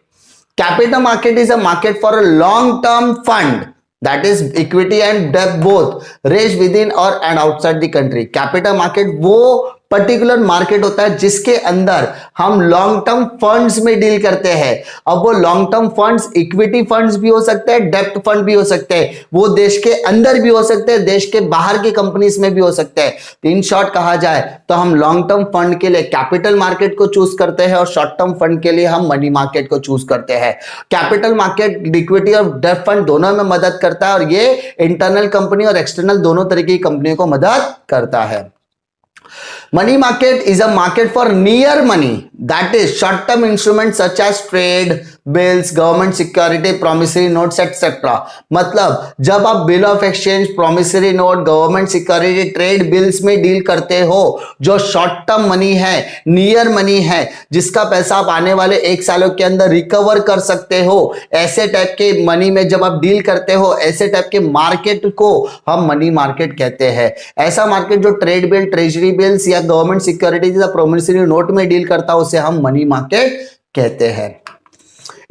Capital market is a market for a long term fund, that is equity and debt both raised within or and outside the country। Capital market वो पर्टिकुलर मार्केट होता है जिसके अंदर हम लॉन्ग टर्म फंड्स में deal करते हैं। अब वो long term funds equity funds भी हो सकते हैं, डेब्ट फंड भी हो सकते हैं, वो देश के अंदर भी हो सकते हैं, देश के बाहर की कंपनीज में भी हो सकते हैं। तो इन शॉर्ट कहा जाए तो हम लॉन्ग टर्म फंड के लिए कैपिटल मार्केट को चूज करते हैं और शॉर्ट टर्म फंड के लिए हम मनी मार्केट को चूज करते हैं। कैपिटल मार्केट इक्विटी और डेब्ट फंड दोनों में मदद करता है और ये इंटरनल कंपनी और एक्सटर्नल दोनों तरीके की कंपनियों को मदद करता है। Money market is a market for near money, that is short term instruments such as trade, bills, government security, promissory notes etcetera. मतलब जब आप bill of exchange, promissory note, government security, trade bills में deal करते हो, जो short term money है, near money है, जिसका पैसा आप आने वाले 1 सालों के अंदर रिकवर कर सकते हो, ऐसे टाइप के मनी में जब आप डील करते हो, ऐसे टाइप के मार्केट को हम मनी मार्केट कहते हैं। ऐसा मार्केट जो ट्रेड बिल, ट्रेजरी बिल्स या गवर्नमेंट सिक्योरिटीज या प्रोमिसरी नोट में डील करता है, उसे हम मनी मार्केट कहते हैं।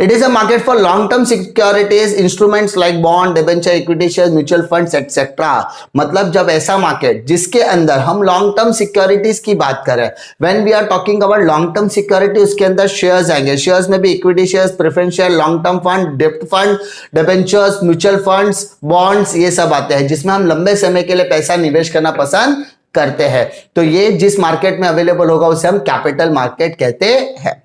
It is a market for long-term securities, instruments like bond, debenture, equity shares, mutual funds, etc. मतलब जब ऐसा मार्केट जिसके अंदर हम लॉन्ग टर्म सिक्योरिटीज की बात करें, when we are talking about long term security, उसके अंदर शेयर्स आएंगे, शेयर्स में भी equity shares, preference share, long term fund, डेब्ट fund, debentures, mutual funds, bonds, ये सब आते हैं जिसमें हम लंबे समय के लिए पैसा निवेश करना पसंद करते हैं। तो ये जिस मार्केट में अवेलेबल होगा उसे हम कैपिटल मार्केट कहते हैं।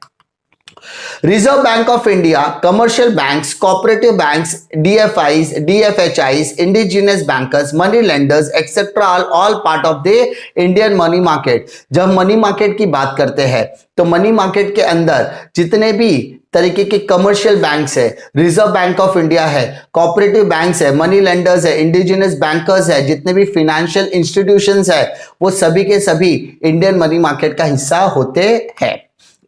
Reserve Bank of India, commercial banks, cooperative banks, DFIs, DFHIs, indigenous bankers, money lenders, etc. all part of the Indian money market। जब मनी मार्केट की बात करते हैं तो मनी मार्केट के अंदर जितने भी तरीके के कमर्शियल बैंक्स है, रिजर्व बैंक ऑफ इंडिया है, कोऑपरेटिव बैंक्स है, मनी लेंडर्स है, इंडिजिनस बैंकर्स है, जितने भी फाइनेंशियल इंस्टीट्यूशंस है, वो सभी के सभी इंडियन मनी मार्केट का हिस्सा होते हैं।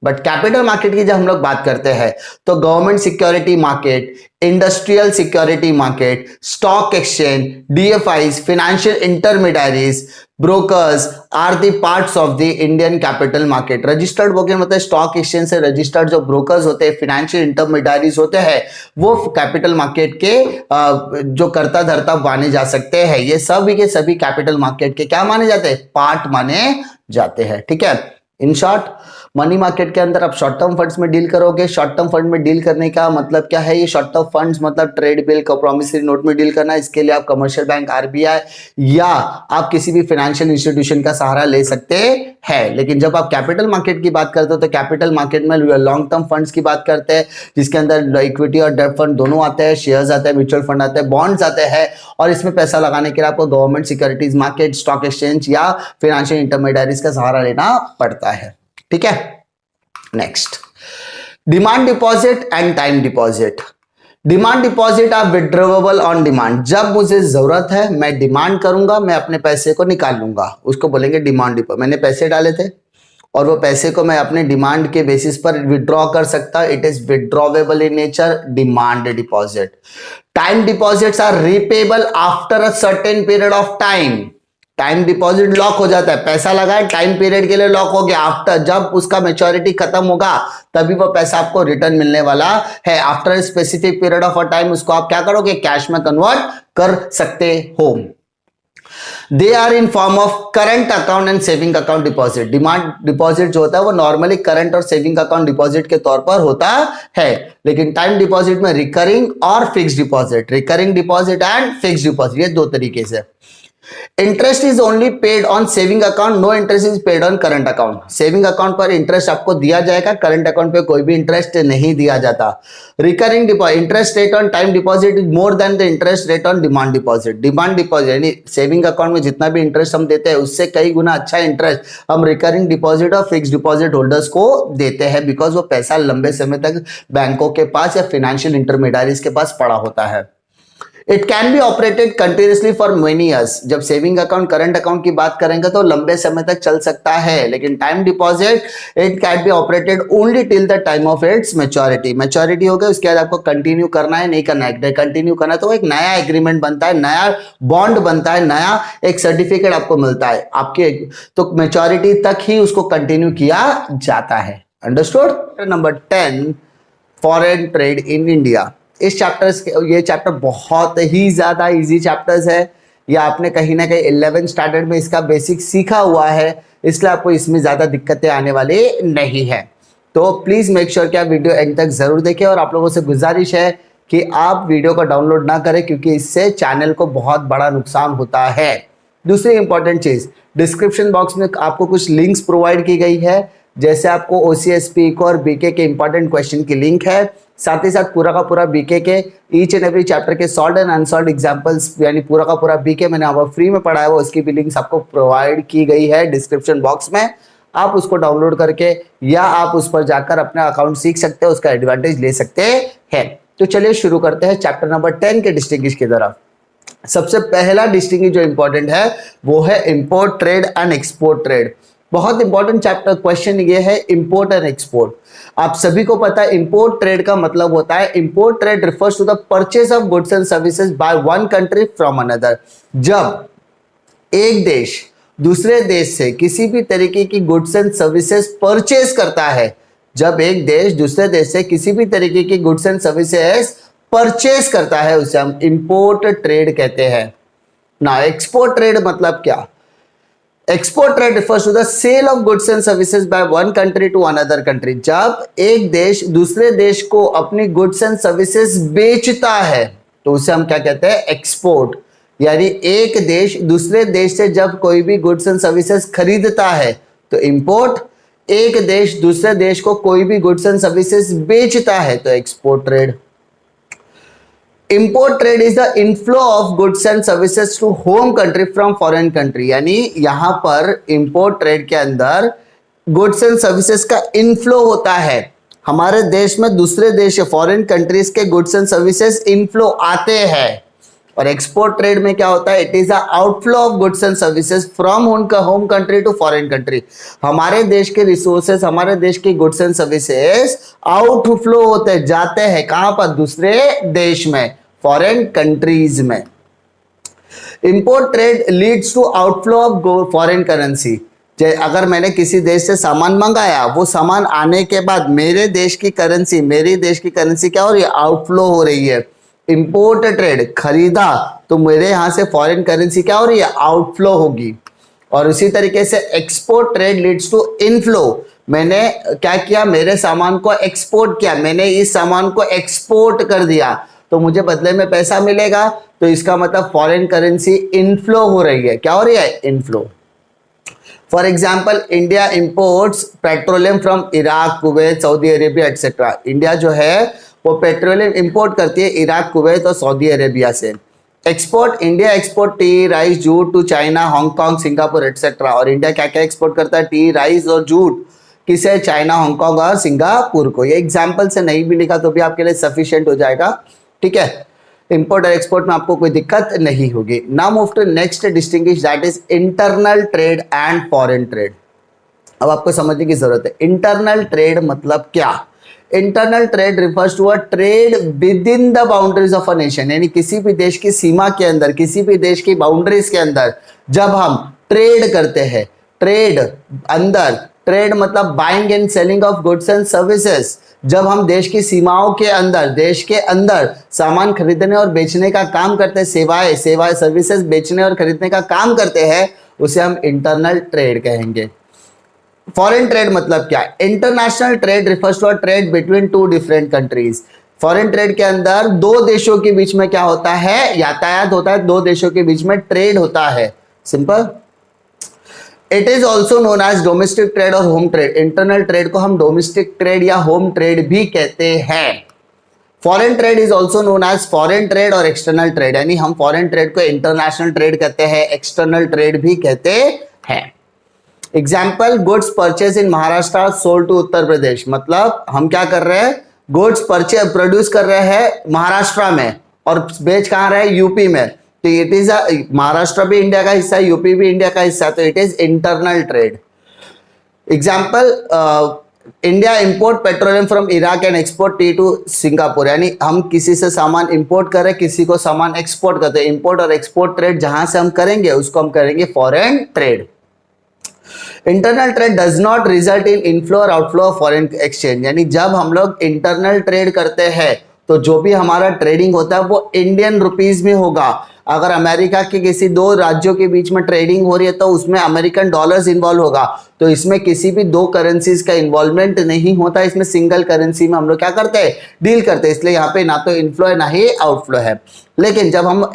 बट कैपिटल मार्केट की जब हम लोग बात करते हैं तो government security market, industrial security market, stock exchange, DFIs, financial intermediaries, brokers are the parts of the Indian capital market. Registered broker मतलब स्टॉक एक्सचेंज से रजिस्टर्ड जो ब्रोकर्स होते हैं, फाइनेंशियल इंटरमीडियरीज होते हैं, वो कैपिटल मार्केट के जो कर्ता धर्ता माने जा सकते हैं। ये सभी के सभी कैपिटल मार्केट के क्या माने जाते हैं? पार्ट माने जाते हैं। ठीक है। इन शॉर्ट, मनी मार्केट के अंदर आप शॉर्ट टर्म फंड्स में डील करोगे। शॉर्ट टर्म फंड में डील करने का मतलब क्या है? ये शॉर्ट टर्म फंड्स मतलब ट्रेड बिल का प्रोमिसरी नोट में डील करना। इसके लिए आप कमर्शियल बैंक, आरबीआई या आप किसी भी फाइनेंशियल इंस्टीट्यूशन का सहारा ले सकते हैं। लेकिन जब आप कैपिटल मार्केट की बात करते हो तो कैपिटल मार्केट में लॉन्ग टर्म फंड्स की बात करते हैं, जिसके अंदर इक्विटी और डेब्ट फंड दोनों आते हैं, शेयर्स आते हैं, म्यूचुअल फंड आते हैं, बॉन्ड्स आते हैं, और इसमें पैसा लगाने के लिए आपको government securities market, stock exchange या फाइनेंशियल इंटरमीडियरीज का सहारा लेना पड़ता है। ठीक है। Next, demand deposit and time deposit. Demand deposit are withdrawable on demand. जब मुझे जरूरत है मैं डिमांड करूंगा, मैं अपने पैसे को निकाल लूंगा, उसको बोलेंगे डिमांड डिपॉजिट। मैंने पैसे डाले थे और वो पैसे को मैं अपने डिमांड के बेसिस पर विड्रॉ कर सकता, it is withdrawable in nature, demand deposit. Time deposits are repayable after a certain period of time. Time deposit lock हो जाता है, पैसा लगाए, टाइम पीरियड के लिए लॉक हो गया, आफ्टर जब उसका मैच्योरिटी खत्म होगा तभी वो पैसा आपको रिटर्न मिलने वाला है। After specific period of a time उसको आप क्या करोगे? कैश में कन्वर्ट कर सकते हो। They are in form of current account and saving account deposit. Demand deposit जो होता है वो नॉर्मली करंट और सेविंग अकाउंट डिपॉजिट के तौर पर होता है, लेकिन टाइम डिपॉजिट में रिकरिंग और fix deposit, recurring deposit and fix deposit, ये दो तरीके से। Interest is only paid on saving account, no interest is paid on current account. Saving account पर इंटरेस्ट आपको दिया जाएगा, करंट अकाउंट पे कोई भी इंटरेस्ट नहीं दिया जाता। Recurring deposit, interest rate on time deposit is more than the interest rate on demand deposit. Demand deposit यानी सेविंग अकाउंट में जितना भी इंटरेस्ट हम देते हैं उससे कई गुना अच्छा इंटरेस्ट हम रिकरिंग डिपॉजिट और फिक्स डिपॉजिट होल्डर्स को देते हैं, बिकॉज वो पैसा लंबे समय तक बैंकों के पास या फाइनेंशियल इंटरमीडियरीज के पास पड़ा होता है। It can be operated continuously for many years. जब सेविंग अकाउंट, करंट अकाउंट की बात करेंगे तो लंबे समय तक चल सकता है, लेकिन time deposit it can be operated only till the time of its maturity. Maturity हो गया उसके बाद आपको कंटिन्यू करना है, नहीं करना है। कंटिन्यू करना है तो एक नया एग्रीमेंट बनता है, नया बॉन्ड बनता है, नया एक सर्टिफिकेट आपको मिलता है आपके, तो मैच्योरिटी तक ही उसको कंटिन्यू किया जाता है। Understood. Number 10, foreign trade in India. इस चैप्टर्स ये चैप्टर बहुत ही ज्यादा इजी चैप्टर्स है, या आपने कहीं ना कहीं 11th स्टैंडर्ड में इसका बेसिक सीखा हुआ है, इसलिए आपको इसमें ज्यादा दिक्कतें आने वाली नहीं है। तो प्लीज मेक श्योर कि आप वीडियो एंड तक जरूर देखें, और आप लोगों से गुजारिश है कि आप वीडियो को डाउनलोड ना करें, क्योंकि इससे चैनल को बहुत बड़ा नुकसान होता है। दूसरी इंपॉर्टेंट चीज, डिस्क्रिप्शन बॉक्स में आपको कुछ लिंक्स प्रोवाइड की गई है, जैसे आपको OCSP और BK के इंपॉर्टेंट क्वेश्चन की लिंक है, साथ ही साथ पूरा का पूरा BK के ईच एंड एवरी चैप्टर के सॉल्व्ड एंड अनसॉल्व्ड एग्जांपल्स, यानी पूरा का पूरा BK मैंने आपको फ्री में पढ़ाया हुआ, उसकी भी लिंक्स आपको प्रोवाइड की गई है डिस्क्रिप्शन बॉक्स में। आप उसको डाउनलोड करके या आप उस पर जाकर अपना अकाउंट सीख सकते हो, उसका एडवांटेज ले सकते हैं। तो चलिए शुरू करते हैं चैप्टर नंबर 10 के डिस्टिंग्विश की तरफ। सबसे पहला डिस्टिंग्विश जो इंपॉर्टेंट है वो है import trade and export trade. बहुत इंपॉर्टेंट चैप्टर क्वेश्चन ये है इंपोर्ट एंड एक्सपोर्ट। आप सभी को पता है इंपोर्ट ट्रेड का मतलब होता है, import trade refers to the purchase of goods and services by one country from another. जब एक देश दूसरे देश से किसी भी तरीके की गुड्स एंड सर्विसेज परचेज करता है, जब एक देश दूसरे देश से किसी भी तरीके की गुड्स एंड सर्विसेज परचेज करता है, उसे हम इंपोर्ट ट्रेड कहते हैं ना। एक्सपोर्ट ट्रेड मतलब क्या? Export trade refers to the sale of goods and services by one country to another country. जब एक देश दूसरे देश को अपनी गुड्स एंड सर्विसेज बेचता है तो उसे हम क्या कहते हैं? एक्सपोर्ट। यानी एक देश दूसरे देश से जब कोई भी गुड्स एंड सर्विसेज खरीदता है तो इंपोर्ट, एक देश दूसरे देश को कोई भी गुड्स एंड सर्विसेज बेचता है तो export trade. Import trade is the inflow of goods and services to home country from foreign country. यानी यहां पर इंपोर्ट ट्रेड के अंदर गुड्स एंड सर्विसेज का इनफ्लो होता है, हमारे देश में दूसरे देश फॉरेन कंट्रीज के गुड्स एंड सर्विसेज इनफ्लो आते हैं। और एक्सपोर्ट ट्रेड में क्या होता है? It is the outflow of goods and services from home country to foreign country. हमारे देश के रिसोर्सेज, हमारे देश की गुड्स एंड सर्विसेज आउटफ्लो होते जाते हैं कहां पर? दूसरे देश में, फॉरेन कंट्रीज में। Import trade leads to outflow of foreign currency. अगर मैंने किसी देश से सामान मंगाया, वो सामान आने के बाद मेरे देश की करेंसी क्या हो रही है? आउटफ्लो हो रही है। इंपोर्ट ट्रेड खरीदा तो मेरे यहां से फॉरेन करेंसी क्या हो रही है? आउटफ्लो होगी। और उसी तरीके से export trade leads to inflow. मैंने क्या किया? मेरे सामान को एक्सपोर्ट किया, मैंने इस सामान को एक्सपोर्ट कर दिया तो मुझे बदले में पैसा मिलेगा, तो इसका मतलब फॉरेन करेंसी इनफ्लो हो रही है। क्या हो रही है? Inflow. For example India imports petroleum from Iraq, Kuwait, Saudi Arabia etcetera. India जो है वो पेट्रोलियम इंपोर्ट करती है इराक, कुवैत और सऊदी अरेबिया से। Export, India export tea, rice, jute to China, Hong Kong, Singapore etcetera. और इंडिया क्या क्या एक्सपोर्ट करता है? टी, राइस और जूट। किसे? चाइना, हांगकांग और सिंगापुर को। ये एग्जाम्पल से नहीं भी लिखा तो भी आपके लिए सफिशिएंट हो जाएगा, ठीक है। इंपोर्ट और एक्सपोर्ट में आपको कोई दिक्कत नहीं होगी। Now move to next distinguish, that is internal trade and foreign trade. अब आपको समझने की जरूरत है इंटरनल ट्रेड मतलब क्या। Internal trade refers to a trade within the boundaries of a nation. यानी किसी भी देश की सीमा के अंदर, किसी भी देश की बाउंड्रीज के अंदर जब हम ट्रेड करते हैं, ट्रेड अंदर, ट्रेड मतलब buying and selling of goods and services. जब हम देश की सीमाओं के अंदर, देश के अंदर सामान खरीदने और बेचने का काम करते हैं, सेवाएं सर्विसेज बेचने और खरीदने का काम करते हैं, उसे हम इंटरनल ट्रेड कहेंगे। फॉरेन ट्रेड मतलब क्या? International trade refers to a trade between two different countries. Foreign trade के अंदर दो देशों के बीच में क्या होता है? यातायात होता है, दो देशों के बीच में ट्रेड होता है, simple. It is also known as domestic trade और होम ट्रेड। इंटरनल ट्रेड को हम डोमेस्टिक ट्रेड या होम ट्रेड भी कहते हैं। Foreign trade is also known as foreign trade और एक्सटर्नल ट्रेड। यानी हम फॉरेन ट्रेड को इंटरनेशनल ट्रेड कहते हैं, एक्सटर्नल ट्रेड भी कहते हैं। Example, goods purchase in Maharashtra sold to Uttar Pradesh. मतलब हम क्या कर रहे हैं? गुड्स प्रोड्यूस कर रहे हैं महाराष्ट्र में और बेच कहां रहे हैं? यूपी में। तो इट इज महाराष्ट्र भी इंडिया का हिस्सा है, यूपी भी इंडिया का हिस्सा, तो it is internal trade. Example, India import petroleum from Iraq and export tea to Singapore. यानी हम किसी से सामान इंपोर्ट कर रहे हैं, किसी को सामान एक्सपोर्ट करते हैं। इंपोर्ट और एक्सपोर्ट ट्रेड जहां से हम करेंगे उसको हम करेंगे foreign trade. Internal trade does not result in inflow और आउटफ्लो ऑफ फॉरेन एक्सचेंज। यानी जब हम लोग इंटरनल ट्रेड करते हैं तो जो भी हमारा ट्रेडिंग होता है वो इंडियन रुपीज में होगा। अगर अमेरिका के किसी दो राज्यों के बीच में ट्रेडिंग हो रही है तो उसमें अमेरिकन डॉलर्स इन्वॉल्व होगा। तो इसमें किसी भी दो करेंसीज का इन्वॉल्वमेंट नहीं होता, इसमें सिंगल करेंसी में हम लोग क्या करते हैं? डील करते हैं। इसलिए यहाँ पे ना तो इनफ्लो है ना ही आउटफ्लो है। लेकिन जब हम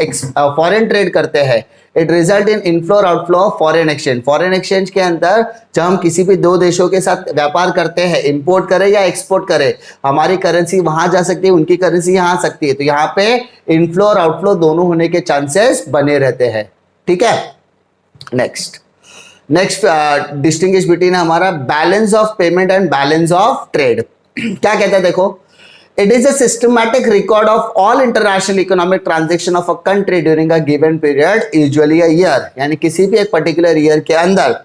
फॉरेन ट्रेड करते हैं, इट रिजल्ट इन इनफ्लो और outflow of foreign exchange. Foreign exchange के अंदर जब हम किसी भी दो देशों के साथ व्यापार करते हैं, इंपोर्ट करें या एक्सपोर्ट करें, हमारी करेंसी वहां जा सकती है, उनकी करेंसी यहाँ आ सकती है। तो यहाँ पे इनफ्लो और आउटफ्लो दोनों होने के चांसेस बने रहते हैं, ठीक है। नेक्स्ट, नेक्स्ट डिस्टिंग्विश बिटवीन हमारा balance of payment and balance of trade. क्या कहता है देखो, it is a systematic record of all international economic transaction of a country during a given period, usually a year. यानी किसी भी एक particular year के अंदर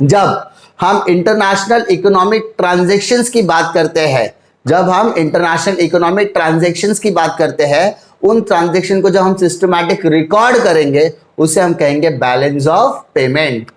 जब हम इंटरनेशनल इकोनॉमिक ट्रांजेक्शन्स की बात करते हैं, जब हम इंटरनेशनल इकोनॉमिक ट्रांजेक्शन्स की बात करते हैं, उन ट्रांजेक्शन को जब हम सिस्टमैटिक रिकॉर्ड करेंगे उसे हम कहेंगे balance of payment.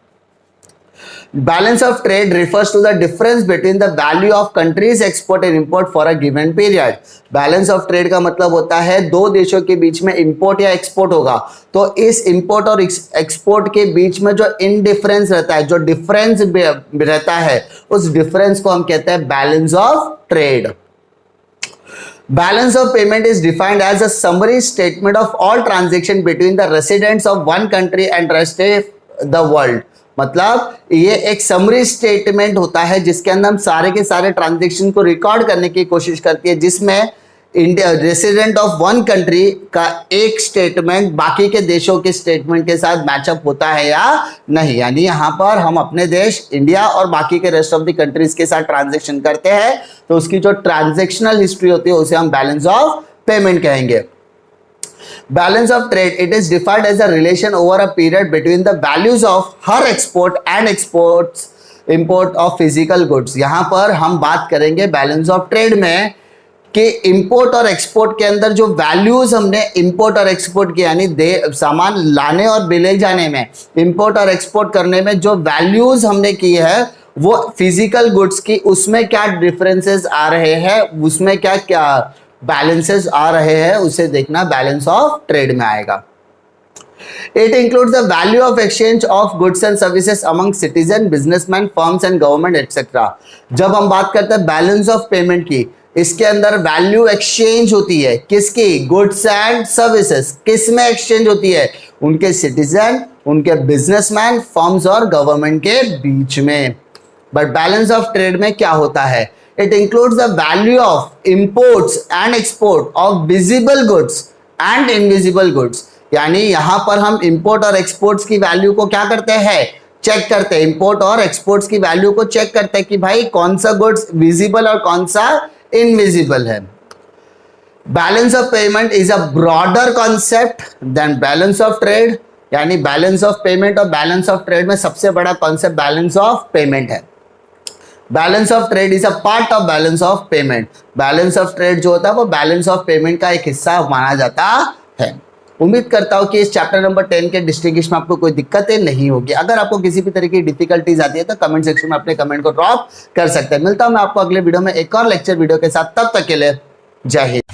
Balance of trade refers to the difference between the value of countries export and import for a given period. Balance of trade का मतलब होता है दो देशों के बीच में इंपोर्ट या एक्सपोर्ट होगा, तो इस इंपोर्ट और एक्सपोर्ट के बीच में जो इनडिफरेंस रहता है, जो डिफरेंस रहता है, उस डिफरेंस को हम कहते हैं balance of trade. Balance of payment is defined as a summary statement of all transaction between the residents of one country and rest of the world. मतलब ये एक समरी स्टेटमेंट होता है जिसके अंदर हम सारे के सारे ट्रांजैक्शन को रिकॉर्ड करने की कोशिश करती है, जिसमें India resident of one country का एक स्टेटमेंट बाकी के देशों के स्टेटमेंट के साथ मैचअप होता है या नहीं। यानी यहाँ पर हम अपने देश इंडिया और बाकी के रेस्ट ऑफ द कंट्रीज के साथ ट्रांजैक्शन करते हैं, तो उसकी जो ट्रांजैक्शनल हिस्ट्री होती है उसे हम बैलेंस ऑफ पेमेंट कहेंगे। Balance of trade, it is defined as a relation over a period between the values of her export and import of physical goods। यहाँ पर हम बात करेंगे बैलेंस ऑफ ट्रेड में कि इंपोर्ट और एक्सपोर्ट के अंदर जो वैल्यूज हमने इंपोर्ट और एक्सपोर्ट किया, यानी सामान लाने और ले जाने में, इंपोर्ट और एक्सपोर्ट करने में जो वैल्यूज हमने की है वो फिजिकल गुड्स की, उसमें क्या डिफरेंसेस आ रहे हैं, उसमें क्या क्या बैलेंसेस आ रहे हैं, उसे देखना बैलेंस ऑफ ट्रेड में आएगा। It includes the value of exchange of goods and services among citizen, businessman, firms and government etcetera. जब हम बात करते हैं बैलेंस ऑफ पेमेंट की, इसके अंदर वैल्यू एक्सचेंज होती है किसकी, गुड्स एंड सर्विसेज। किस में एक्सचेंज होती है, उनके सिटीजन, उनके बिजनेसमैन, फर्म्स और गवर्नमेंट के बीच में। बट बैलेंस ऑफ ट्रेड में क्या होता है, it includes the value of imports and export of visible goods and invisible goods। यानी यहां पर हम इंपोर्ट और एक्सपोर्ट्स की वैल्यू को क्या करते हैं, चेक करते हैं। इंपोर्ट और एक्सपोर्ट्स की वैल्यू को चेक करते हैं कि भाई कौन सा गुड्स विजिबल और कौन सा इनविजिबल है। Balance of payment is a broader concept than balance of trade. यानी बैलेंस ऑफ पेमेंट और बैलेंस ऑफ ट्रेड में सबसे बड़ा कॉन्सेप्ट बैलेंस ऑफ पेमेंट है। Balance of trade is a part of balance of payment. Balance of trade जो होता है वो बैलेंस ऑफ पेमेंट का एक हिस्सा माना जाता है। उम्मीद करता हूं कि इस चैप्टर नंबर 10 के डिस्टिंग्विश में आपको कोई दिक्कतें नहीं होगी। अगर आपको किसी भी तरह की डिफिकल्टीज आती है तो कमेंट सेक्शन में अपने कमेंट को ड्रॉप कर सकते हैं। मिलता हूं मैं आपको अगले वीडियो में एक और लेक्चर वीडियो के साथ, तब तक के लिए जय हिंद।